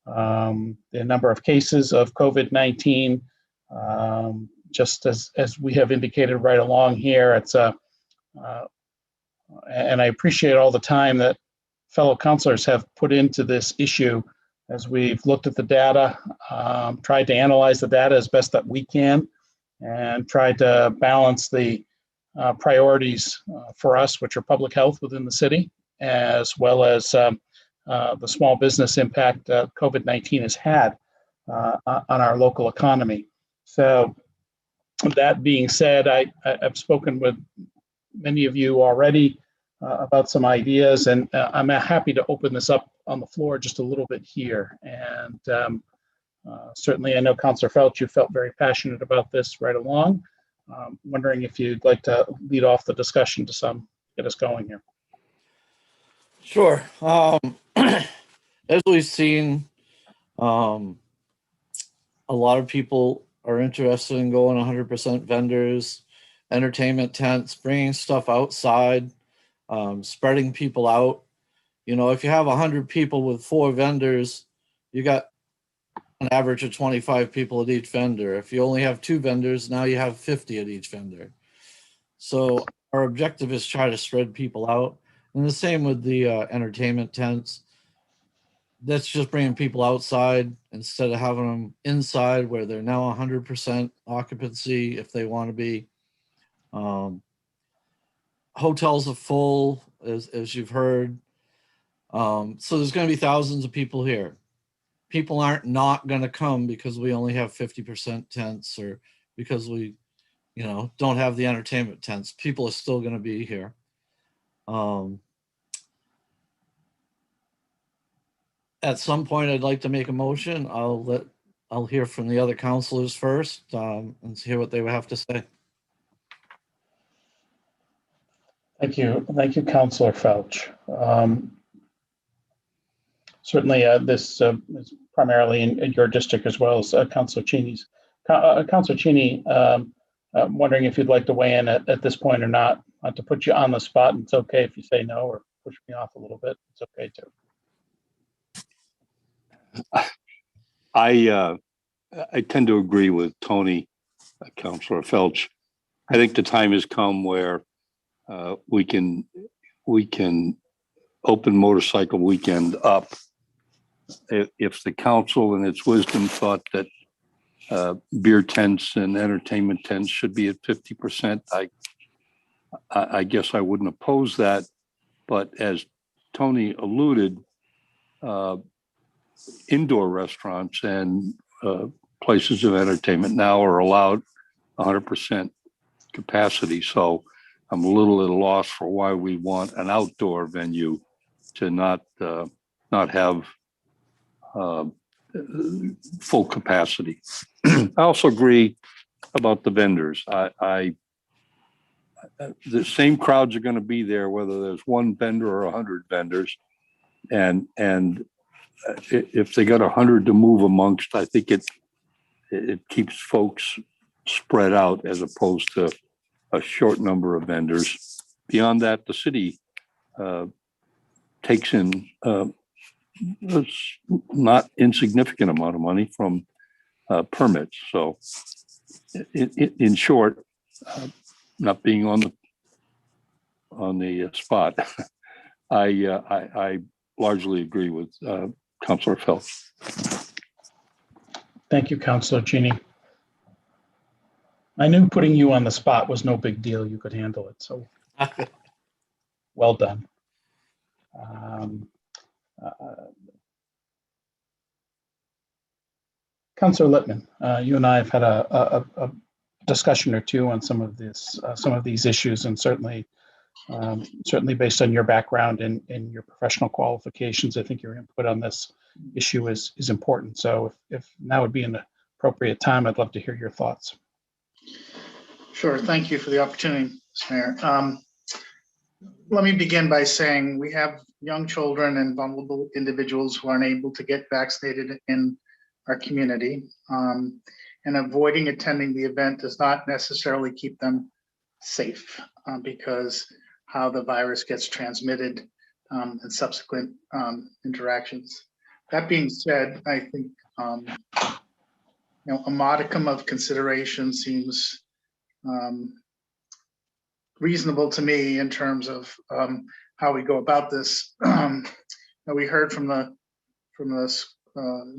the number of cases of COVID-19. Just as we have indicated right along here, it's and I appreciate all the time that fellow councilors have put into this issue as we've looked at the data, tried to analyze the data as best that we can, and tried to balance the priorities for us, which are public health within the city, as well as the small business impact that COVID-19 has had on our local economy. So that being said, I've spoken with many of you already about some ideas, and I'm happy to open this up on the floor just a little bit here. And certainly I know Councilor Felch, you felt very passionate about this right along. Wondering if you'd like to lead off the discussion to get us going here. Sure. As we've seen, a lot of people are interested in going 100% vendors, entertainment tents, bringing stuff outside, spreading people out. You know, if you have 100 people with 4 vendors, you got an average of 25 people at each vendor. If you only have 2 vendors, now you have 50 at each vendor. So our objective is try to spread people out. And the same with the entertainment tents. That's just bringing people outside instead of having them inside where they're now 100% occupancy if they want to be. Hotels are full, as you've heard. So there's going to be thousands of people here. People aren't not going to come because we only have 50% tents or because we, you know, don't have the entertainment tents. People are still going to be here. At some point, I'd like to make a motion. I'll hear from the other councilors first and hear what they would have to say. Thank you, Councilor Felch. Certainly, this is primarily in your district as well as Councilor Cheney's. Councilor Cheney, I'm wondering if you'd like to weigh in at this point or not. Not to put you on the spot, and it's okay if you say no or push me off a little bit. It's okay too. I tend to agree with Tony, Councilor Felch. I think the time has come where we can open motorcycle weekend up. If the council in its wisdom thought that beer tents and entertainment tents should be at 50%, I guess I wouldn't oppose that. But as Tony alluded, indoor restaurants and places of entertainment now are allowed 100% capacity. So I'm a little at a loss for why we want an outdoor venue to not have full capacity. I also agree about the vendors. I the same crowds are going to be there, whether there's one vendor or 100 vendors. And if they got 100 to move amongst, I think it keeps folks spread out as opposed to a short number of vendors. Beyond that, the city takes in a not insignificant amount of money from permits. So in short, not being on the spot, I largely agree with Councilor Phelps. Thank you, Councilor Cheney. I knew putting you on the spot was no big deal. You could handle it. So well done. Councilor Littman, you and I have had a discussion or two on some of these issues, and certainly based on your background and your professional qualifications, I think your input on this issue is important. So if now would be an appropriate time, I'd love to hear your thoughts. Sure. Thank you for the opportunity, Mr. Mayor. Let me begin by saying we have young children and vulnerable individuals who aren't able to get vaccinated in our community. And avoiding attending the event does not necessarily keep them safe because how the virus gets transmitted and subsequent interactions. That being said, I think a modicum of consideration seems reasonable to me in terms of how we go about this. We heard from the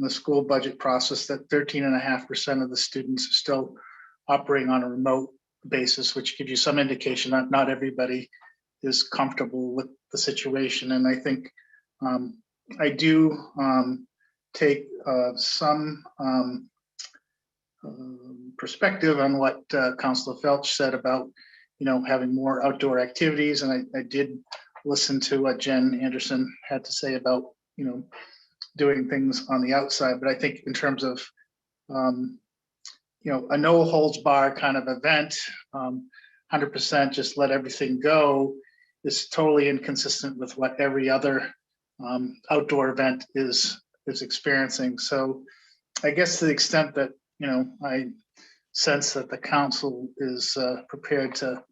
school budget process that 13.5% of the students are still operating on a remote basis, which gives you some indication that not everybody is comfortable with the situation. And I think I do take some perspective on what Councilor Felch said about, having more outdoor activities. And I did listen to what Jen Anderson had to say about, doing things on the outside. But I think in terms of, a no holds bar kind of event, 100% just let everything go is totally inconsistent with what every other outdoor event is experiencing. So I guess to the extent that, I sense that the council is prepared to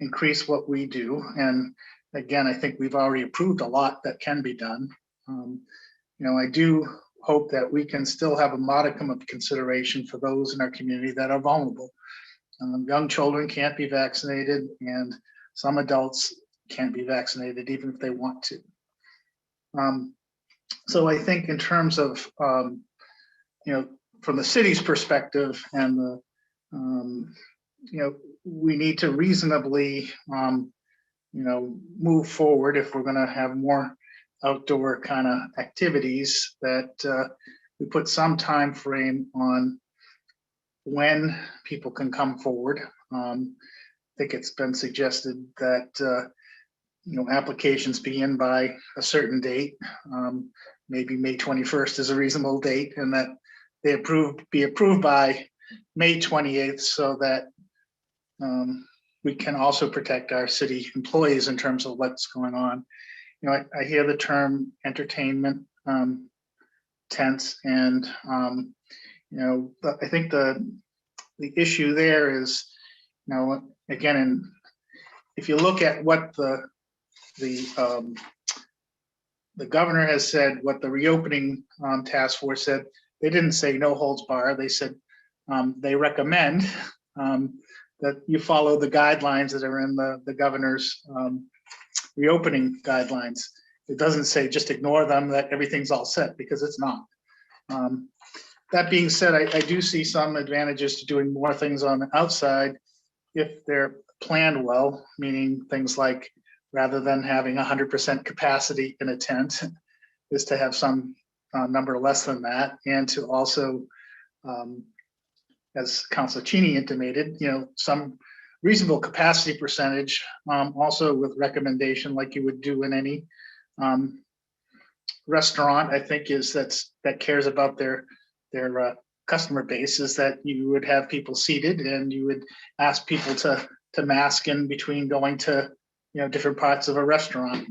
increase what we do. And again, I think we've already approved a lot that can be done. I do hope that we can still have a modicum of consideration for those in our community that are vulnerable. Young children can't be vaccinated, and some adults can't be vaccinated even if they want to. So I think in terms of, from the city's perspective and we need to reasonably, move forward if we're going to have more outdoor kind of activities, that we put some time frame on when people can come forward. I think it's been suggested that applications begin by a certain date, maybe May 21st is a reasonable date, and that they be approved by May 28th, so that we can also protect our city employees in terms of what's going on. I hear the term entertainment tents, and I think the issue there is, again, and if you look at what the governor has said, what the reopening task force said, they didn't say no holds bar. They said they recommend that you follow the guidelines that are in the governor's reopening guidelines. It doesn't say just ignore them, that everything's all set, because it's not. That being said, I do see some advantages to doing more things on the outside if they're planned well, meaning things like, rather than having 100% capacity in a tent, is to have some number less than that, and to also, as Councilor Cheney intimated, some reasonable capacity percentage, also with recommendation like you would do in any restaurant, I think, that cares about their customer base is that you would have people seated and you would ask people to mask in between going to, different parts of a restaurant.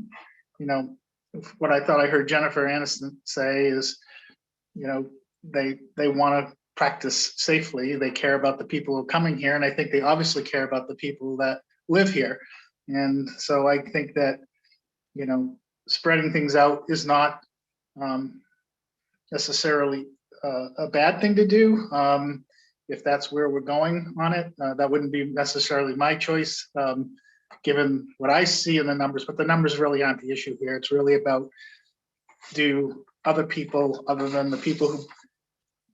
What I thought I heard Jennifer Aniston say is, they want to practice safely. They care about the people who are coming here. And I think they obviously care about the people that live here. And so I think that, spreading things out is not necessarily a bad thing to do. If that's where we're going on it, that wouldn't be necessarily my choice, given what I see in the numbers, but the numbers really aren't the issue here. It's really about, do other people, other than the people who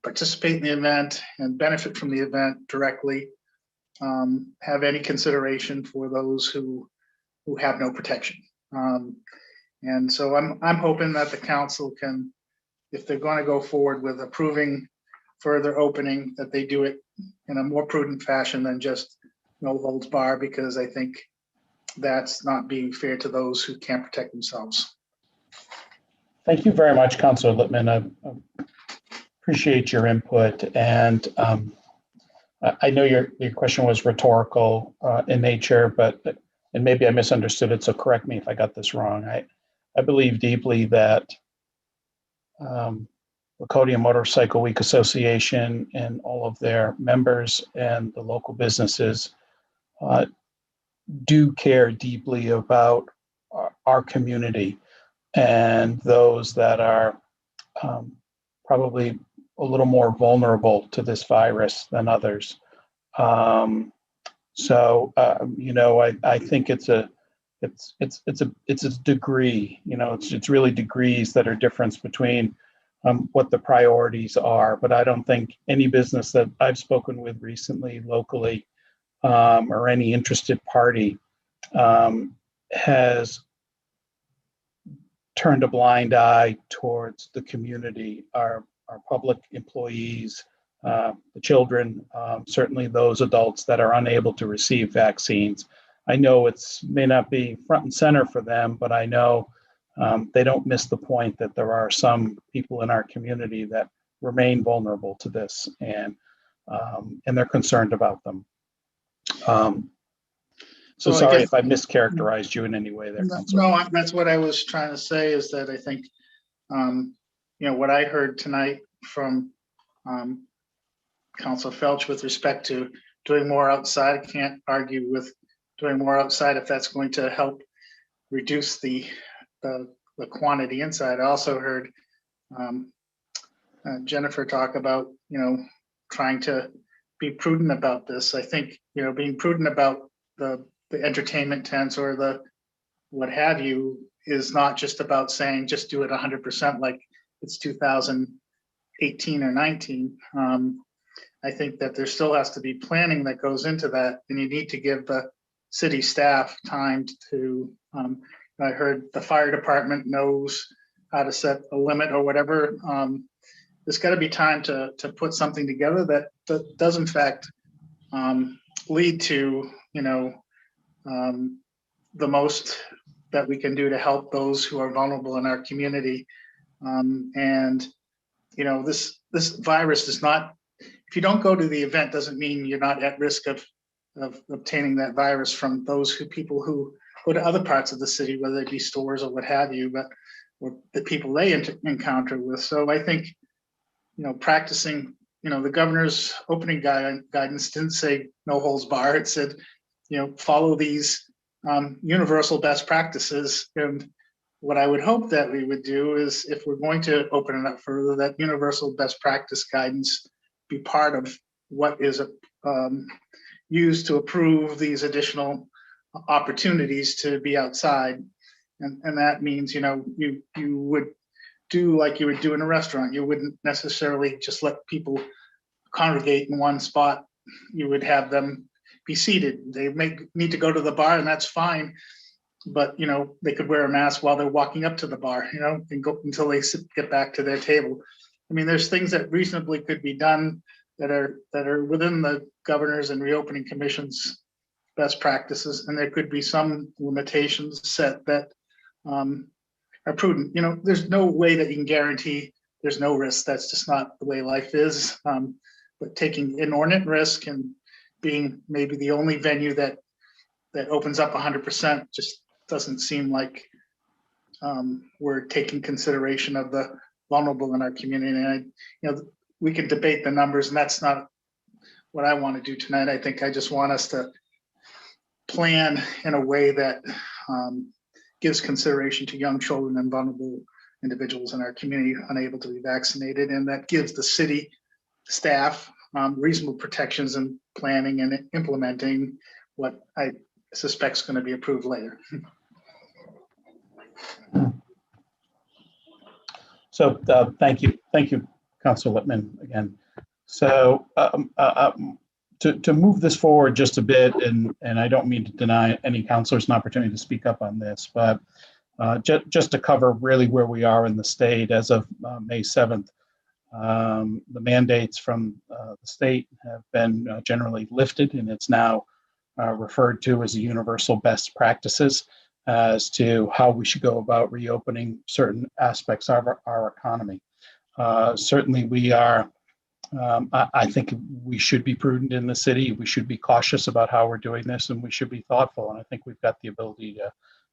participate in the event and benefit from the event directly, have any consideration for those who have no protection? And so I'm hoping that the council can, if they're going to go forward with approving further opening, that they do it in a more prudent fashion than just no holds bar, because I think that's not being fair to those who can't protect themselves. Thank you very much, Councilor Littman. I appreciate your input. And I know your question was rhetorical in nature, and maybe I misunderstood it, so correct me if I got this wrong. I believe deeply that Laconia Motorcycle Week Association and all of their members and the local businesses do care deeply about our community and those that are probably a little more vulnerable to this virus than others. I think it's a degree. It's really degrees that are difference between what the priorities are. But I don't think any business that I've spoken with recently locally, or any interested party, has turned a blind eye towards the community, our public employees, the children, certainly those adults that are unable to receive vaccines. I know it's may not be front and center for them, but I know they don't miss the point that there are some people in our community that remain vulnerable to this, and they're concerned about them. So sorry if I mischaracterized you in any way there, Councilor. No, that's what I was trying to say, is that I think, what I heard tonight from Councilor Felch with respect to doing more outside, I can't argue with doing more outside if that's going to help reduce the quantity inside. I also heard Jennifer talk about, trying to be prudent about this. I think, being prudent about the entertainment tents or the what have you is not just about saying just do it 100% like it's 2018 or 19. I think that there still has to be planning that goes into that, and you need to give the city staff time to, I heard the fire department knows how to set a limit or whatever. There's got to be time to put something together that does in fact lead to, the most that we can do to help those who are vulnerable in our community. This virus is not, if you don't go to the event, doesn't mean you're not at risk of obtaining that virus from people who go to other parts of the city, whether it be stores or what have you, or the people they encounter with. So I think, practicing, the governor's opening guidance didn't say no holds bar. It said, follow these universal best practices. And what I would hope that we would do is, if we're going to open it up further, that universal best practice guidance be part of what is used to approve these additional opportunities to be outside. And that means, you would do like you would do in a restaurant. You wouldn't necessarily just let people congregate in one spot. You would have them be seated. They may need to go to the bar, and that's fine. But, they could wear a mask while they're walking up to the bar, and go until they get back to their table. I mean, there's things that reasonably could be done that are within the governor's and reopening commission's best practices, and there could be some limitations set that are prudent. There's no way that you can guarantee there's no risk. That's just not the way life is. But taking inordinate risk and being maybe the only venue that opens up 100% just doesn't seem like we're taking consideration of the vulnerable in our community. And we can debate the numbers, and that's not what I want to do tonight. I think I just want us to plan in a way that gives consideration to young children and vulnerable individuals in our community unable to be vaccinated, and that gives the city staff reasonable protections in planning and implementing what I suspect is going to be approved later. So thank you, Councilor Lippman again. So to move this forward just a bit, and I don't mean to deny any councilors an opportunity to speak up on this, but just to cover really where we are in the state as of May 7th. The mandates from the state have been generally lifted, and it's now referred to as the universal best practices as to how we should go about reopening certain aspects of our economy. Certainly we are, I think we should be prudent in the city. We should be cautious about how we're doing this, and we should be thoughtful. And I think we've got the ability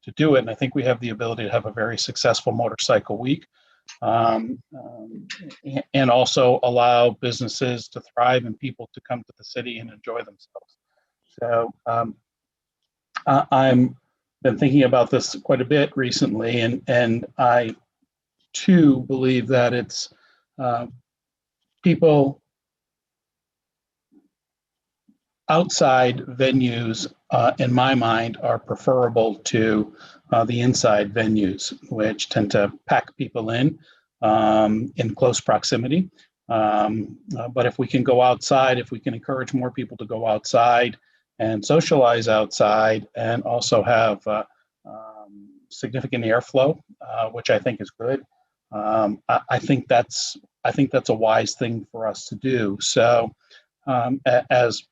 to do it. And I think we have the ability to have a very successful motorcycle week. And also allow businesses to thrive and people to come to the city and enjoy themselves. So I'm been thinking about this quite a bit recently, and I too believe that it's people outside venues, in my mind, are preferable to the inside venues, which tend to pack people in close proximity. But if we can go outside, if we can encourage more people to go outside and socialize outside, and also have significant airflow, which I think is good, I think that's a wise thing for us to do. So, as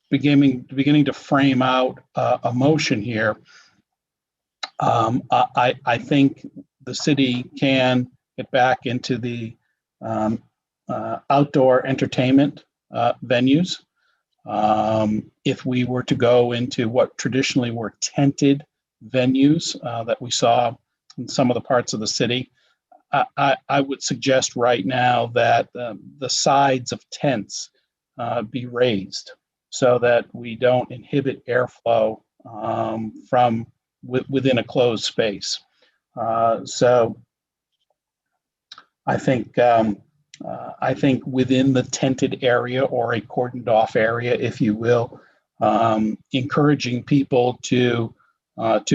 beginning to frame out a motion here, I think the city can get back into the outdoor entertainment venues. If we were to go into what traditionally were tented venues that we saw in some of the parts of the city, I would suggest right now that the sides of tents be raised so that we don't inhibit airflow from within a closed space. So I think within the tented area, or a cordoned off area, if you will, encouraging people to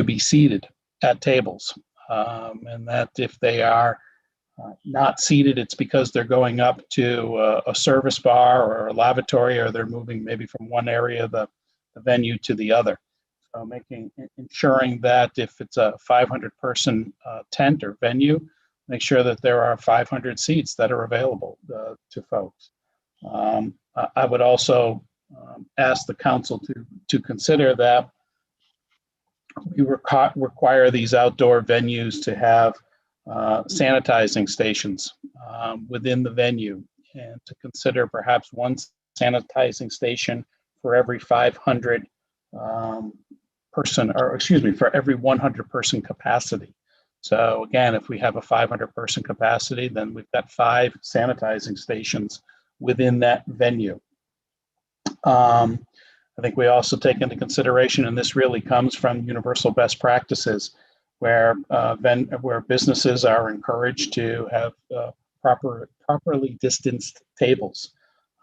be seated at tables, and that if they are not seated, it's because they're going up to a service bar or a lavatory, or they're moving maybe from one area of the venue to the other. So ensuring that if it's a 500-person tent or venue, make sure that there are 500 seats that are available to folks. I would also ask the council to consider that we require these outdoor venues to have sanitizing stations within the venue, and to consider perhaps one sanitizing station for every 500 person, or excuse me, for every 100 person capacity. So again, if we have a 500 person capacity, then we've got 5 sanitizing stations within that venue. I think we also take into consideration, and this really comes from universal best practices, where businesses are encouraged to have properly distanced tables,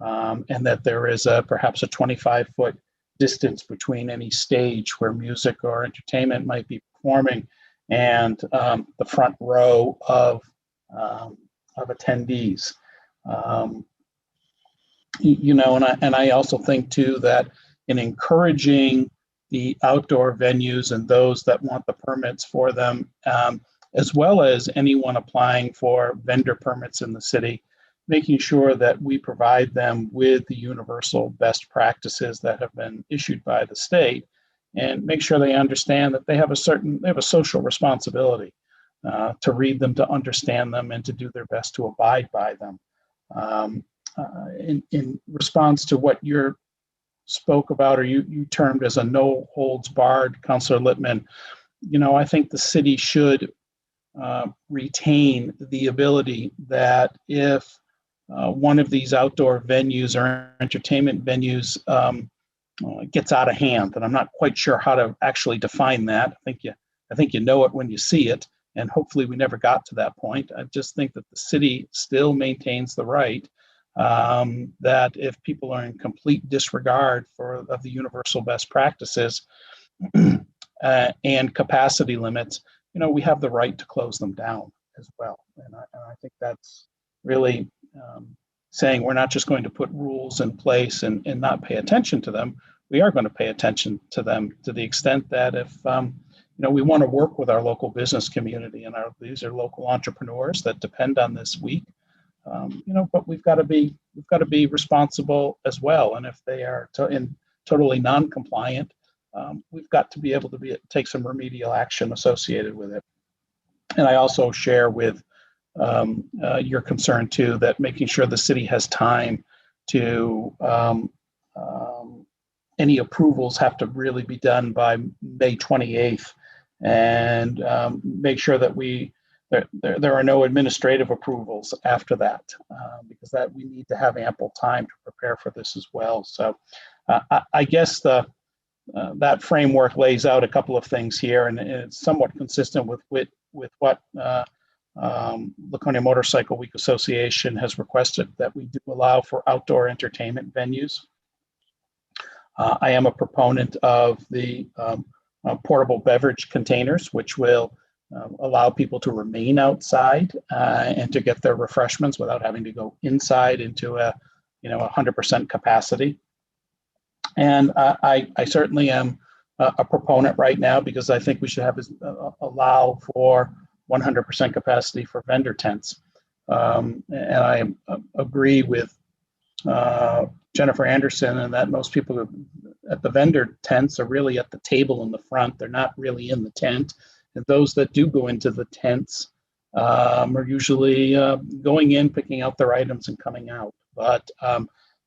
and that there is perhaps a 25-foot distance between any stage where music or entertainment might be performing and the front row of attendees. And I also think too that in encouraging the outdoor venues and those that want the permits for them, as well as anyone applying for vendor permits in the city, making sure that we provide them with the universal best practices that have been issued by the state, and make sure they understand that they have a social responsibility. to read them, to understand them, and to do their best to abide by them. In response to what you spoke about, or you termed as a no holds barred, Councillor Littman, I think the city should retain the ability that if one of these outdoor venues or entertainment venues gets out of hand, and I'm not quite sure how to actually define that. I think you know it when you see it, and hopefully we never got to that point. I just think that the city still maintains the right that if people are in complete disregard of the universal best practices and capacity limits, we have the right to close them down as well. And I think that's really saying we're not just going to put rules in place and not pay attention to them. We are going to pay attention to them to the extent that if we want to work with our local business community, and these are local entrepreneurs that depend on this week, but we've got to be responsible as well. And if they are totally non-compliant, we've got to be able to take some remedial action associated with it. And I also share with your concern too, that making sure the city has time to any approvals have to really be done by May 28th, and make sure that there are no administrative approvals after that, because that we need to have ample time to prepare for this as well. So I guess that framework lays out a couple of things here, and it's somewhat consistent with what Laconia Motorcycle Week Association has requested, that we do allow for outdoor entertainment venues. I am a proponent of the portable beverage containers, which will allow people to remain outside and to get their refreshments without having to go inside into a 100% capacity. And I certainly am a proponent right now, because I think we should allow for 100% capacity for vendor tents. And I agree with Jennifer Anderson, and that most people at the vendor tents are really at the table in the front. They're not really in the tent. And those that do go into the tents are usually going in, picking out their items and coming out. But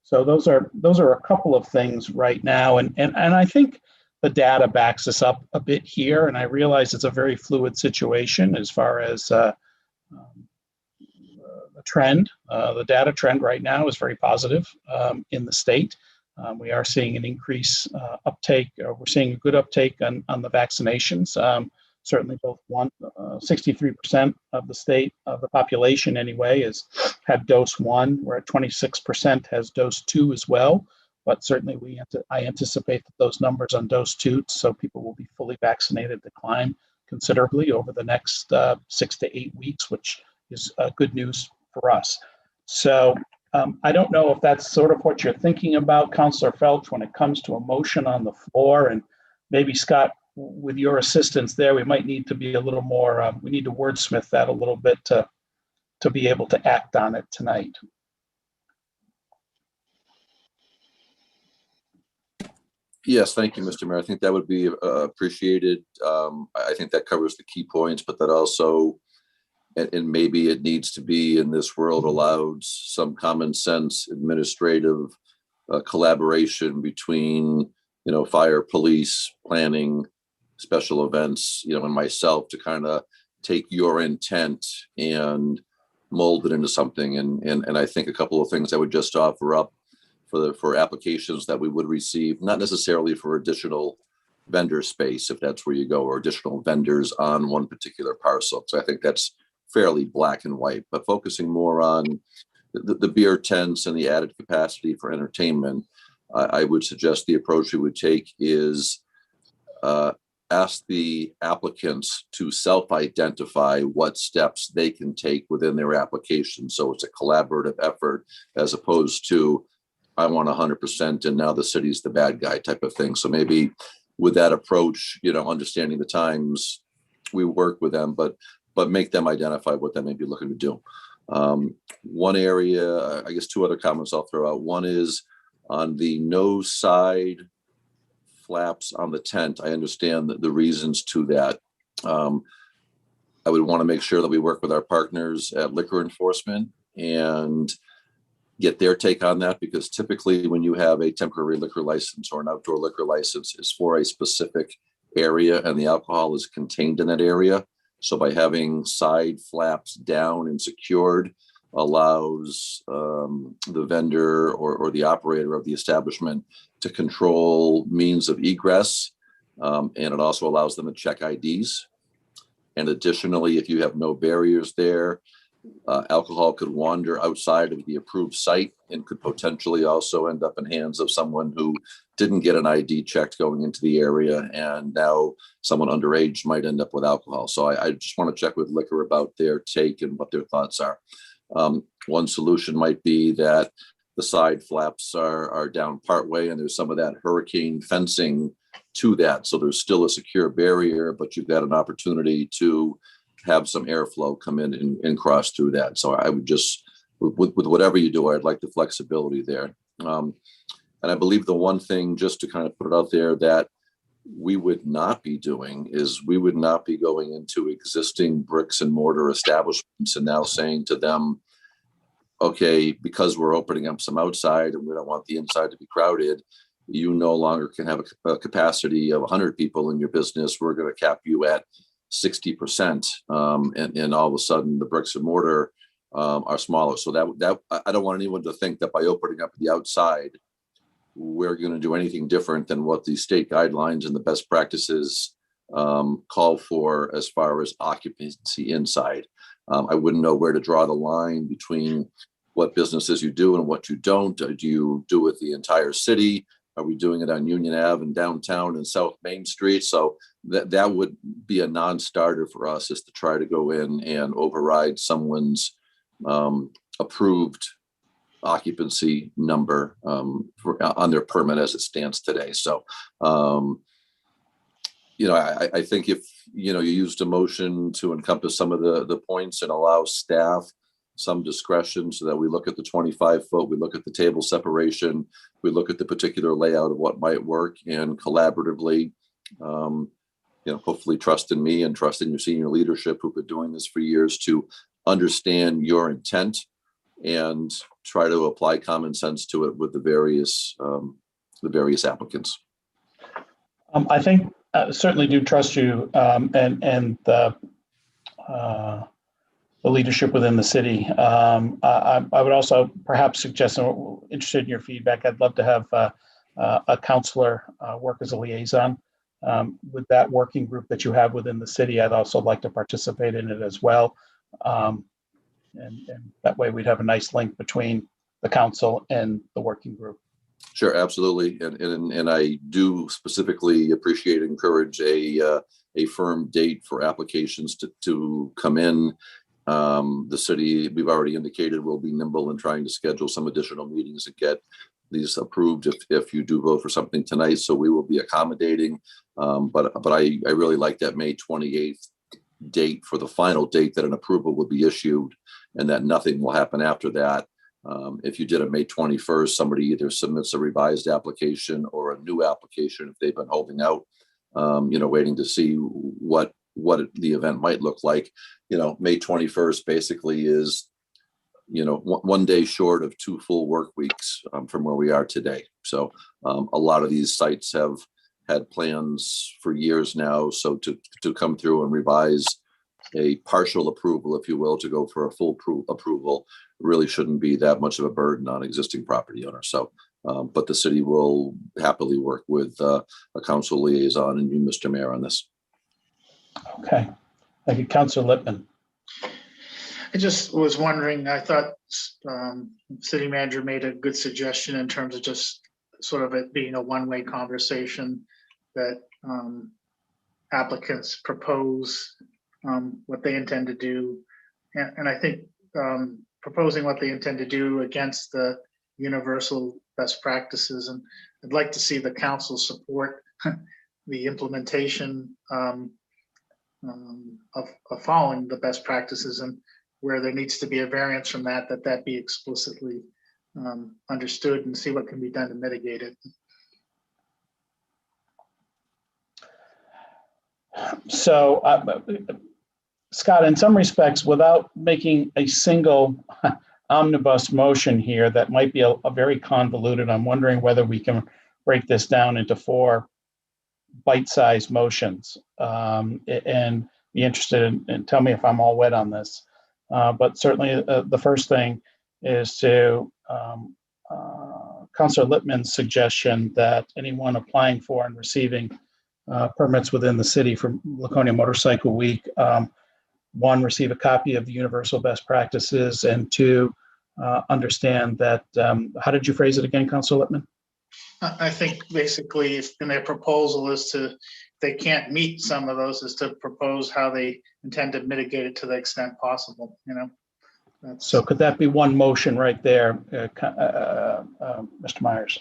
so those are a couple of things right now. And I think the data backs us up a bit here. And I realize it's a very fluid situation as far as the trend. The data trend right now is very positive in the state. We are seeing an increase uptake. We're seeing a good uptake on the vaccinations. Certainly both 63% of the state, of the population anyway, has had dose 1. We're at 26% has dose 2 as well. But certainly I anticipate that those numbers on dose 2, so people will be fully vaccinated, decline considerably over the next 6 to 8 weeks, which is good news for us. So I don't know if that's sort of what you're thinking about, Councillor Felch, when it comes to a motion on the floor. And maybe, Scott, with your assistance there, we might need to be a little more, we need to wordsmith that a little bit to be able to act on it tonight. Yes, thank you, Mr. Mayor. I think that would be appreciated. I think that covers the key points, but that also, and maybe it needs to be in this world, allows some common sense administrative collaboration between, fire, police, planning, special events, and myself, to kind of take your intent and mold it into something. And I think a couple of things I would just offer up for applications that we would receive, not necessarily for additional vendor space, if that's where you go, or additional vendors on one particular parcel. So I think that's fairly black and white, but focusing more on the beer tents and the added capacity for entertainment, I would suggest the approach we would take is ask the applicants to self-identify what steps they can take within their application. So it's a collaborative effort, as opposed to, I want 100% and now the city's the bad guy type of thing. So maybe with that approach, understanding the times, we work with them, but make them identify what they may be looking to do. One area, I guess 2 other comments I'll throw out. One is on the no side flaps on the tent. I understand the reasons to that. I would want to make sure that we work with our partners at liquor enforcement and get their take on that, because typically when you have a temporary liquor license or an outdoor liquor license, it's for a specific area and the alcohol is contained in that area. So by having side flaps down and secured allows the vendor or the operator of the establishment to control means of egress. And it also allows them to check IDs. And additionally, if you have no barriers there, alcohol could wander outside of the approved site and could potentially also end up in hands of someone who didn't get an ID checked going into the area. And now someone underage might end up with alcohol. So I just want to check with liquor about their take and what their thoughts are. One solution might be that the side flaps are down partway and there's some of that hurricane fencing to that. So there's still a secure barrier, but you've got an opportunity to have some airflow come in and cross through that. So I would just, with whatever you do, I'd like the flexibility there. And I believe the one thing, just to kind of put it out there, that we would not be doing is we would not be going into existing bricks and mortar establishments and now saying to them, okay, because we're opening up some outside and we don't want the inside to be crowded, you no longer can have a capacity of 100 people in your business. We're going to cap you at 60%. And all of a sudden the bricks and mortar are smaller. So that I don't want anyone to think that by opening up the outside, we're going to do anything different than what the state guidelines and the best practices call for as far as occupancy inside. I wouldn't know where to draw the line between what businesses you do and what you don't. Do you do it the entire city? Are we doing it on Union Ave and downtown and South Main Street? So that would be a non-starter for us, is to try to go in and override someone's approved occupancy number on their permit as it stands today. So, I think if, you used a motion to encompass some of the points and allow staff some discretion so that we look at the 25 foot, we look at the table separation, we look at the particular layout of what might work, and collaboratively, hopefully trust in me and trust in your senior leadership who've been doing this for years to understand your intent and try to apply common sense to it with the various applicants. I think certainly do trust you and the leadership within the city. I would also perhaps suggest, and we're interested in your feedback, I'd love to have a counselor work as a liaison with that working group that you have within the city. I'd also like to participate in it as well. And that way we'd have a nice link between the council and the working group. Sure, absolutely. And I do specifically appreciate and encourage a firm date for applications to come in. The city, we've already indicated, will be nimble in trying to schedule some additional meetings and get these approved if you do vote for something tonight. So we will be accommodating. But I really like that May 28th date for the final date that an approval will be issued, and that nothing will happen after that. If you did a May 21st, somebody either submits a revised application or a new application if they've been holding out, waiting to see what the event might look like. May 21st basically is, one day short of 2 full work weeks from where we are today. So a lot of these sites have had plans for years now. So to come through and revise a partial approval, if you will, to go for a full approval really shouldn't be that much of a burden on existing property owners. So, but the city will happily work with a council liaison and you, Mr. Mayor, on this. Okay. Thank you, Councilor Lippman. I just was wondering, I thought city manager made a good suggestion in terms of just sort of it being a one-way conversation, that applicants propose what they intend to do. And I think proposing what they intend to do against the universal best practices. And I'd like to see the council support the implementation of following the best practices, and where there needs to be a variance from that be explicitly understood, and see what can be done to mitigate it. So Scott, in some respects, without making a single omnibus motion here, that might be a very convoluted. I'm wondering whether we can break this down into 4 bite-sized motions, and be interested in tell me if I'm all wet on this. But certainly the first thing is to Councilor Lippman's suggestion that anyone applying for and receiving permits within the city for Laconia Motorcycle Week, 1, receive a copy of the universal best practices, and 2, understand that, how did you phrase it again, Councilor Lippman? I think basically if in their proposal is to, if they can't meet some of those, is to propose how they intend to mitigate it to the extent possible, you know? So could that be one motion right there, Mr. Myers?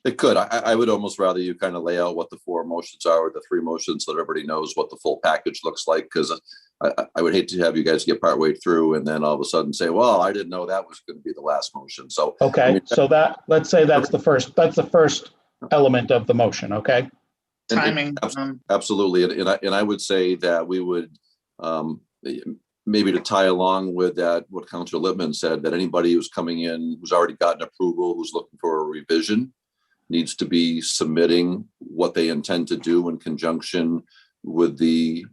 It could. I would almost rather you kind of lay out what the 4 motions are, or the 3 motions, so that everybody knows what the full package looks like, because I would hate to have you guys get partway through and then all of a sudden say, well, I didn't know that was going to be the last motion. So okay, I mean, so that, let's say that's the first element of the motion, okay? Timing. Absolutely. And I would say that we would maybe to tie along with that, what Councilor Lippman said, that anybody who's coming in, who's already gotten approval, who's looking for a revision, needs to be submitting what they intend to do in conjunction with the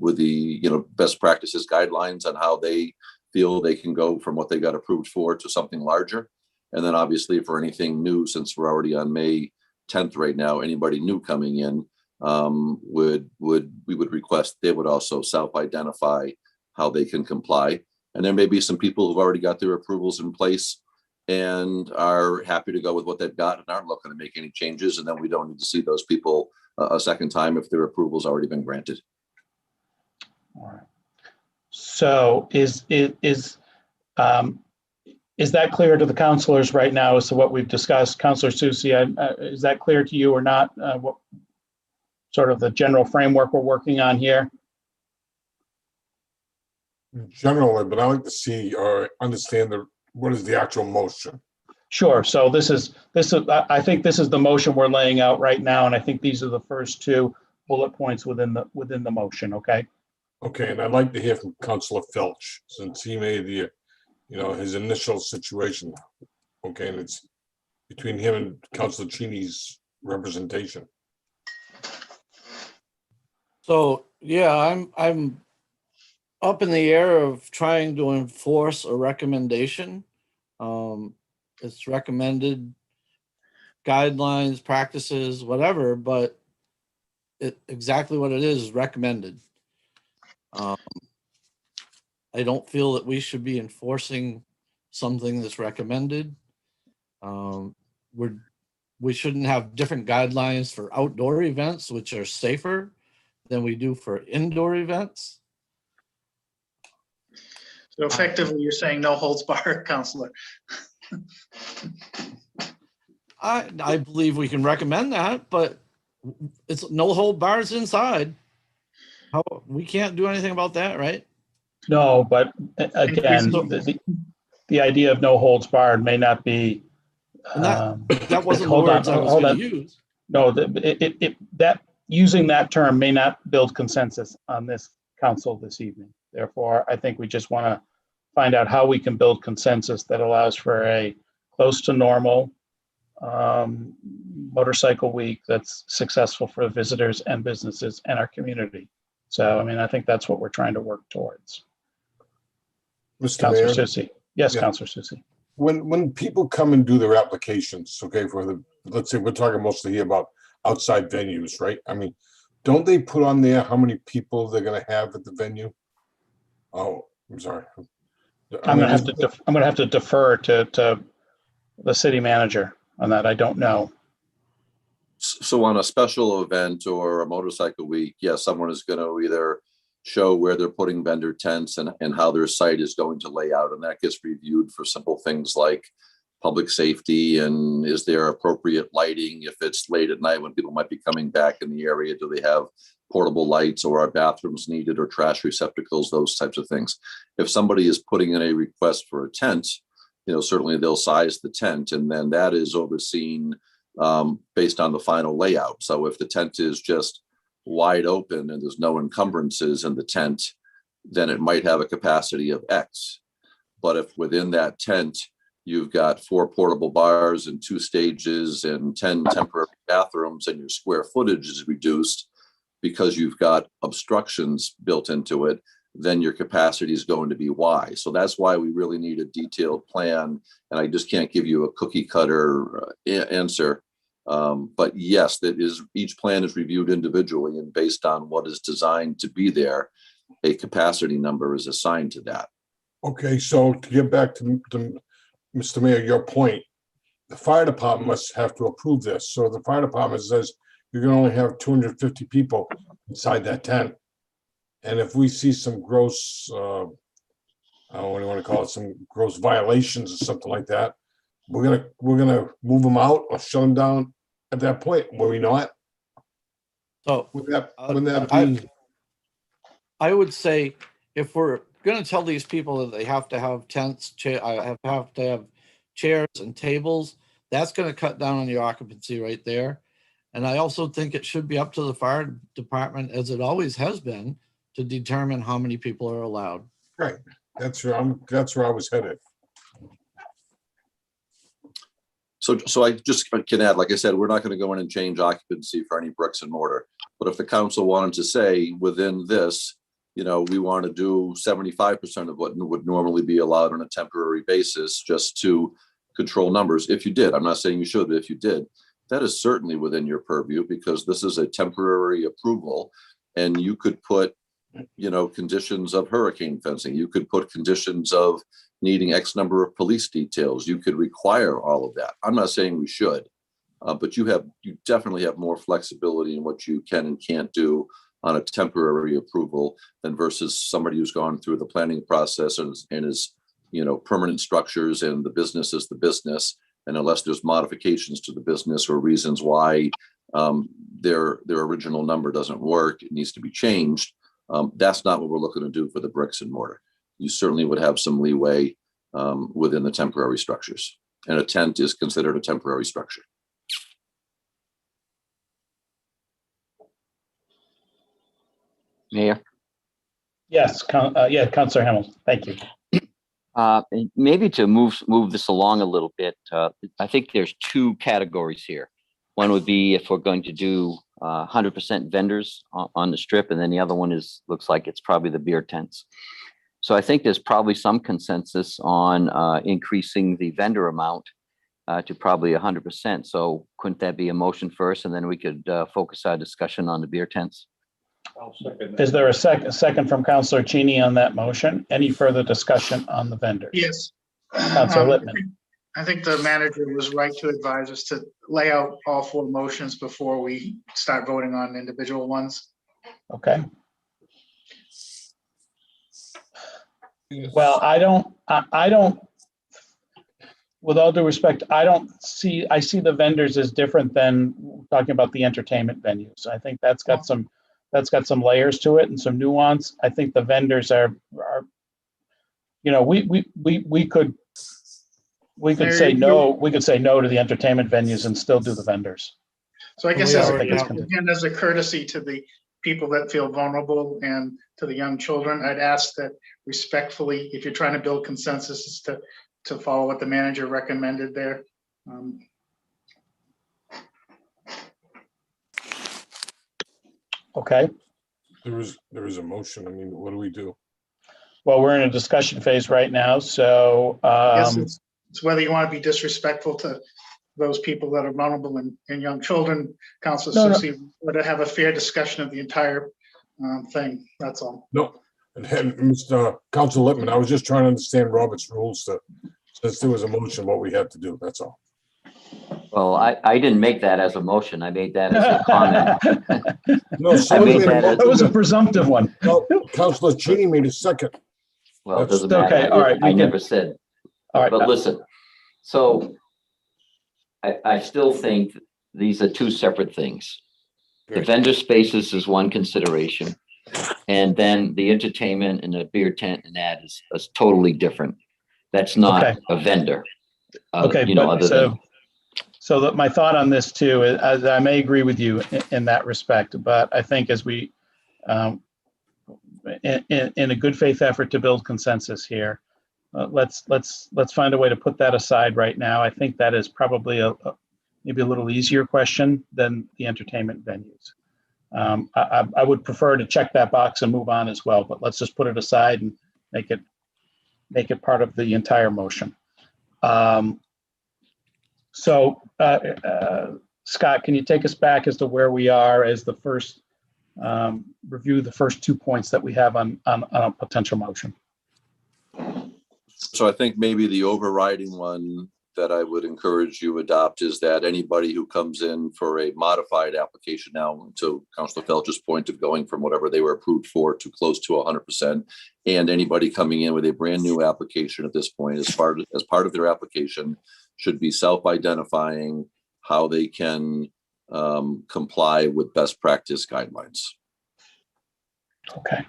best practices guidelines on how they feel they can go from what they got approved for to something larger. And then obviously for anything new, since we're already on May 10th right now, anybody new coming in we would request they would also self-identify how they can comply. And there may be some people who've already got their approvals in place and are happy to go with what they've got and aren't looking to make any changes. And then we don't need to see those people a second time if their approval's already been granted. All right. So is that clear to the councilors right now as to what we've discussed? Councilor Susie, is that clear to you or not? What sort of the general framework we're working on here? Generally, but I like to see or understand what is the actual motion. Sure. So this is I think this is the motion we're laying out right now, and I think these are the first 2 bullet points within the motion. Okay. Okay, and I'd like to hear from Councilor Felch, since he made the his initial situation. Okay, and it's between him and Councilor Cheney's representation. So yeah, I'm up in the air of trying to enforce a recommendation. It's recommended guidelines, practices, whatever, but exactly what it is recommended. I don't feel that we should be enforcing something that's recommended. We shouldn't have different guidelines for outdoor events, which are safer than we do for indoor events. So effectively, you're saying no holds barred, Councilor. I believe we can recommend that, but it's no hold bars inside. We can't do anything about that, right? No, but again, the idea of no holds barred may not be. That wasn't the words I was going to use. No, that using that term may not build consensus on this council this evening. Therefore, I think we just want to find out how we can build consensus that allows for a close to normal motorcycle week that's successful for visitors and businesses and our community. So, I mean, I think that's what we're trying to work towards. Mr. Councilor Mayor? Susie. Yes, Yeah. Councilor Susie. When people come and do their applications, okay, let's say we're talking mostly here about outside venues, right? I mean, don't they put on there how many people they're going to have at the venue? Oh, I'm sorry. I'm going to have to defer to the city manager on that. I don't know. So on a special event or a motorcycle week, yes, someone is going to either show where they're putting vendor tents and how their site is going to lay out. And that gets reviewed for simple things like public safety and is there appropriate lighting if it's late at night when people might be coming back in the area? Do they have portable lights or are bathrooms needed or trash receptacles, those types of things? If somebody is putting in a request for a tent, certainly they'll size the tent and then that is overseen based on the final layout. So if the tent is just wide open and there's no encumbrances in the tent, then it might have a capacity of X. But if within that tent, you've got 4 portable bars and 2 stages and 10 temporary bathrooms, and your square footage is reduced because you've got obstructions built into it, then your capacity is going to be Y. So that's why we really need a detailed plan. And I just can't give you a cookie cutter answer. But yes, that is, each plan is reviewed individually, and based on what is designed to be there, a capacity number is assigned to that. Okay, so to get back to Mr. Mayor, your point, the fire department must have to approve this. So the fire department says you can only have 250 people inside that tent. And if we see some gross, I don't know what you want to call it, some gross violations or something like that, we're gonna move them out or shut them down at that point, will we not? So Wouldn't that be? I would say if we're going to tell these people that they have to have tents, have to have chairs and tables, that's going to cut down on your occupancy right there. And I also think it should be up to the fire department, as it always has been, to determine how many people are allowed. Right. That's where I was headed. So I just can add, like I said, we're not going to go in and change occupancy for any bricks and mortar. But if the council wanted to say within this, we want to do 75% of what would normally be allowed on a temporary basis, just to control numbers. If you did, I'm not saying you should, but if you did, that is certainly within your purview, because this is a temporary approval, and you could put, conditions of hurricane fencing. You could put conditions of needing X number of police details. You could require all of that. I'm not saying we should, but you definitely have more flexibility in what you can and can't do on a temporary approval than versus somebody who's gone through the planning process and is, permanent structures, and the business is the business. And unless there's modifications to the business or reasons why their original number doesn't work, it needs to be changed. That's not what we're looking to do for the bricks and mortar. You certainly would have some leeway within the temporary structures. And a tent is considered a temporary structure. Mayor? Yes, Councilor Hamilton, thank you. Maybe to move this along a little bit, I think there's 2 categories here. One would be if we're going to do 100% vendors on the strip, and then the other one looks like it's probably the beer tents. So I think there's probably some consensus on increasing the vendor amount to probably 100%. So couldn't that be a motion first, and then we could focus our discussion on the beer tents? Is there a second from Councilor Cheney on that motion? Any further discussion on the vendors? Yes. Councilor Lippman. I think the manager was right to advise us to lay out all 4 motions before we start voting on individual ones. Okay. Well, I don't, with all due respect, I see the vendors as different than talking about the entertainment venues. I think that's got some layers to it and some nuance. I think the vendors are we could say no to the entertainment venues and still do the vendors. So I guess again, as a courtesy to the people that feel vulnerable and to the young children, I'd ask that respectfully, if you're trying to build consensus, is to follow what the manager recommended there. Okay. There is a motion. I mean, what do we do? Well, we're in a discussion phase right now, so yes, it's whether you want to be disrespectful to those people that are vulnerable and young children. Councilor Susie, or to have a fair discussion of the entire thing. That's all. No, and Mr. Councilor Lippman, I was just trying to understand Robert's rules since there was a motion, what we had to do. That's all. Well, I didn't make that as a motion. I made that as a comment. No, that was a presumptive one. No, Councilor Cheney made a second. Well, it doesn't matter. Okay, all right. I never said. All right. But listen, so I still think these are 2 separate things. The vendor spaces is one consideration, and then the entertainment and the beer tent and that is totally different. That's not a vendor. Okay, so that my thought on this too is I may agree with you in that respect, but I think as we in a good faith effort to build consensus here, let's find a way to put that aside right now. I think that is probably maybe a little easier question than the entertainment venues. I would prefer to check that box and move on as well, but let's just put it aside and make it part of the entire motion. Scott, can you take us back as to where we are as the first review the first 2 points that we have on a potential motion? So I think maybe the overriding one that I would encourage you adopt is that anybody who comes in for a modified application now, to Councilor Felch's point of going from whatever they were approved for to close to 100%, and anybody coming in with a brand new application at this point as part of their application should be self-identifying how they can comply with best practice guidelines. Okay.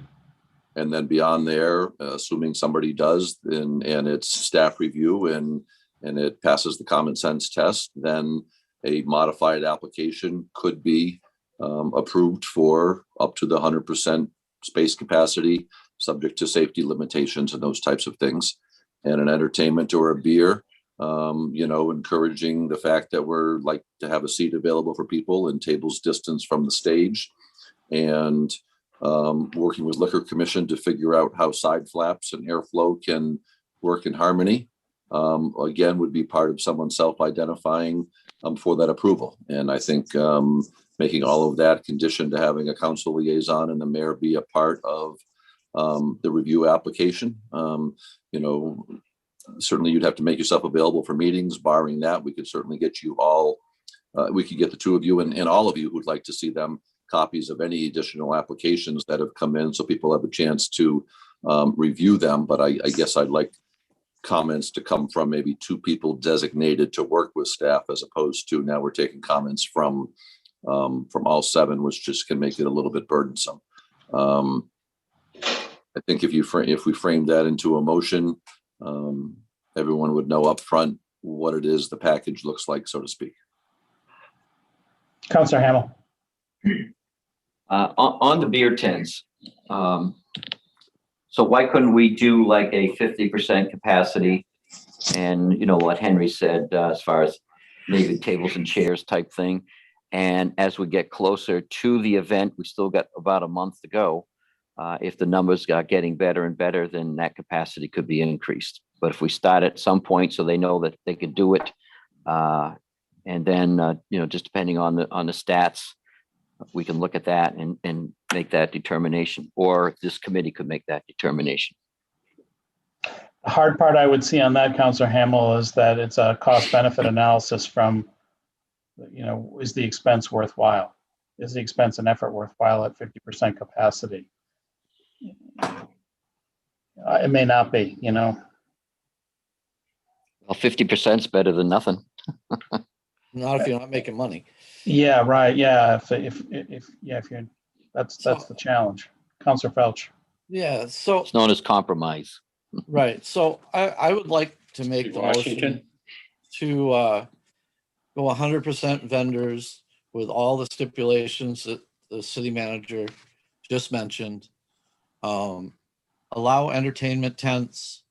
And then beyond there, assuming somebody does, and it's staff review and it passes the common sense test, then a modified application could be approved for up to the 100% space capacity, subject to safety limitations and those types of things. And an entertainment or a beer, encouraging the fact that we're like to have a seat available for people and tables distance from the stage, and working with Liquor Commission to figure out how side flaps and airflow can work in harmony. Again, would be part of someone self-identifying for that approval. And I think making all of that conditioned to having a council liaison and the mayor be a part of the review application. Certainly you'd have to make yourself available for meetings. Barring that, we could certainly get you all, we could get the two of you and all of you who'd like to see them copies of any additional applications that have come in, so people have a chance to review them. But I guess I'd like comments to come from maybe two people designated to work with staff, as opposed to now we're taking comments from all seven, which just can make it a little bit burdensome. I think if we frame that into a motion, everyone would know up front what it is the package looks like, so to speak. Councilor Hamel. On the beer tents, so why couldn't we do like a 50% capacity? And what Henry said, as far as maybe tables and chairs type thing. And as we get closer to the event, we still got about a month to go. If the numbers are getting better and better, then that capacity could be increased. But if we start at some point so they know that they could do it, and then just depending on the stats, we can look at that and make that determination, or this committee could make that determination. The hard part I would see on that, Councilor Hamel, is that it's a cost benefit analysis from, is the expense worthwhile? Is the expense and effort worthwhile at 50% capacity? It may not be, Well, 50% is better than nothing. Not if you're not making money. Yeah, right. Yeah. If you're, that's the challenge. Councilor Felch. Yeah. So it's known as compromise. Right. So I would like to make the motion to go 100% vendors with all the stipulations that the city manager just mentioned. Allow entertainment tents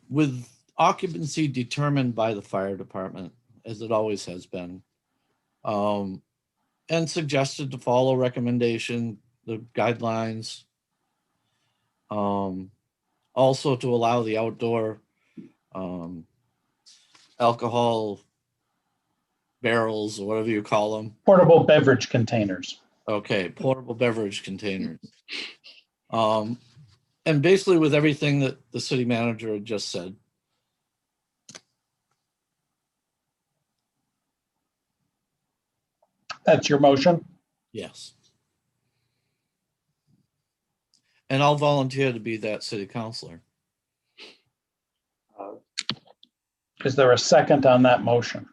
with occupancy determined by the fire department, as it always has been, and suggested to follow recommendation, the guidelines. Also to allow the outdoor alcohol barrels, or whatever you call them. Portable beverage containers. Okay, portable beverage containers. And basically with everything that the city manager had just said. That's your motion? Yes. And I'll volunteer to be that city councilor. Is there a second on that motion?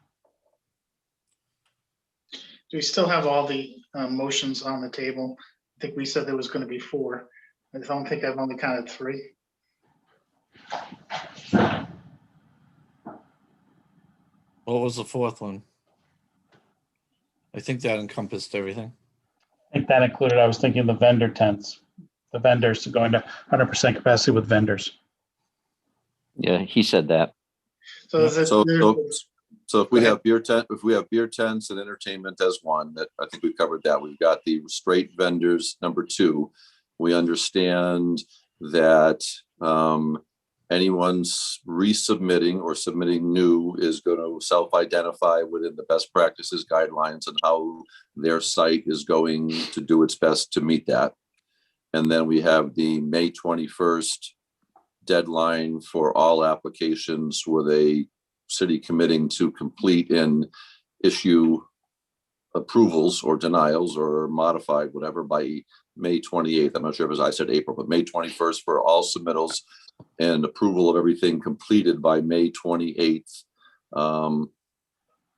Do we still have all the motions on the table? I think we said there was going to be 4. I don't think I've only counted 3. What was the fourth one? I think that encompassed everything. think that included, I was thinking the vendor tents, the vendors going to 100% capacity with vendors. Yeah, he said that. So is it, So if we have beer tents and entertainment as one, that I think we've covered that. We've got the straight vendors, number two. We understand that anyone's resubmitting or submitting new is going to self-identify within the best practices guidelines and how their site is going to do its best to meet that. And then we have the May 21st deadline for all applications with a city committing to complete and issue approvals or denials or modified, whatever, by May 28th. I'm not sure if I said April, but May 21st for all submittals and approval of everything completed by May 28th.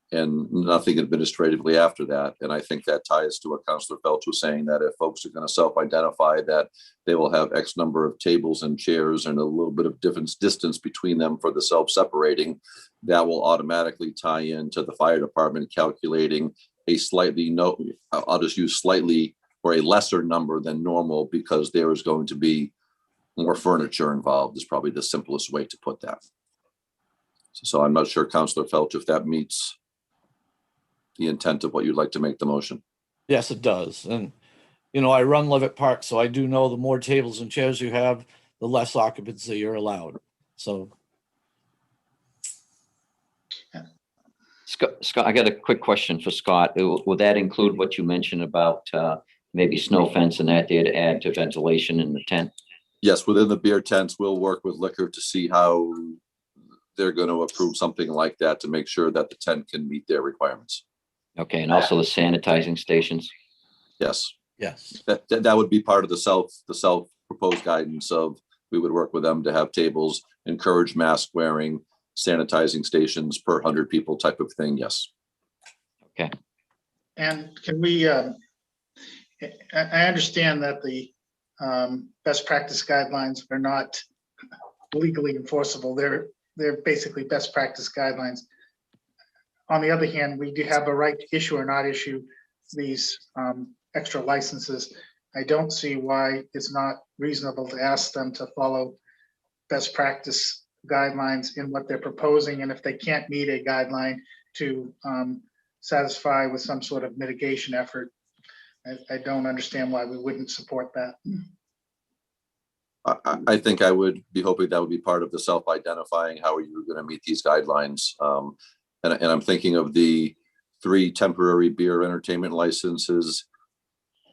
And nothing administratively after that. And I think that ties to what Councillor Felch was saying, that if folks are going to self-identify that they will have X number of tables and chairs and a little bit of distance between them for the self-separating, that will automatically tie into the fire department calculating a slightly, I'll just use slightly or a lesser number than normal because there is going to be more furniture involved is probably the simplest way to put that. So I'm not sure, Councillor Felch, if that meets the intent of what you'd like to make the motion. Yes, it does. And, you know, I run Levitt Park, so I do know the more tables and chairs you have, the less occupancy you're allowed. So. Scott, I got a quick question for Scott. Will that include what you mentioned about maybe snow fence and that there to add to ventilation in the tent? Yes, within the beer tents, we'll work with liquor to see how they're going to approve something like that to make sure that the tent can meet their requirements. Okay, and also the sanitizing stations? Yes. Yes. That would be part of the self-proposed guidance of, we would work with them to have tables, encourage mask wearing, sanitizing stations per 100 people type of thing. Yes. Okay. and can we, I understand that the best practice guidelines are not legally enforceable. They're basically best practice guidelines. On the other hand, we do have a right to issue or not issue these extra licenses. I don't see why it's not reasonable to ask them to follow best practice guidelines in what they're proposing. And if they can't meet a guideline, to satisfy with some sort of mitigation effort. I don't understand why we wouldn't support that. I think I would be hoping that would be part of the self-identifying how are you going to meet these guidelines. And I'm thinking of the 3 temporary beer entertainment licenses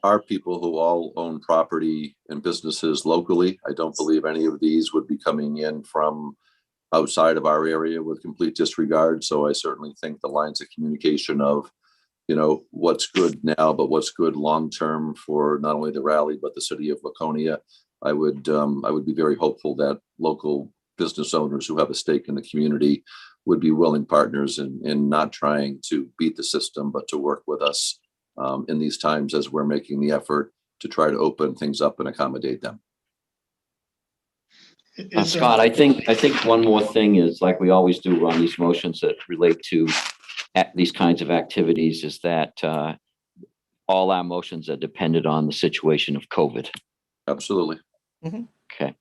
are people who all own property and businesses locally. I don't believe any of these would be coming in from outside of our area with complete disregard. So I certainly think the lines of communication of, you know, what's good now, but what's good long-term for not only the rally, but the city of Laconia. I would be very hopeful that local business owners who have a stake in the community would be willing partners in not trying to beat the system, but to work with us in these times as we're making the effort to try to open things up and accommodate them. Scott, I think one more thing is, like we always do on these motions that relate to these kinds of activities, is that all our motions are dependent on the situation of COVID. Absolutely. Mm-hmm. Okay.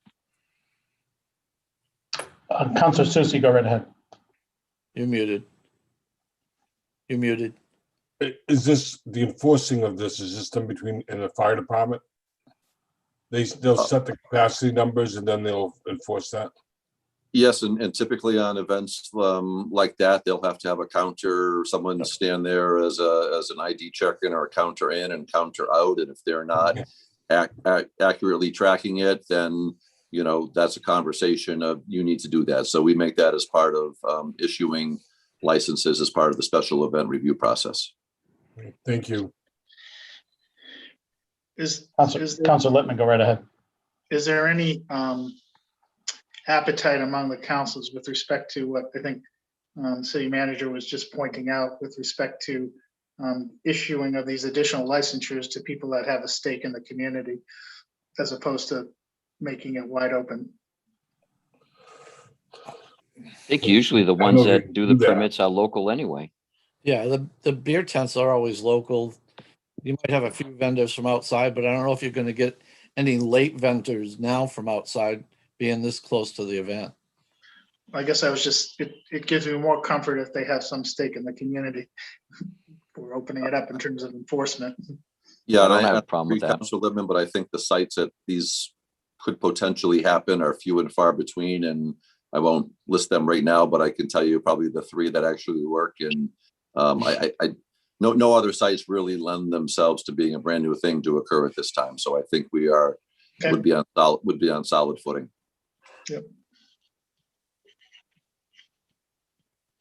Councilor Susie, go right ahead. You're muted. You're muted. Is this the enforcing of this? Is this done between in the fire department? They'll set the capacity numbers and then they'll enforce that. Yes, and typically on events like that, they'll have to have a counter, someone stand there as an ID check-in or a counter in and counter out. And if they're not accurately tracking it, then, you know, that's a conversation of you need to do that. So we make that as part of issuing licenses as part of the special event review process. Thank you. Councilor Lippman, go right ahead. Is there any appetite among the councils with respect to what I think the city manager was just pointing out with respect to issuing of these additional licensures to people that have a stake in the community, as opposed to making it wide open? I think usually the ones that do the permits are local anyway. Yeah, the beer tents are always local. You might have a few vendors from outside, but I don't know if you're going to get any late vendors now from outside being this close to the event. I guess I was just, it gives me more comfort if they have some stake in the community. We're opening it up in terms of enforcement. Yeah, and I don't have I a problem with agree, that. Councilor Lippman, but I think the sites that these could potentially happen are few and far between, and I won't list them right now, but I can tell you probably the three that actually work. And no other sites really lend themselves to being a brand new thing to occur at this time. So I think we are would be on solid footing. Yep.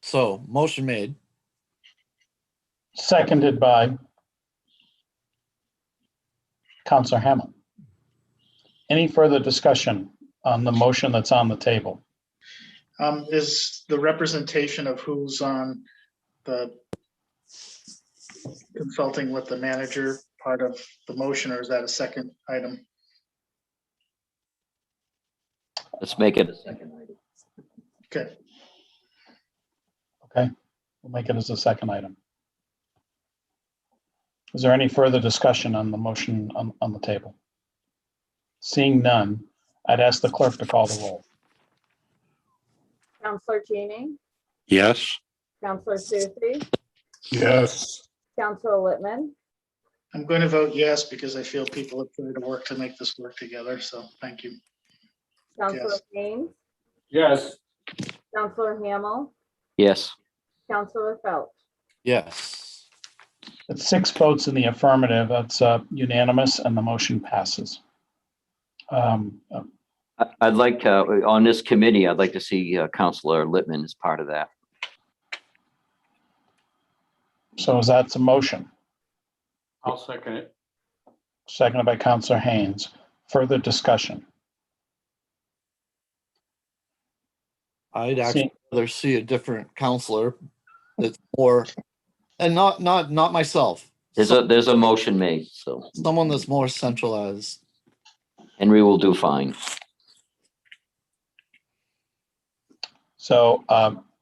So motion made. Seconded by Counselor Hamel. Any further discussion on the motion that's on the table? Is the representation of who's on the consulting with the manager part of the motion, or is that a second item? Let's make it a second item. Okay. Okay, we'll make it as a second item. Is there any further discussion on the motion on the table? Seeing none, I'd ask the clerk to call the roll. Counselor Cheney, Yes. Counselor Susie, Yes. Counselor Littman, I'm going to vote yes because I feel people have put in the work to make this work together. So thank you. Counselor Yes. Haynes, Yes. Counselor Hamel, Yes. Counselor Phelps. Yes. It's 6 votes in the affirmative. That's unanimous, and the motion passes. I'd like, on this committee, I'd like to see Counselor Littman as part of that. So is that a motion? I'll second it. Seconded by Counselor Haynes. Further discussion? I'd actually rather see a different counselor that's more, and not myself. There's a motion made, so Someone that's more centralized. Henry will do fine. So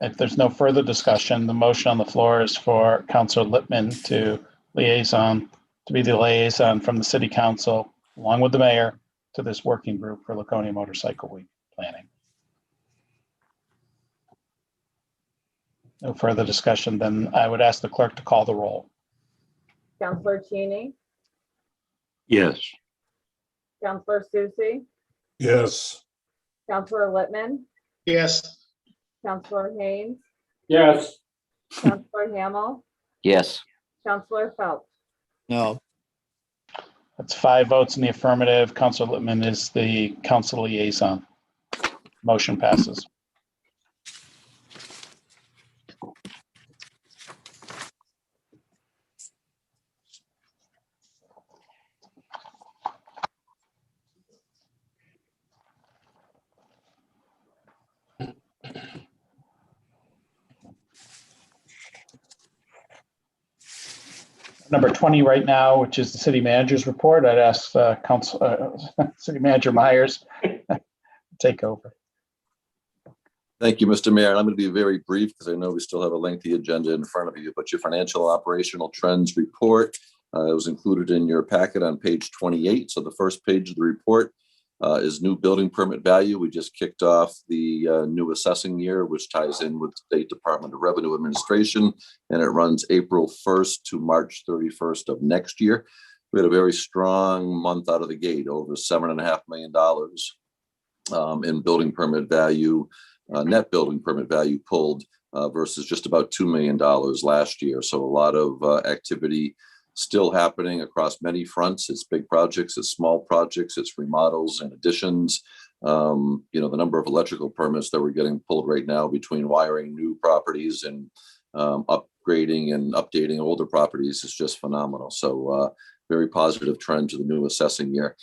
if there's no further discussion, the motion on the floor is for Counselor Littman to be the liaison from the city council, along with the mayor, to this working group for Laconia Motorcycle Week planning. No further discussion, then I would ask the clerk to call the roll. Counselor Cheney, Yes. Counselor Susie, Yes. Counselor Littman, Yes. Counselor Haynes, Yes. Counselor Hamel, Yes. Counselor Phelps. No. That's 5 votes in the affirmative. Counselor Littman is the council liaison. Motion passes. Number 20 right now, which is the city manager's report. I'd ask City Manager Myers take over. Thank you, Mr. Mayor. And I'm going to be very brief because I know we still have a lengthy agenda in front of you, but your financial operational trends report was included in your packet on page 28. So the first page of the report is new building permit value. We just kicked off the new assessing year, which ties in with the State Department of Revenue Administration, and it runs April 1st to March 31st of next year. We had a very strong month out of the gate, over $7.5 million in building permit value, net building permit value pulled versus just about $2 million last year. So a lot of activity still happening across many fronts. It's big projects, it's small projects, it's remodels and additions. The number of electrical permits that we're getting pulled right now between wiring new properties and upgrading and updating older properties is just phenomenal. So very positive trend to the new assessing year.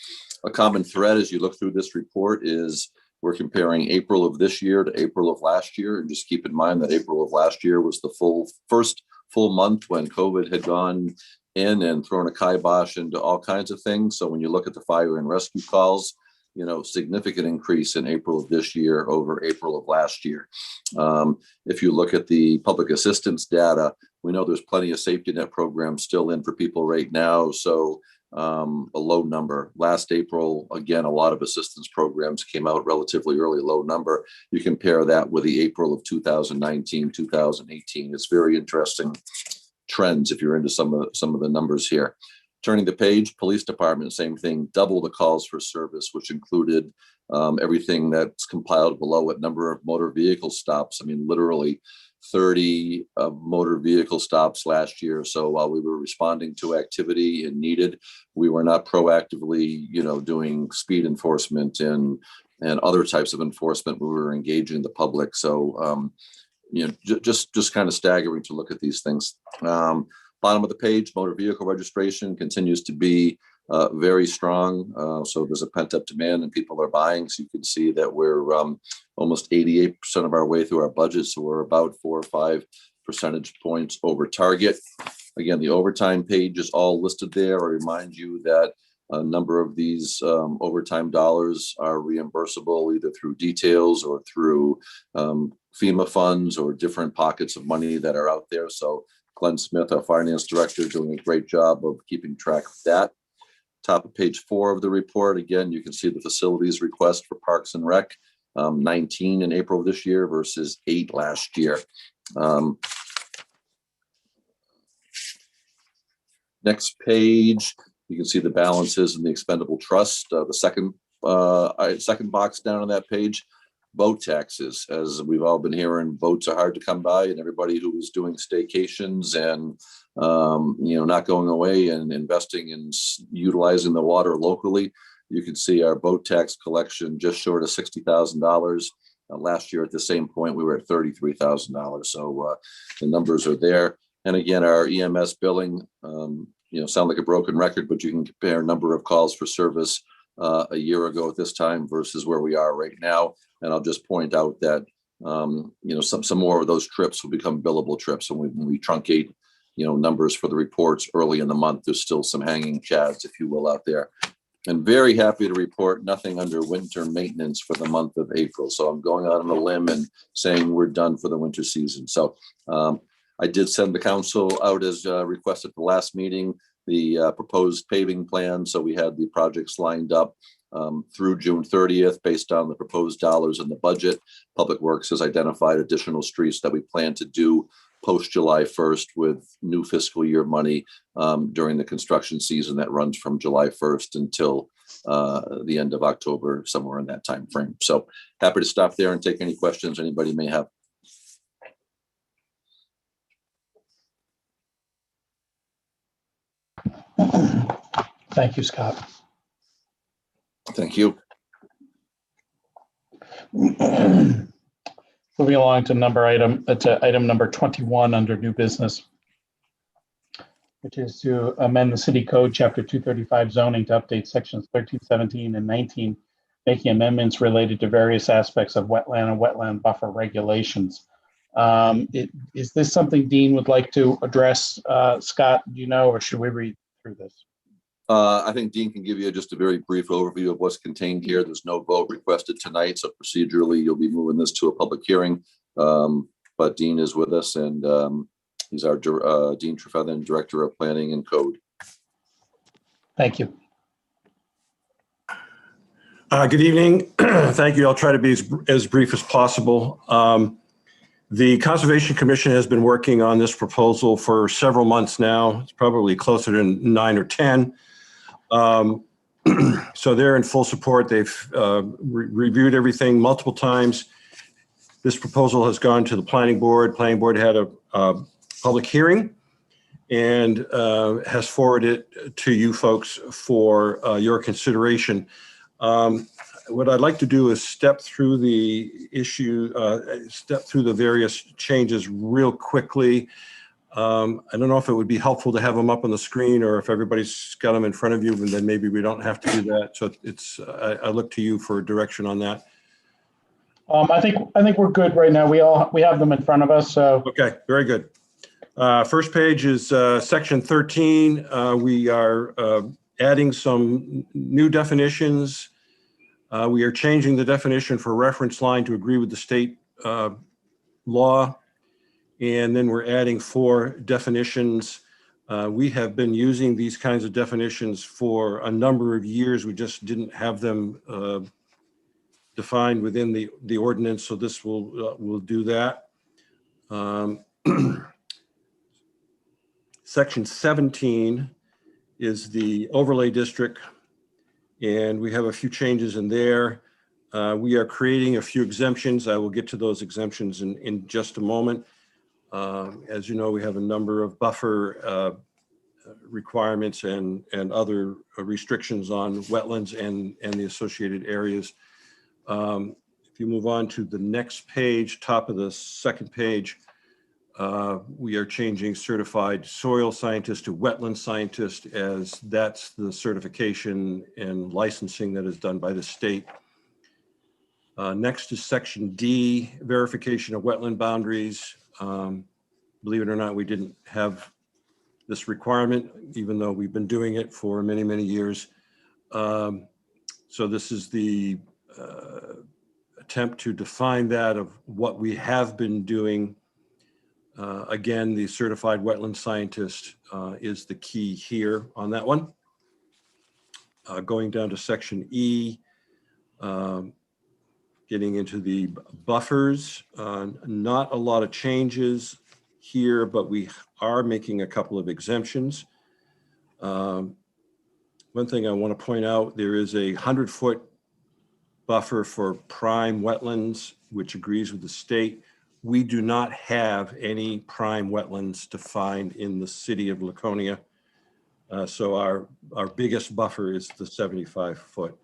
A common thread as you look through this report is we're comparing April of this year to April of last year. And just keep in mind that April of last year was the first full month when COVID had gone in and thrown a kibosh into all kinds of things. So when you look at the fire and rescue calls, significant increase in April of this year over April of last year. If you look at the public assistance data, We know there's plenty of safety net programs still in for people right now. So a low number. Last April, again, a lot of assistance programs came out relatively early, low number. You compare that with the April of 2019, 2018. It's very interesting trends if you're into some of the numbers here. Turning the page, police department, same thing, double the calls for service, which included everything that's compiled below it, number of motor vehicle stops. I mean, literally 30 motor vehicle stops last year. So while we were responding to activity and needed, we were not proactively, doing speed enforcement and other types of enforcement. We were engaging the public. So, just kind of staggering to look at these things. Bottom of the page, motor vehicle registration continues to be very strong. So there's a pent up demand and people are buying. So you can see that we're almost 88% of our way through our budget. So we're about 4 or 5 percentage points over target. Again, the overtime page is all listed there. I remind you that a number of these overtime dollars are reimbursable either through details or through FEMA funds or different pockets of money that are out there. So Glenn Smith, our finance director, doing a great job of keeping track of that. Top of page 4 of the report, again, you can see the facilities request for Parks and Rec, 19 in April of this year versus 8 last year. Next page, you can see the balances in the expendable trust. The second box down on that page, boat taxes. As we've all been hearing, boats are hard to come by, and everybody who is doing staycations and not going away and investing in utilizing the water locally, you can see our boat tax collection just short of $60,000. Last year at the same point, we were at $33,000. So the numbers are there. And again, our EMS billing, sound like a broken record, but you can compare number of calls for service a year ago at this time versus where we are right now. And I'll just point out that, some more of those trips will become billable trips. And when we truncate, numbers for the reports early in the month, there's still some hanging chads, if you will, out there. And very happy to report nothing under winter maintenance for the month of April. So I'm going out on a limb and saying we're done for the winter season. So I did send the council out as requested at the last meeting, the proposed paving plan. So we had the projects lined up through June 30th based on the proposed dollars in the budget. Public Works has identified additional streets that we plan to do post July 1st with new fiscal year money during the construction season that runs from July 1st until the end of October, somewhere in that time frame. So happy to stop there and take any questions anybody may have. Thank you, Scott. Thank you. Moving along to item number 21 under new business, which is to amend the city code chapter 235 zoning to update sections 13, 17, and 19, making amendments related to various aspects of wetland and wetland buffer regulations. Is this something Dean would like to address? Scott, do you know, or should we read through this? I think Dean can give you just a very brief overview of what's contained here. There's no vote requested tonight, so procedurally you'll be moving this to a public hearing. But Dean is with us, and he's our Dean Trefethen, Director of Planning and Code. Thank you. Good evening. Thank you. I'll try to be as brief as possible. The Conservation Commission has been working on this proposal for several months now. It's probably closer to 9 or 10. So they're in full support. They've reviewed everything multiple times. This proposal has gone to the planning board. Planning board had a public hearing and has forwarded it to you folks for your consideration. What I'd like to do is step through the issue, step through the various changes real quickly. I don't know if it would be helpful to have them up on the screen or if everybody's got them in front of you, and then maybe we don't have to do that. So it's, I look to you for direction on that. I think we're good right now. We have them in front of us. So okay, very good. First page is section 13. We are adding some new definitions. We are changing the definition for reference line to agree with the state law. And then we're adding 4 definitions. We have been using these kinds of definitions for a number of years. We just didn't have them defined within the ordinance, so this will do that. Section 17 is the overlay district, and we have a few changes in there. We are creating a few exemptions. I will get to those exemptions in just a moment. As you know, we have a number of buffer requirements and other restrictions on wetlands and the associated areas. If you move on to the next page, top of the second page, we are changing certified soil scientist to wetland scientist, as that's the certification and licensing that is done by the state. Next is section D, verification of wetland boundaries. Believe it or not, we didn't have this requirement, even though we've been doing it for many, many years. So this is the attempt to define that of what we have been doing. Again, the certified wetland scientist is the key here on that one. Going down to section E, getting into the buffers, not a lot of changes here, but we are making a couple of exemptions. One thing I want to point out, there is a 100-foot buffer for prime wetlands, which agrees with the state. We do not have any prime wetlands defined in the city of Laconia. So our biggest buffer is the 75-foot.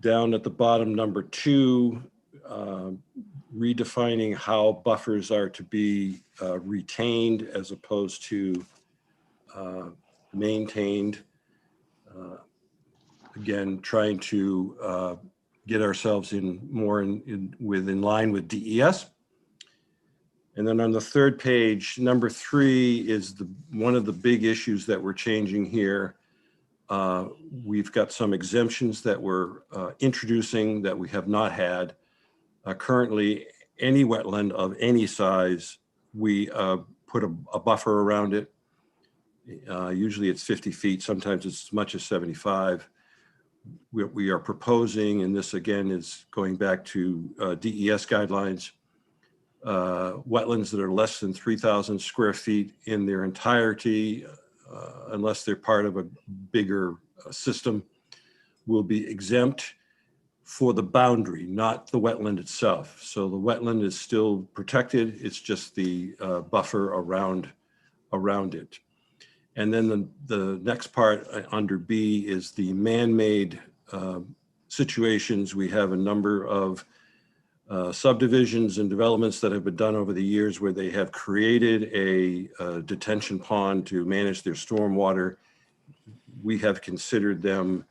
Down at the bottom, number 2, redefining how buffers are to be retained as opposed to maintained. Again, trying to get ourselves in more in line with DES. And then on the third page, number 3 is one of the big issues that we're changing here. We've got some exemptions that we're introducing that we have not had. Currently, any wetland of any size, we put a buffer around it. Usually it's 50 feet, sometimes it's as much as 75. We are proposing, and this again is going back to DES guidelines, wetlands that are less than 3,000 square feet in their entirety, unless they're part of a bigger system, will be exempt for the boundary, not the wetland itself. So the wetland is still protected. It's just the buffer around it. And then the next part under B is the man-made situations. We have a number of subdivisions and developments that have been done over the years where they have created a detention pond to manage their stormwater. We have considered them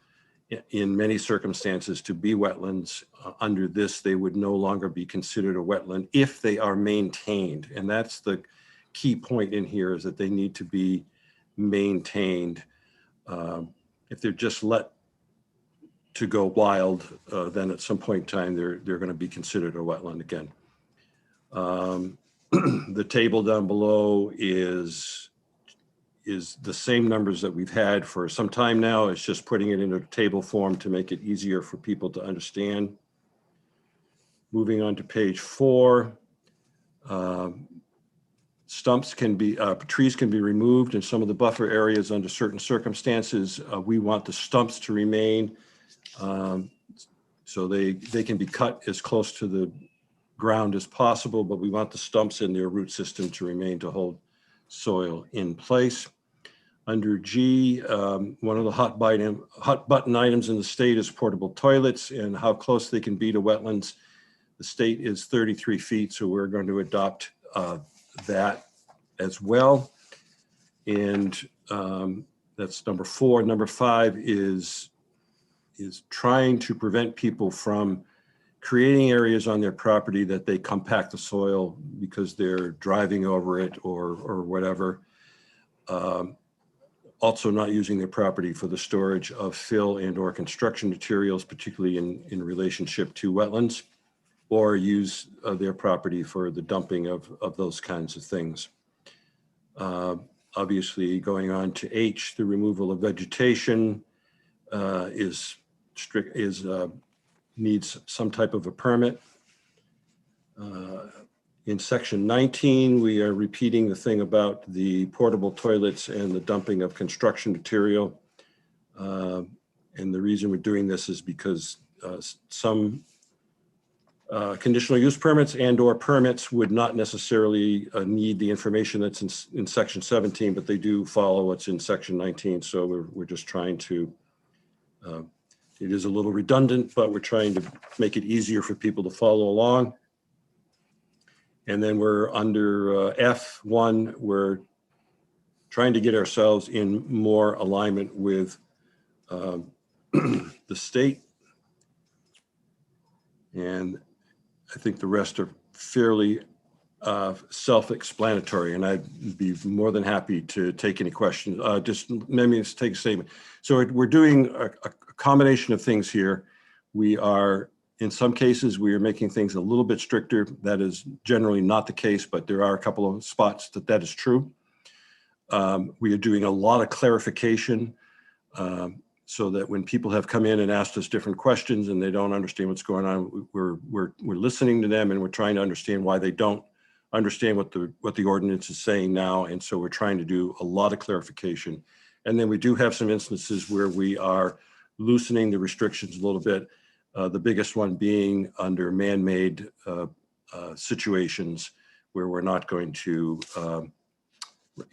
in many circumstances to be wetlands. Under this, they would no longer be considered a wetland if they are maintained. And that's the key point in here, is that they need to be maintained. If they're just let to go wild, then at some point in time, they're going to be considered a wetland again. The table down below is the same numbers that we've had for some time now. It's just putting it into table form to make it easier for people to understand. Moving on to page 4. Stumps can be, trees can be removed in some of the buffer areas under certain circumstances. We want the stumps to remain. So they can be cut as close to the ground as possible, but we want the stumps in their root system to remain to hold soil in place. Under G, one of the hot button items in the state is portable toilets and how close they can be to wetlands. The state is 33 feet, so we're going to adopt that as well. And that's number 4. Number 5 is trying to prevent people from creating areas on their property that they compact the soil because they're driving over it or whatever. Also not using their property for the storage of fill and or construction materials, particularly in relationship to wetlands. or use their property for the dumping of those kinds of things. Obviously, going on to H, the removal of vegetation needs some type of a permit. In section 19, we are repeating the thing about the portable toilets and the dumping of construction material. And the reason we're doing this is because some conditional use permits and or permits would not necessarily need the information that's in section 17, but they do follow what's in section 19. So we're just trying to, it is a little redundant, but we're trying to make it easier for people to follow along. And then we're under F1, we're trying to get ourselves in more alignment with the state. And I think the rest are fairly self-explanatory, and I'd be more than happy to take any questions. Just let me take a statement. So we're doing a combination of things here. We are, in some cases, we are making things a little bit stricter. That is generally not the case, but there are a couple of spots that is true. We are doing a lot of clarification so that when people have come in and asked us different questions and they don't understand what's going on, we're listening to them and we're trying to understand why they don't understand what the ordinance is saying now. And so we're trying to do a lot of clarification. And then we do have some instances where we are loosening the restrictions a little bit. The biggest one being under man-made situations where we're not going to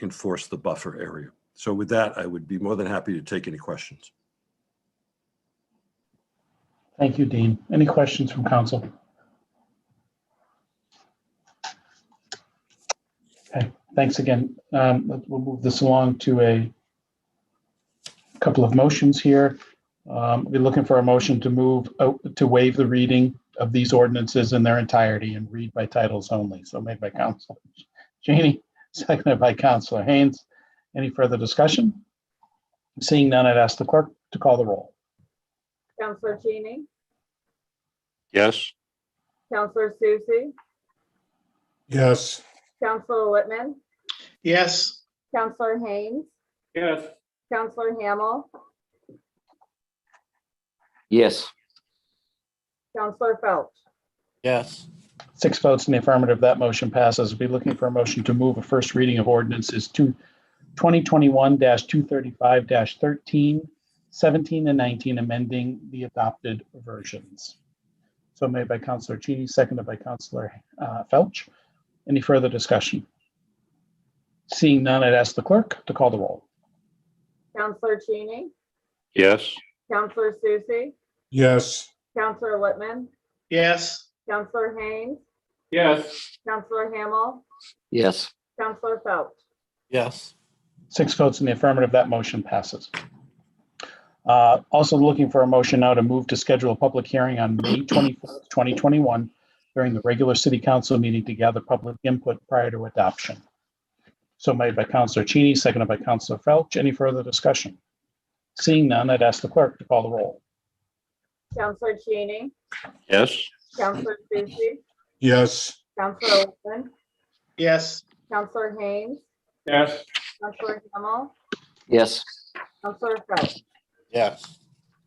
enforce the buffer area. So with that, I would be more than happy to take any questions. Thank you, Dean. Any questions from council? Okay, thanks again. We'll move this along to a couple of motions here. We're looking for a motion to move to waive the reading of these ordinances in their entirety and read by titles only. So made by Councilor Cheney, seconded by Councilor Haynes. Any further discussion? Seeing none, I'd ask the clerk to call the roll. Counselor Cheney, Yes. Counselor Susie, Yes. Counselor Whitman, Yes. Counselor Haynes, Yes. Counselor Hamel, Yes. Counselor Felch. Yes. 6 votes in the affirmative, that motion passes. We'll be looking for a motion to move a first reading of ordinances 2021-235-13, 17, and 19, amending the adopted versions. So made by Councilor Cheney, seconded by Councilor Felch. Any further discussion? Seeing none, I'd ask the clerk to call the roll. Counselor Cheney, Yes. Counselor Susie, Yes. Counselor Whitman, Yes. Counselor Haynes, Yes. Counselor Hamel, Yes. Counselor Felch. Yes. 6 votes in the affirmative, that motion passes. Also looking for a motion now to move to schedule a public hearing on May 24th, 2021 during the regular city council meeting to gather public input prior to adoption. So made by Councilor Cheney, seconded by Councilor Felch. Any further discussion? Seeing none, I'd ask the clerk to call the roll. Counselor Cheney, Yes. Counselor Susie, Yes. Counselor Whitman, Yes. Counselor Haynes, Yes. Counselor Hamel, Yes. Counselor Felch. Yes.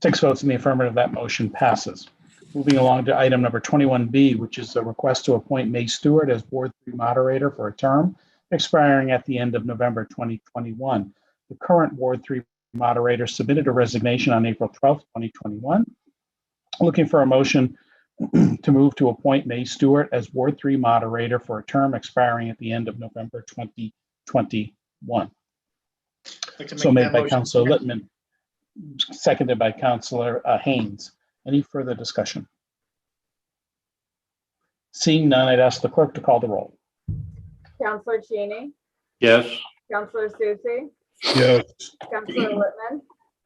6 votes in the affirmative, that motion passes. Moving along to item number 21B, which is a request to appoint May Stewart as Ward 3 moderator for a term expiring at the end of November 2021. The current Ward 3 moderator submitted a resignation on April 12th, 2021. Looking for a motion to move to appoint May Stewart as Ward 3 moderator for a term expiring at the end of November 2021. So made by Councilor Littman, seconded by Councilor Haynes. Any further discussion? Seeing none, I'd ask the clerk to call the roll. Counselor Cheney, Yes. Counselor Susie, Yes. Counselor Whitman,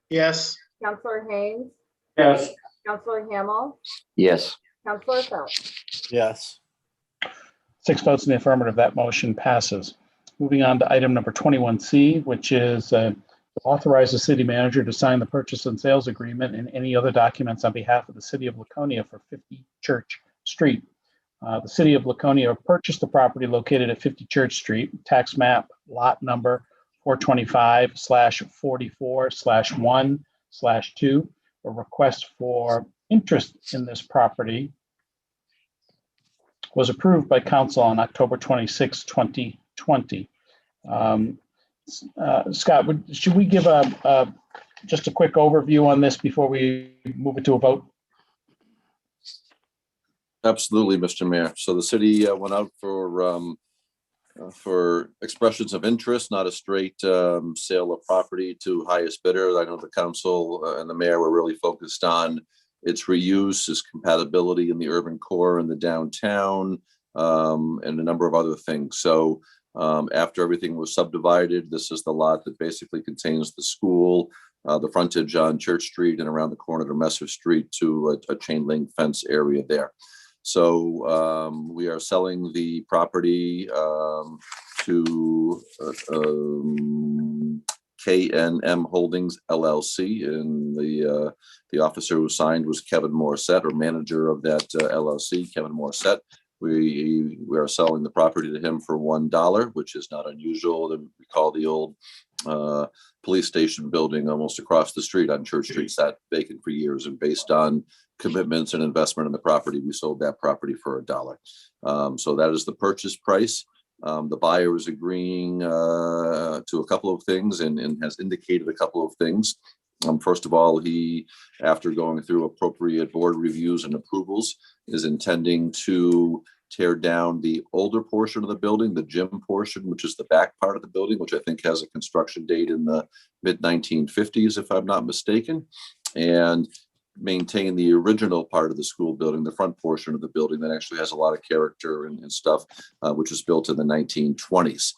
Yes. Counselor Haynes, Yes. Counselor Hamel, Yes. Counselor Felch. Yes. 6 votes in the affirmative, that motion passes. Moving on to item number 21C, which is to authorize the city manager to sign the purchase and sales agreement and any other documents on behalf of the city of Laconia for 50 Church Street. The city of Laconia purchased the property located at 50 Church Street, tax map lot number 425/44/1/2. A request for interest in this property was approved by council on October 26, 2020. Scott, should we give just a quick overview on this before we move it to a vote? Absolutely, Mr. Mayor. So the city went out for expressions of interest, not a straight sale of property to highest bidder. I know the council and the mayor were really focused on its reuse, its compatibility in the urban core and the downtown, and a number of other things. So after everything was subdivided, this is the lot that basically contains the school, the frontage on Church Street, and around the corner to Messer Street to a chain link fence area there. So we are selling the property to KNM Holdings LLC, and the officer who signed was Kevin Morissette, or manager of that LLC, Kevin Morissette. We are selling the property to him for $1, which is not unusual. We call the old police station building almost across the street on Church Street sat vacant for years, and based on commitments and investment in the property, we sold that property for $1. So that is the purchase price. The buyer is agreeing to a couple of things and has indicated a couple of things. First of all, he, after going through appropriate board reviews and approvals, is intending to tear down the older portion of the building, the gym portion, which is the back part of the building, which I think has a construction date in the mid-1950s, if I'm not mistaken, and maintain the original part of the school building, the front portion of the building that actually has a lot of character and stuff, which was built in the 1920s.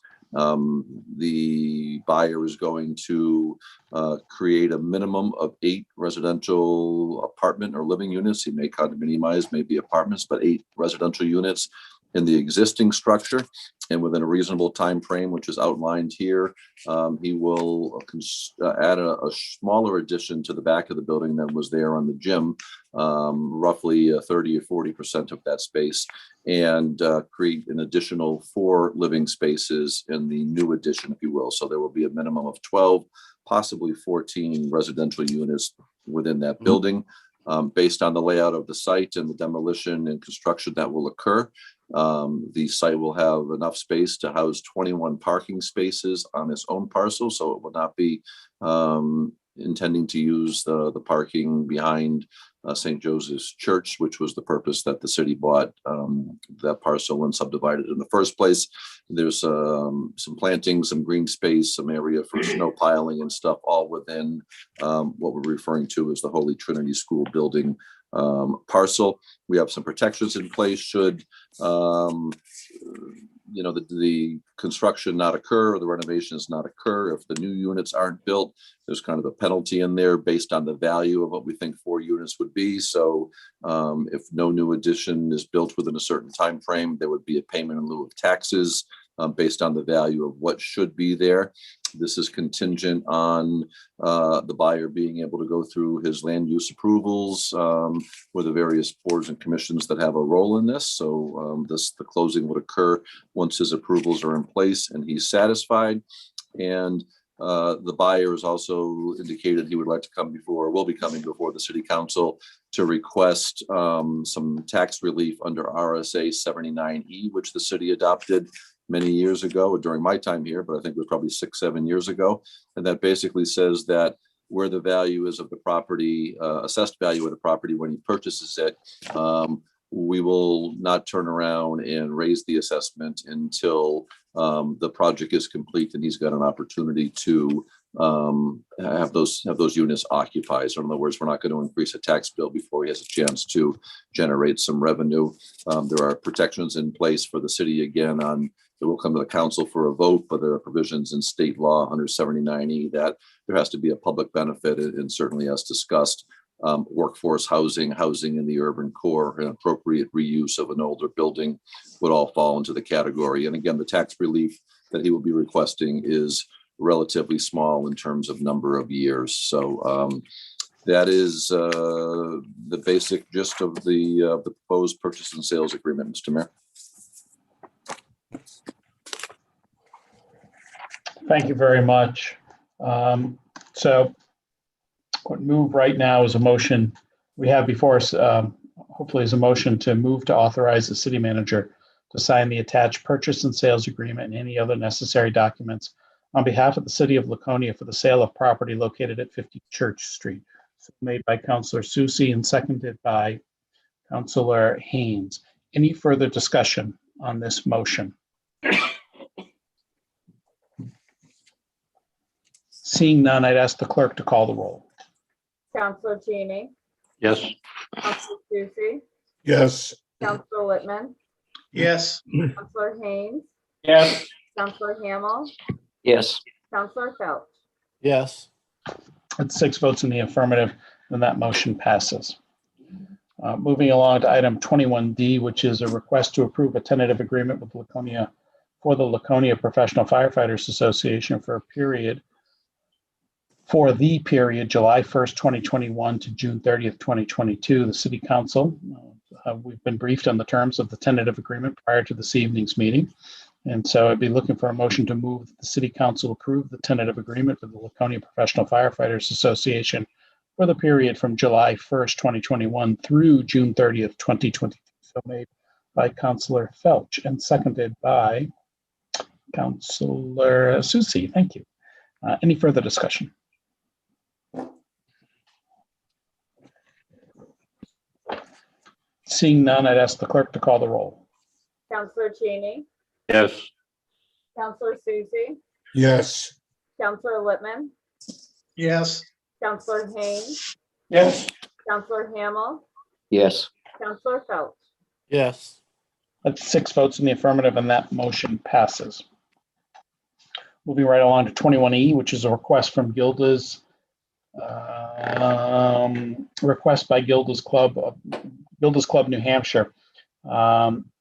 The buyer is going to create a minimum of 8 residential apartment or living units. He may condominiumize, maybe apartments, but 8 residential units in the existing structure, and within a reasonable time frame, which is outlined here. He will add a smaller addition to the back of the building than was there on the gym, roughly 30 or 40% of that space, and create an additional 4 living spaces in the new addition, if you will. So there will be a minimum of 12, possibly 14 residential units within that building. Based on the layout of the site and the demolition and construction that will occur, the site will have enough space to house 21 parking spaces on its own parcel, so it will not be intending to use the parking behind St. Joseph's Church, which was the purpose that the city bought that parcel and subdivided in the first place. There's some planting, some green space, some area for snow piling and stuff, all within what we're referring to as the Holy Trinity School building parcel. We have some protections in place should the construction not occur or the renovations not occur. If the new units aren't built, there's kind of a penalty in there based on the value of what we think 4 units would be. So if no new addition is built within a certain time frame, there would be a payment in lieu of taxes based on the value of what should be there. This is contingent on the buyer being able to go through his land use approvals with the various boards and commissions that have a role in this. So the closing would occur once his approvals are in place and he's satisfied. And the buyer has also indicated he would like to will be coming before the city council to request some tax relief under RSA 79E, which the city adopted many years ago, during my time here, but I think it was probably 6-7 years ago. And that basically says that where the value is of the property, assessed value of the property when he purchases it, we will not turn around and raise the assessment until the project is complete and he's got an opportunity to have those units occupied. So in other words, we're not going to increase a tax bill before he has a chance to generate some revenue. There are protections in place for the city again it will come to the council for a vote, but there are provisions in state law under 79E that there has to be a public benefit, and certainly as discussed, workforce housing in the urban core, and appropriate reuse of an older building would all fall into the category. And again, the tax relief that he will be requesting is relatively small in terms of number of years. So That is the basic gist of the proposed purchase and sales agreement, Mr. Mayor. Thank you very much. So what move right now is a motion we have before us, hopefully is a motion to move to authorize the city manager to sign the attached purchase and sales agreement and any other necessary documents on behalf of the city of Laconia for the sale of property located at 50 Church Street. So made by Councilor Susie and seconded by Councilor Haynes. Any further discussion on this motion? Seeing none, I'd ask the clerk to call the roll. Counselor Cheney, Yes. Counselor Susie, Yes. Counselor Whitman, Yes. Counselor Haynes, Yes. Counselor Hamel, Yes. Counselor Felch. Yes. That's 6 votes in the affirmative, then that motion passes. Moving along to item 21D, which is a request to approve a tentative agreement with Laconia for the Laconia Professional Firefighters Association for the period July 1st, 2021 to June 30th, 2022. The City Council, we've been briefed on the terms of the tentative agreement prior to this evening's meeting. And so I'd be looking for a motion to move that the City Council approve the tentative agreement for the Laconia Professional Firefighters Association for the period from July 1st, 2021 through June 30th, 2022. So made by Councilor Felch and seconded by Councilor Susie. Thank you. Any further discussion? Seeing none, I'd ask the clerk to call the roll. Counselor Cheney, Yes. Counselor Susie, Yes. Counselor Whitman, Yes. Counselor Haynes, Yes. Counselor Hamel, Yes. Counselor Felch. Yes. That's 6 votes in the affirmative, and that motion passes. Moving right along to 21E, which is a request from Gilda's, request by Gilda's Club New Hampshire.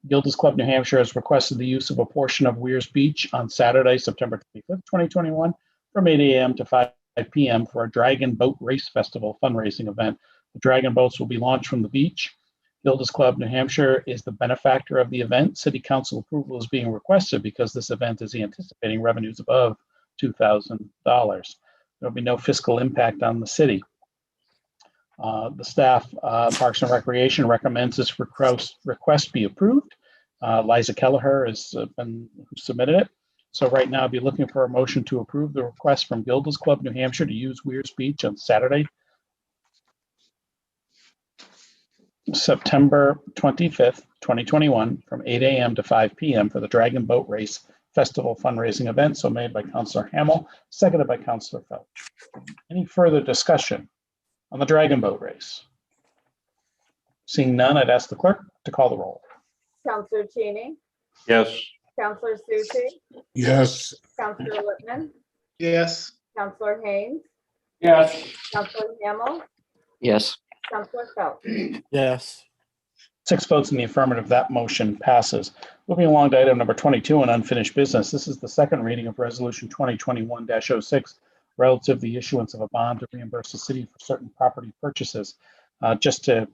Gilda's Club New Hampshire has requested the use of a portion of Weirs Beach on Saturday, September 25th, 2021, from 8 a.m. to 5 p.m. for a Dragon Boat Race Festival fundraising event. The Dragon boats will be launched from the beach. Gilda's Club New Hampshire is the benefactor of the event. City Council approval is being requested because this event is anticipating revenues above $2,000. There will be no fiscal impact on the city. The staff, Parks and Recreation, recommends this request be approved. Liza Kelleher has been who submitted it. So right now, I'd be looking for a motion to approve the request from Gilda's Club New Hampshire to use Weirs Beach on Saturday, September 25th, 2021, from 8 a.m. to 5 p.m. for the Dragon Boat Race Festival fundraising event. So made by Councilor Hamel, seconded by Councilor Felch. Any further discussion on the Dragon Boat Race? Seeing none, I'd ask the clerk to call the roll. Counselor Cheney, Yes. Counselor Susie, Yes. Counselor Whitman, Yes. Counselor Haynes, Yes. Counselor Hamel, Yes. Counselor Felch. Yes. 6 votes in the affirmative, that motion passes. Moving along to item number 22 on unfinished business. This is the second reading of Resolution 2021-06 relative to the issuance of a bond to reimburse the city for certain property purchases. Just to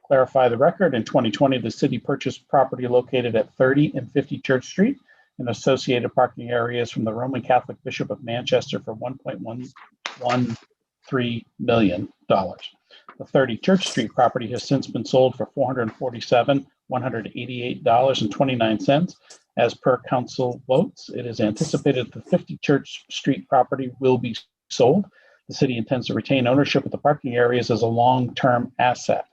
clarify the record, in 2020, the city purchased property located at 30 and 50 Church Street and associated parking areas from the Roman Catholic Bishop of Manchester for $1.113 million. The 30 Church Street property has since been sold for $447,188.29. As per council votes, it is anticipated the 50 Church Street property will be sold. The city intends to retain ownership of the parking areas as a long-term asset.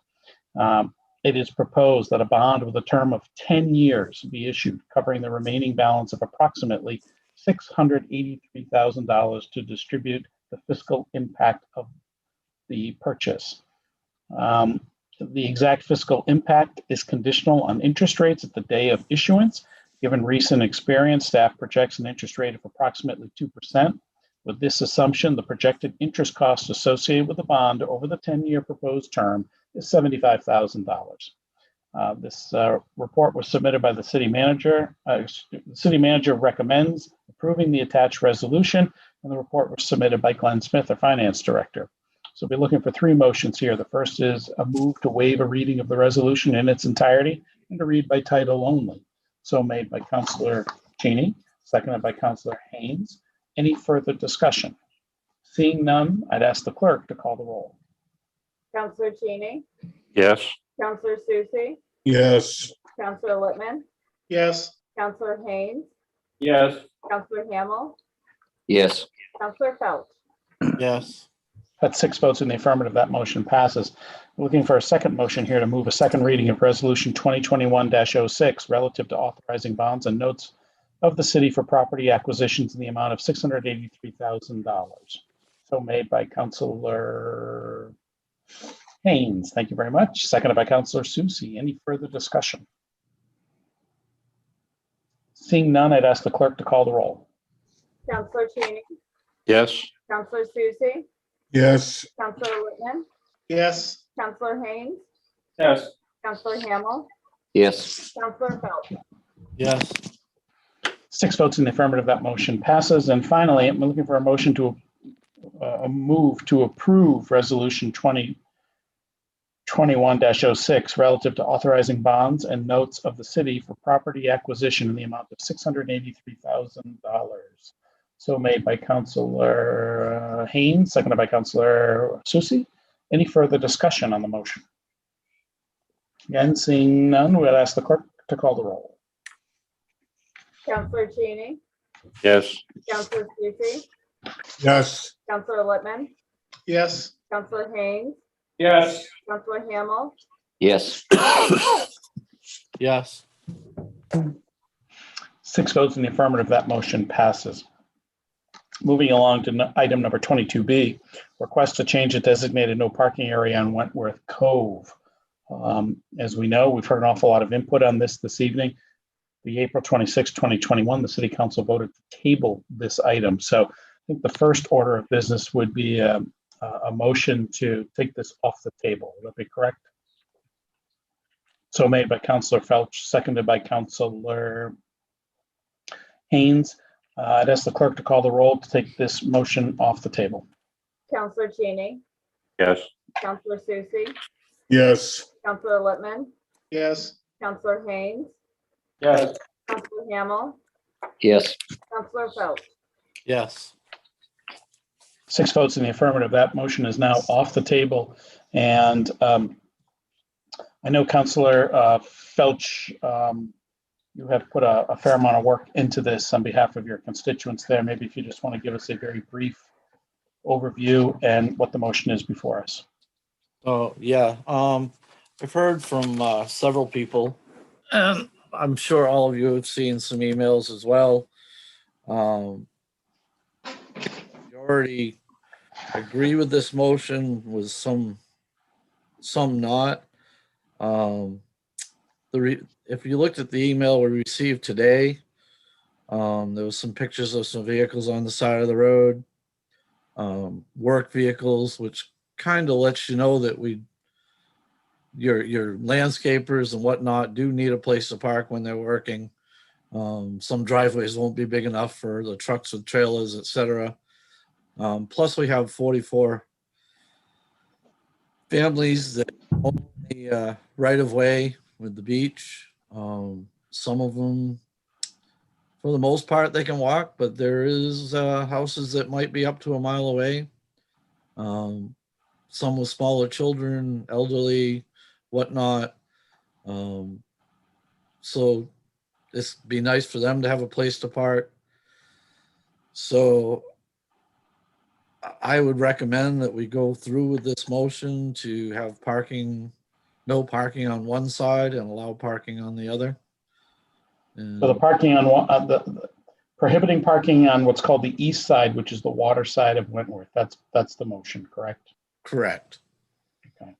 It is proposed that a bond with a term of 10 years be issued, covering the remaining balance of approximately $683,000 to distribute the fiscal impact of the purchase. The exact fiscal impact is conditional on interest rates at the day of issuance. Given recent experience, staff projects an interest rate of approximately 2%. With this assumption, the projected interest cost associated with the bond over the 10-year proposed term is $75,000. This report was submitted by the city manager. The city manager recommends approving the attached resolution, and the report was submitted by Glenn Smith, our finance director. So we'll be looking for three motions here. The first is a move to waive a reading of the resolution in its entirety and to read by title only. So made by Councilor Cheney, seconded by Councilor Haynes. Any further discussion? Seeing none, I'd ask the clerk to call the roll. Counselor Cheney, Yes. Counselor Susie, Yes. Counselor Littman, yes, Counselor Haynes, Yes. Counselor Hamel, Yes. Counselor Felch. Yes. That's 6 votes in the affirmative. That motion passes. Looking for a second motion here to move a second reading of Resolution 2021-06 relative to authorizing bonds and notes of the city for property acquisitions in the amount of $683,000. So made by Councilor Haynes. Thank you very much. Seconded by Councilor Susie. Any further discussion? Seeing none, I'd ask the clerk to call the roll. Counselor Cheney, Yes. Counselor Susie, Yes. Counselor Littman, yes, Counselor Haynes, Yes. Counselor Hamel, Yes. Counselor Felch. Yes. 6 votes in the affirmative. That motion passes. And finally, I'm looking for a motion to a move to approve Resolution 2021-06 relative to authorizing bonds and notes of the city for property acquisition in the amount of $683,000. So made by Councilor Haynes, seconded by Councilor Susie. Any further discussion on the motion? Again, seeing none, we'll ask the clerk to call the roll. Counselor Cheney, Yes. Counselor Susie, Yes. Counselor Littman, yes, Counselor Haynes, Yes. Counselor Hamel, Yes. Yes. 6 votes in the affirmative. That motion passes. Moving along to item number 22B, request to change a designated no parking area on Wentworth Cove. As we know, we've heard an awful lot of input on this evening. The April 26, 2021, the City Council voted to table this item. So I think the first order of business would be a motion to take this off the table. Would that be correct? So made by Councilor Felch, seconded by Councilor Haynes. I'd ask the clerk to call the roll to take this motion off the table. Counselor Cheney, Yes. Counselor Susie, Yes. Counselor Littman, yes, Counselor Haynes, Yes. Counselor Hamel, Yes. Counselor Felch. Yes. 6 votes in the affirmative. That motion is now off the table. And I know Councilor Felch, you have put a fair amount of work into this on behalf of your constituents there. Maybe if you just want to give us a very brief overview and what the motion is before us. Oh, yeah. I've heard from several people, and I'm sure all of you have seen some emails as well. Majority agree with this motion, with some not. If you looked at the email we received today, there was some pictures of some vehicles on the side of the road, work vehicles, which kind of lets you know that your landscapers and whatnot do need a place to park when they're working. Some driveways won't be big enough for the trucks with trailers, etc. Plus, we have 44 families that own the right of way with the beach. Some of them, for the most part, they can walk, but there is houses that might be up to a mile away. Some with smaller children, elderly, whatnot. So it'd be nice for them to have a place to park. So I would recommend that we go through with this motion to have parking, no parking on one side and allow parking on the other. So the parking on prohibiting parking on what's called the east side, which is the water side of Wentworth. That's the motion, correct? Correct. Okay.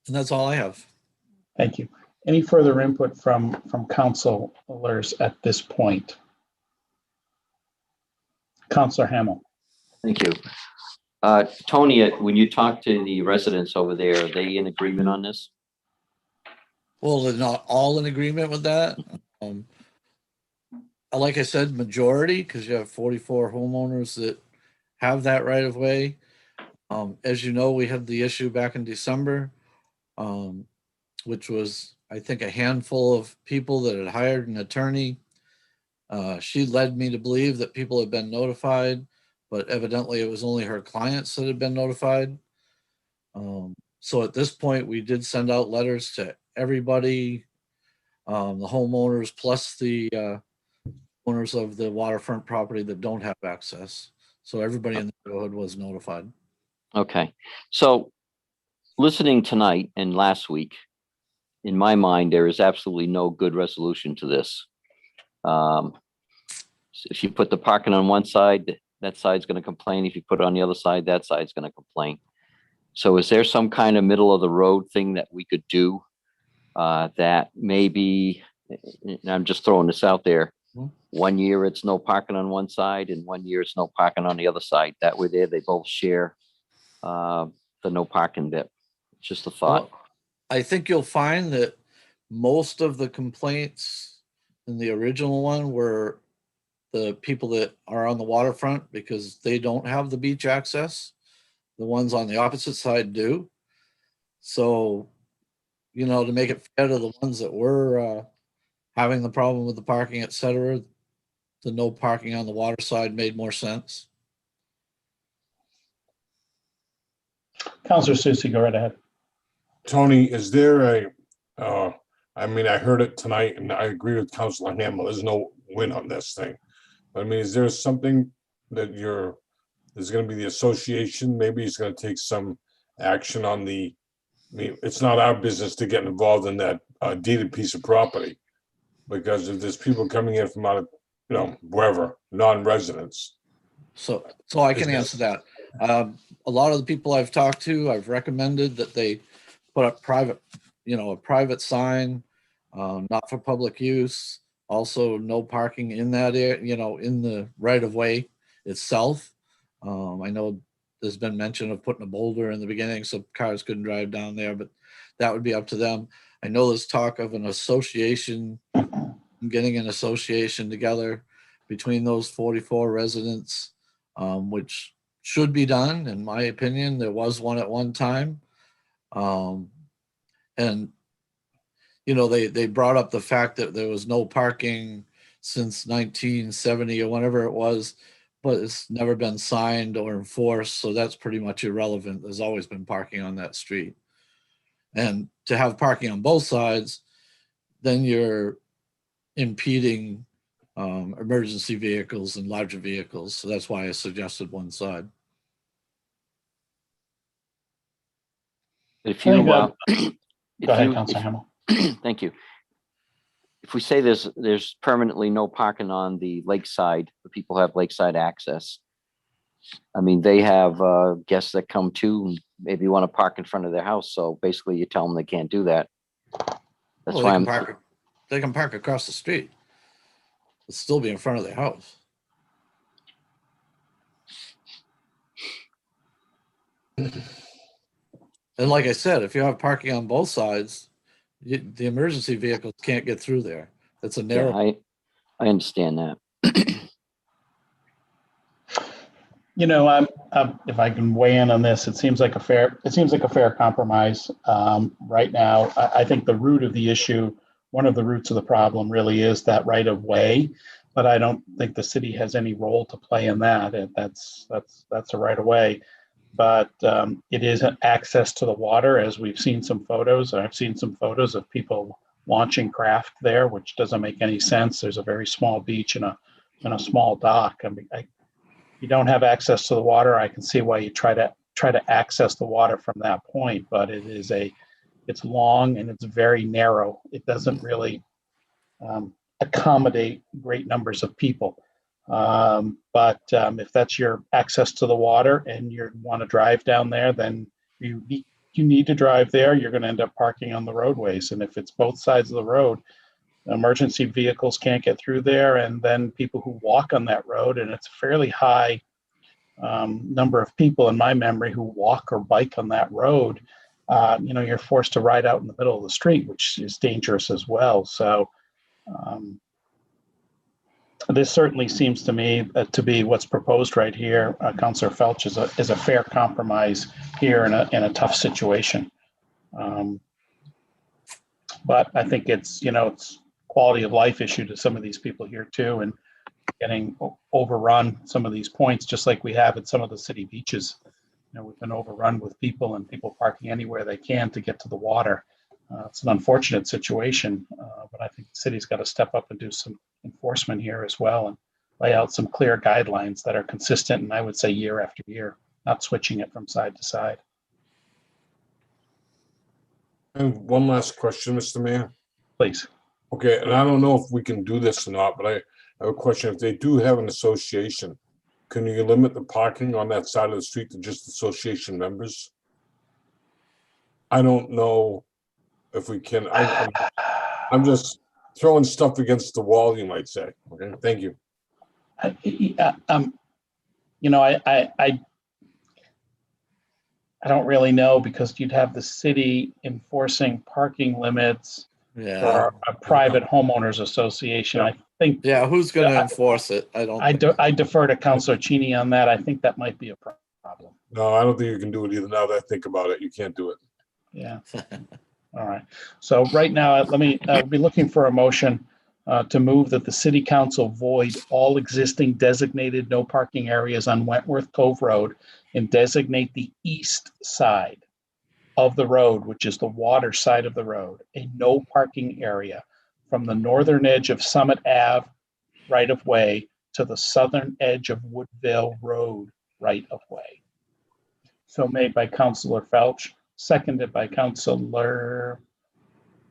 And that's all I have. Thank you. Any further input from councilors at this point? Councilor Hamel. Thank you. Tony, when you talk to the residents over there, are they in agreement on this? Well, they're not all in agreement with that. like I said, majority, because you have 44 homeowners that have that right of way. As you know, we had the issue back in December, which was, I think, a handful of people that had hired an attorney. She led me to believe that people had been notified, but evidently it was only her clients that had been notified. So at this point, we did send out letters to everybody, the homeowners plus the owners of the waterfront property that don't have access. So everybody in the neighborhood was notified. Okay, so listening tonight and last week, in my mind, there is absolutely no good resolution to this. If you put the parking on one side, that side's going to complain. If you put it on the other side, that side's going to complain. So is there some kind of middle of the road thing that we could do that maybe, and I'm just throwing this out there, 1 year it's no parking on one side and 1 year it's no parking on the other side. That way they both share the no parking bit. Just a thought. Well, I think you'll find that most of the complaints in the original one were the people that are on the waterfront because they don't have the beach access. The ones on the opposite side do. So, you know, to make it fair to the ones that were having the problem with the parking, et cetera, the no parking on the water side made more sense. Counselor Susie, go right ahead. Tony, is there I mean, I heard it tonight and I agree with Councilor Hamel, there's no win on this thing. I mean, is there something that there's gonna be the association, maybe it's gonna take some action on I mean, it's not our business to get involved in that deeded piece of property. Because if there's people coming in from out of, wherever, non-residents. So I can answer that. A lot of the people I've talked to, I've recommended that they put up a private sign, not for public use. Also, no parking in that area, in the right of way itself. I know there's been mention of putting a boulder in the beginning so cars couldn't drive down there, but that would be up to them. I know there's talk of an association, getting an association together between those 44 residents, which should be done, in my opinion. There was one at one time. And, they brought up the fact that there was no parking since 1970 or whenever it was, but it's never been signed or enforced. So that's pretty much irrelevant. There's always been parking on that street. And to have parking on both sides, then you're impeding emergency vehicles and larger vehicles. So that's why I suggested one side. If you, Go ahead, Councilor Hamel. Thank you. If we say there's permanently no parking on the lakeside, but people have lakeside access. I mean, they have guests that come too, and maybe want to park in front of their house. So basically you tell them they can't do that. That's why they can park across the street. It'll still be in front of their house. And like I said, if you have parking on both sides, the emergency vehicles can't get through there. That's a narrow. Yeah, I understand that. If I can weigh in on this, it seems like a fair compromise. Right now, I think the root of the issue, one of the roots of the problem really is that right of way, but I don't think the city has any role to play in that. That's a right of way. But it is an access to the water, as we've seen some photos. I've seen some photos of people launching craft there, which doesn't make any sense. There's a very small beach and a small dock. I mean, you don't have access to the water. I can see why you try to access the water from that point, but it's long and it's very narrow. It doesn't really accommodate great numbers of people. But if that's your access to the water and you want to drive down there, then you need to drive there. You're going to end up parking on the roadways. And if it's both sides of the road, emergency vehicles can't get through there. And then people who walk on that road, and it's a fairly high number of people in my memory who walk or bike on that road, you're forced to ride out in the middle of the street, which is dangerous as well. So this certainly seems to me to be what's proposed right here. Councillor Felch is a fair compromise here in a tough situation. But I think it's, it's quality of life issue to some of these people here too, and getting overrun some of these points, just like we have at some of the city beaches. We've been overrun with people and people parking anywhere they can to get to the water. It's an unfortunate situation, but I think the city's got to step up and do some enforcement here as well and lay out some clear guidelines that are consistent, and I would say year after year, not switching it from side to side. And one last question, Mr. Mayor. Please. Okay, and I don't know if we can do this or not, but I have a question. If they do have an association, can you limit the parking on that side of the street to just association members? I don't know if we can. I'm just throwing stuff against the wall, you might say. Okay, thank you. I don't really know, because you'd have the city enforcing parking limits for a private homeowners association. I think. Yeah, who's going to enforce it? I defer to Councillor Cheney on that. I think that might be a problem. No, I don't think you can do it either. Now that I think about it, you can't do it. Yeah. All right. So right now, let me be looking for a motion to move that the city council void all existing designated no parking areas on Wentworth Cove Road and designate the east side of the road, which is the water side of the road, a no parking area from the northern edge of Summit Ave right of way to the southern edge of Woodville Road right of way. So made by Councillor Felch, seconded by Councillor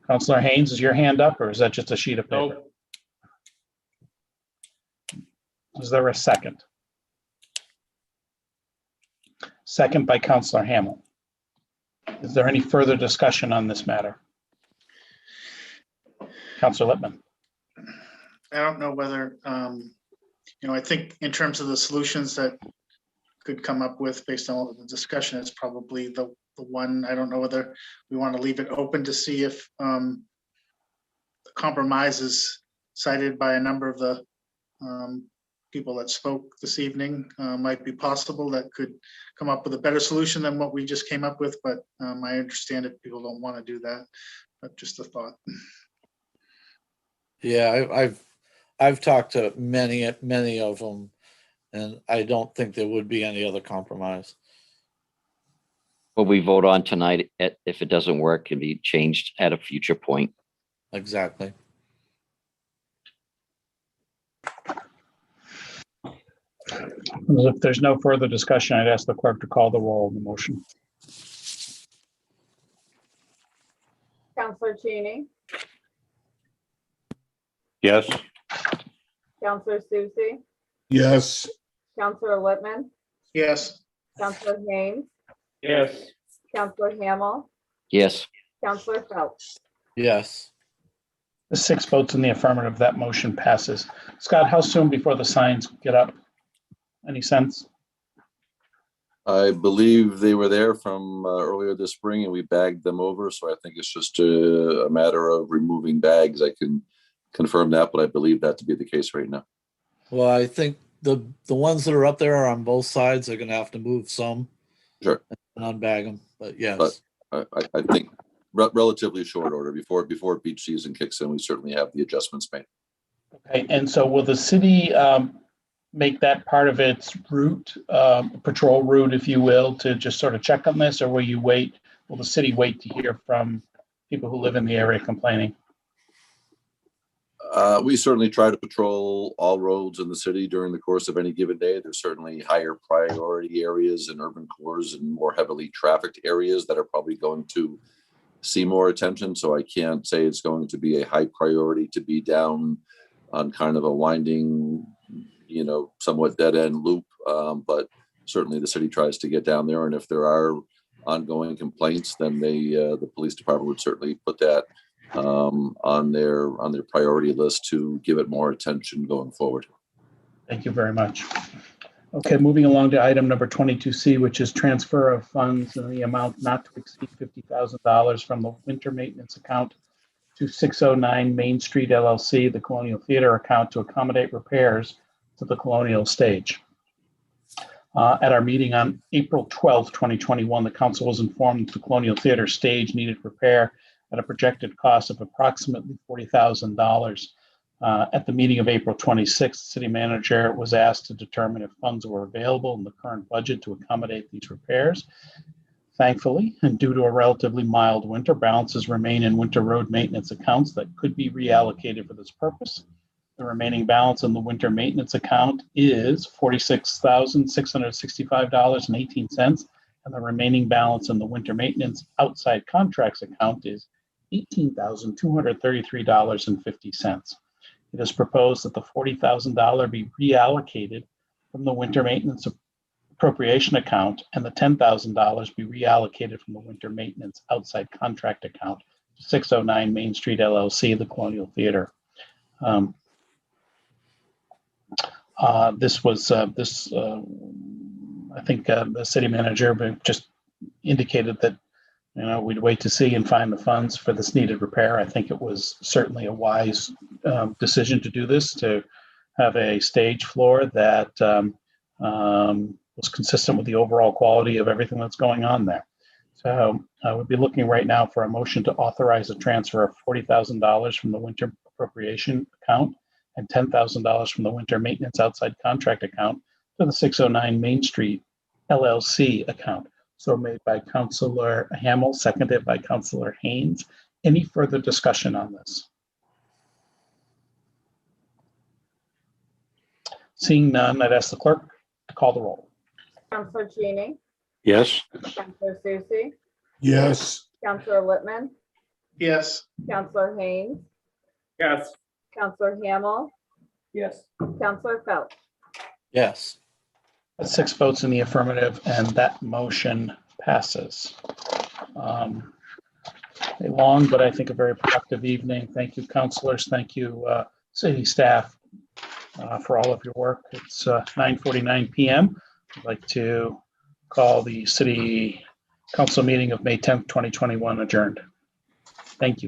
Haynes. Is your hand up, or is that just a sheet of paper? Nope. Is there a second? Second by Councillor Hamel. Is there any further discussion on this matter? Councillor Lippman. I don't know whether, I think in terms of the solutions that could come up with based on all of the discussion, it's probably the one. I don't know whether we want to leave it open to see if the compromises cited by a number of the people that spoke this evening might be possible, that could come up with a better solution than what we just came up with. But I understand if people don't want to do that, but just a thought. Yeah, I've talked to many of them, and I don't think there would be any other compromise. What we vote on tonight, if it doesn't work, can be changed at a future point. Exactly. If there's no further discussion, I'd ask the clerk to call the roll on the motion. Councillor Cheney, Yes. Councillor Susie, Yes. Councillor Lippman, Yes. Councillor Haynes, Yes. Councillor Hamel, Yes. Councillor Phelps. Yes. The 6 votes in the affirmative, that motion passes. Scott, how soon before the signs get up? Any sense? I believe they were there from earlier this spring, and we bagged them over. So I think it's just a matter of removing bags. I can confirm that, but I believe that to be the case right now. Well, I think the ones that are up there are on both sides. They're going to have to move some. Sure. And unbag them, but yes. But I think relatively short order before beach season kicks in, we certainly have the adjustments made. Okay, and so will the city make that part of its route, patrol route, if you will, to just sort of check on this, or will the city wait to hear from people who live in the area complaining? We certainly try to patrol all roads in the city during the course of any given day. There's certainly higher priority areas in urban cores and more heavily trafficked areas that are probably going to see more attention. So I can't say it's going to be a high priority to be down on kind of a winding, somewhat dead end loop. But certainly the city tries to get down there. And if there are ongoing complaints, then the police department would certainly put that on their priority list to give it more attention going forward. Thank you very much. Okay, moving along to item number 22C, which is transfer of funds in the amount not to exceed $50,000 from the winter maintenance account to 609 Main Street LLC, the Colonial Theater account, to accommodate repairs to the Colonial stage. At our meeting on April 12th, 2021, the council was informed that the Colonial Theater stage needed repair at a projected cost of approximately $40,000. At the meeting of April 26th, the city manager was asked to determine if funds were available in the current budget to accommodate these repairs. Thankfully, and due to a relatively mild winter, balances remain in winter road maintenance accounts that could be reallocated for this purpose. The remaining balance in the winter maintenance account is $46,665.18, and the remaining balance in the winter maintenance outside contracts account is $18,233.50. It is proposed that the $40,000 be reallocated from the winter maintenance appropriation account and the $10,000 be reallocated from the winter maintenance outside contract account to 609 Main Street LLC, the Colonial Theater. This was I think the city manager just indicated that we'd wait to see and find the funds for this needed repair. I think it was certainly a wise decision to do this, to have a stage floor that was consistent with the overall quality of everything that's going on there. So I would be looking right now for a motion to authorize a transfer of $40,000 from the winter appropriation account and $10,000 from the winter maintenance outside contract account to the 609 Main Street LLC account. So made by Councilor Hamel, seconded by Councilor Haynes. Any further discussion on this? Seeing none, I'd ask the clerk to call the roll. Counselor Cheney, Yes. Counselor Susie, Yes. Counselor Littman, Yes. Counselor Haynes, Yes. Counselor Hamel, Yes. Counselor Phelps. Yes. 6 votes in the affirmative, and that motion passes. A long, but I think a very productive evening. Thank you, councilors. Thank you, city staff, for all of your work. It's 9:49 p.m. I'd like to call the city council meeting of May 10th, 2021 adjourned. Thank you.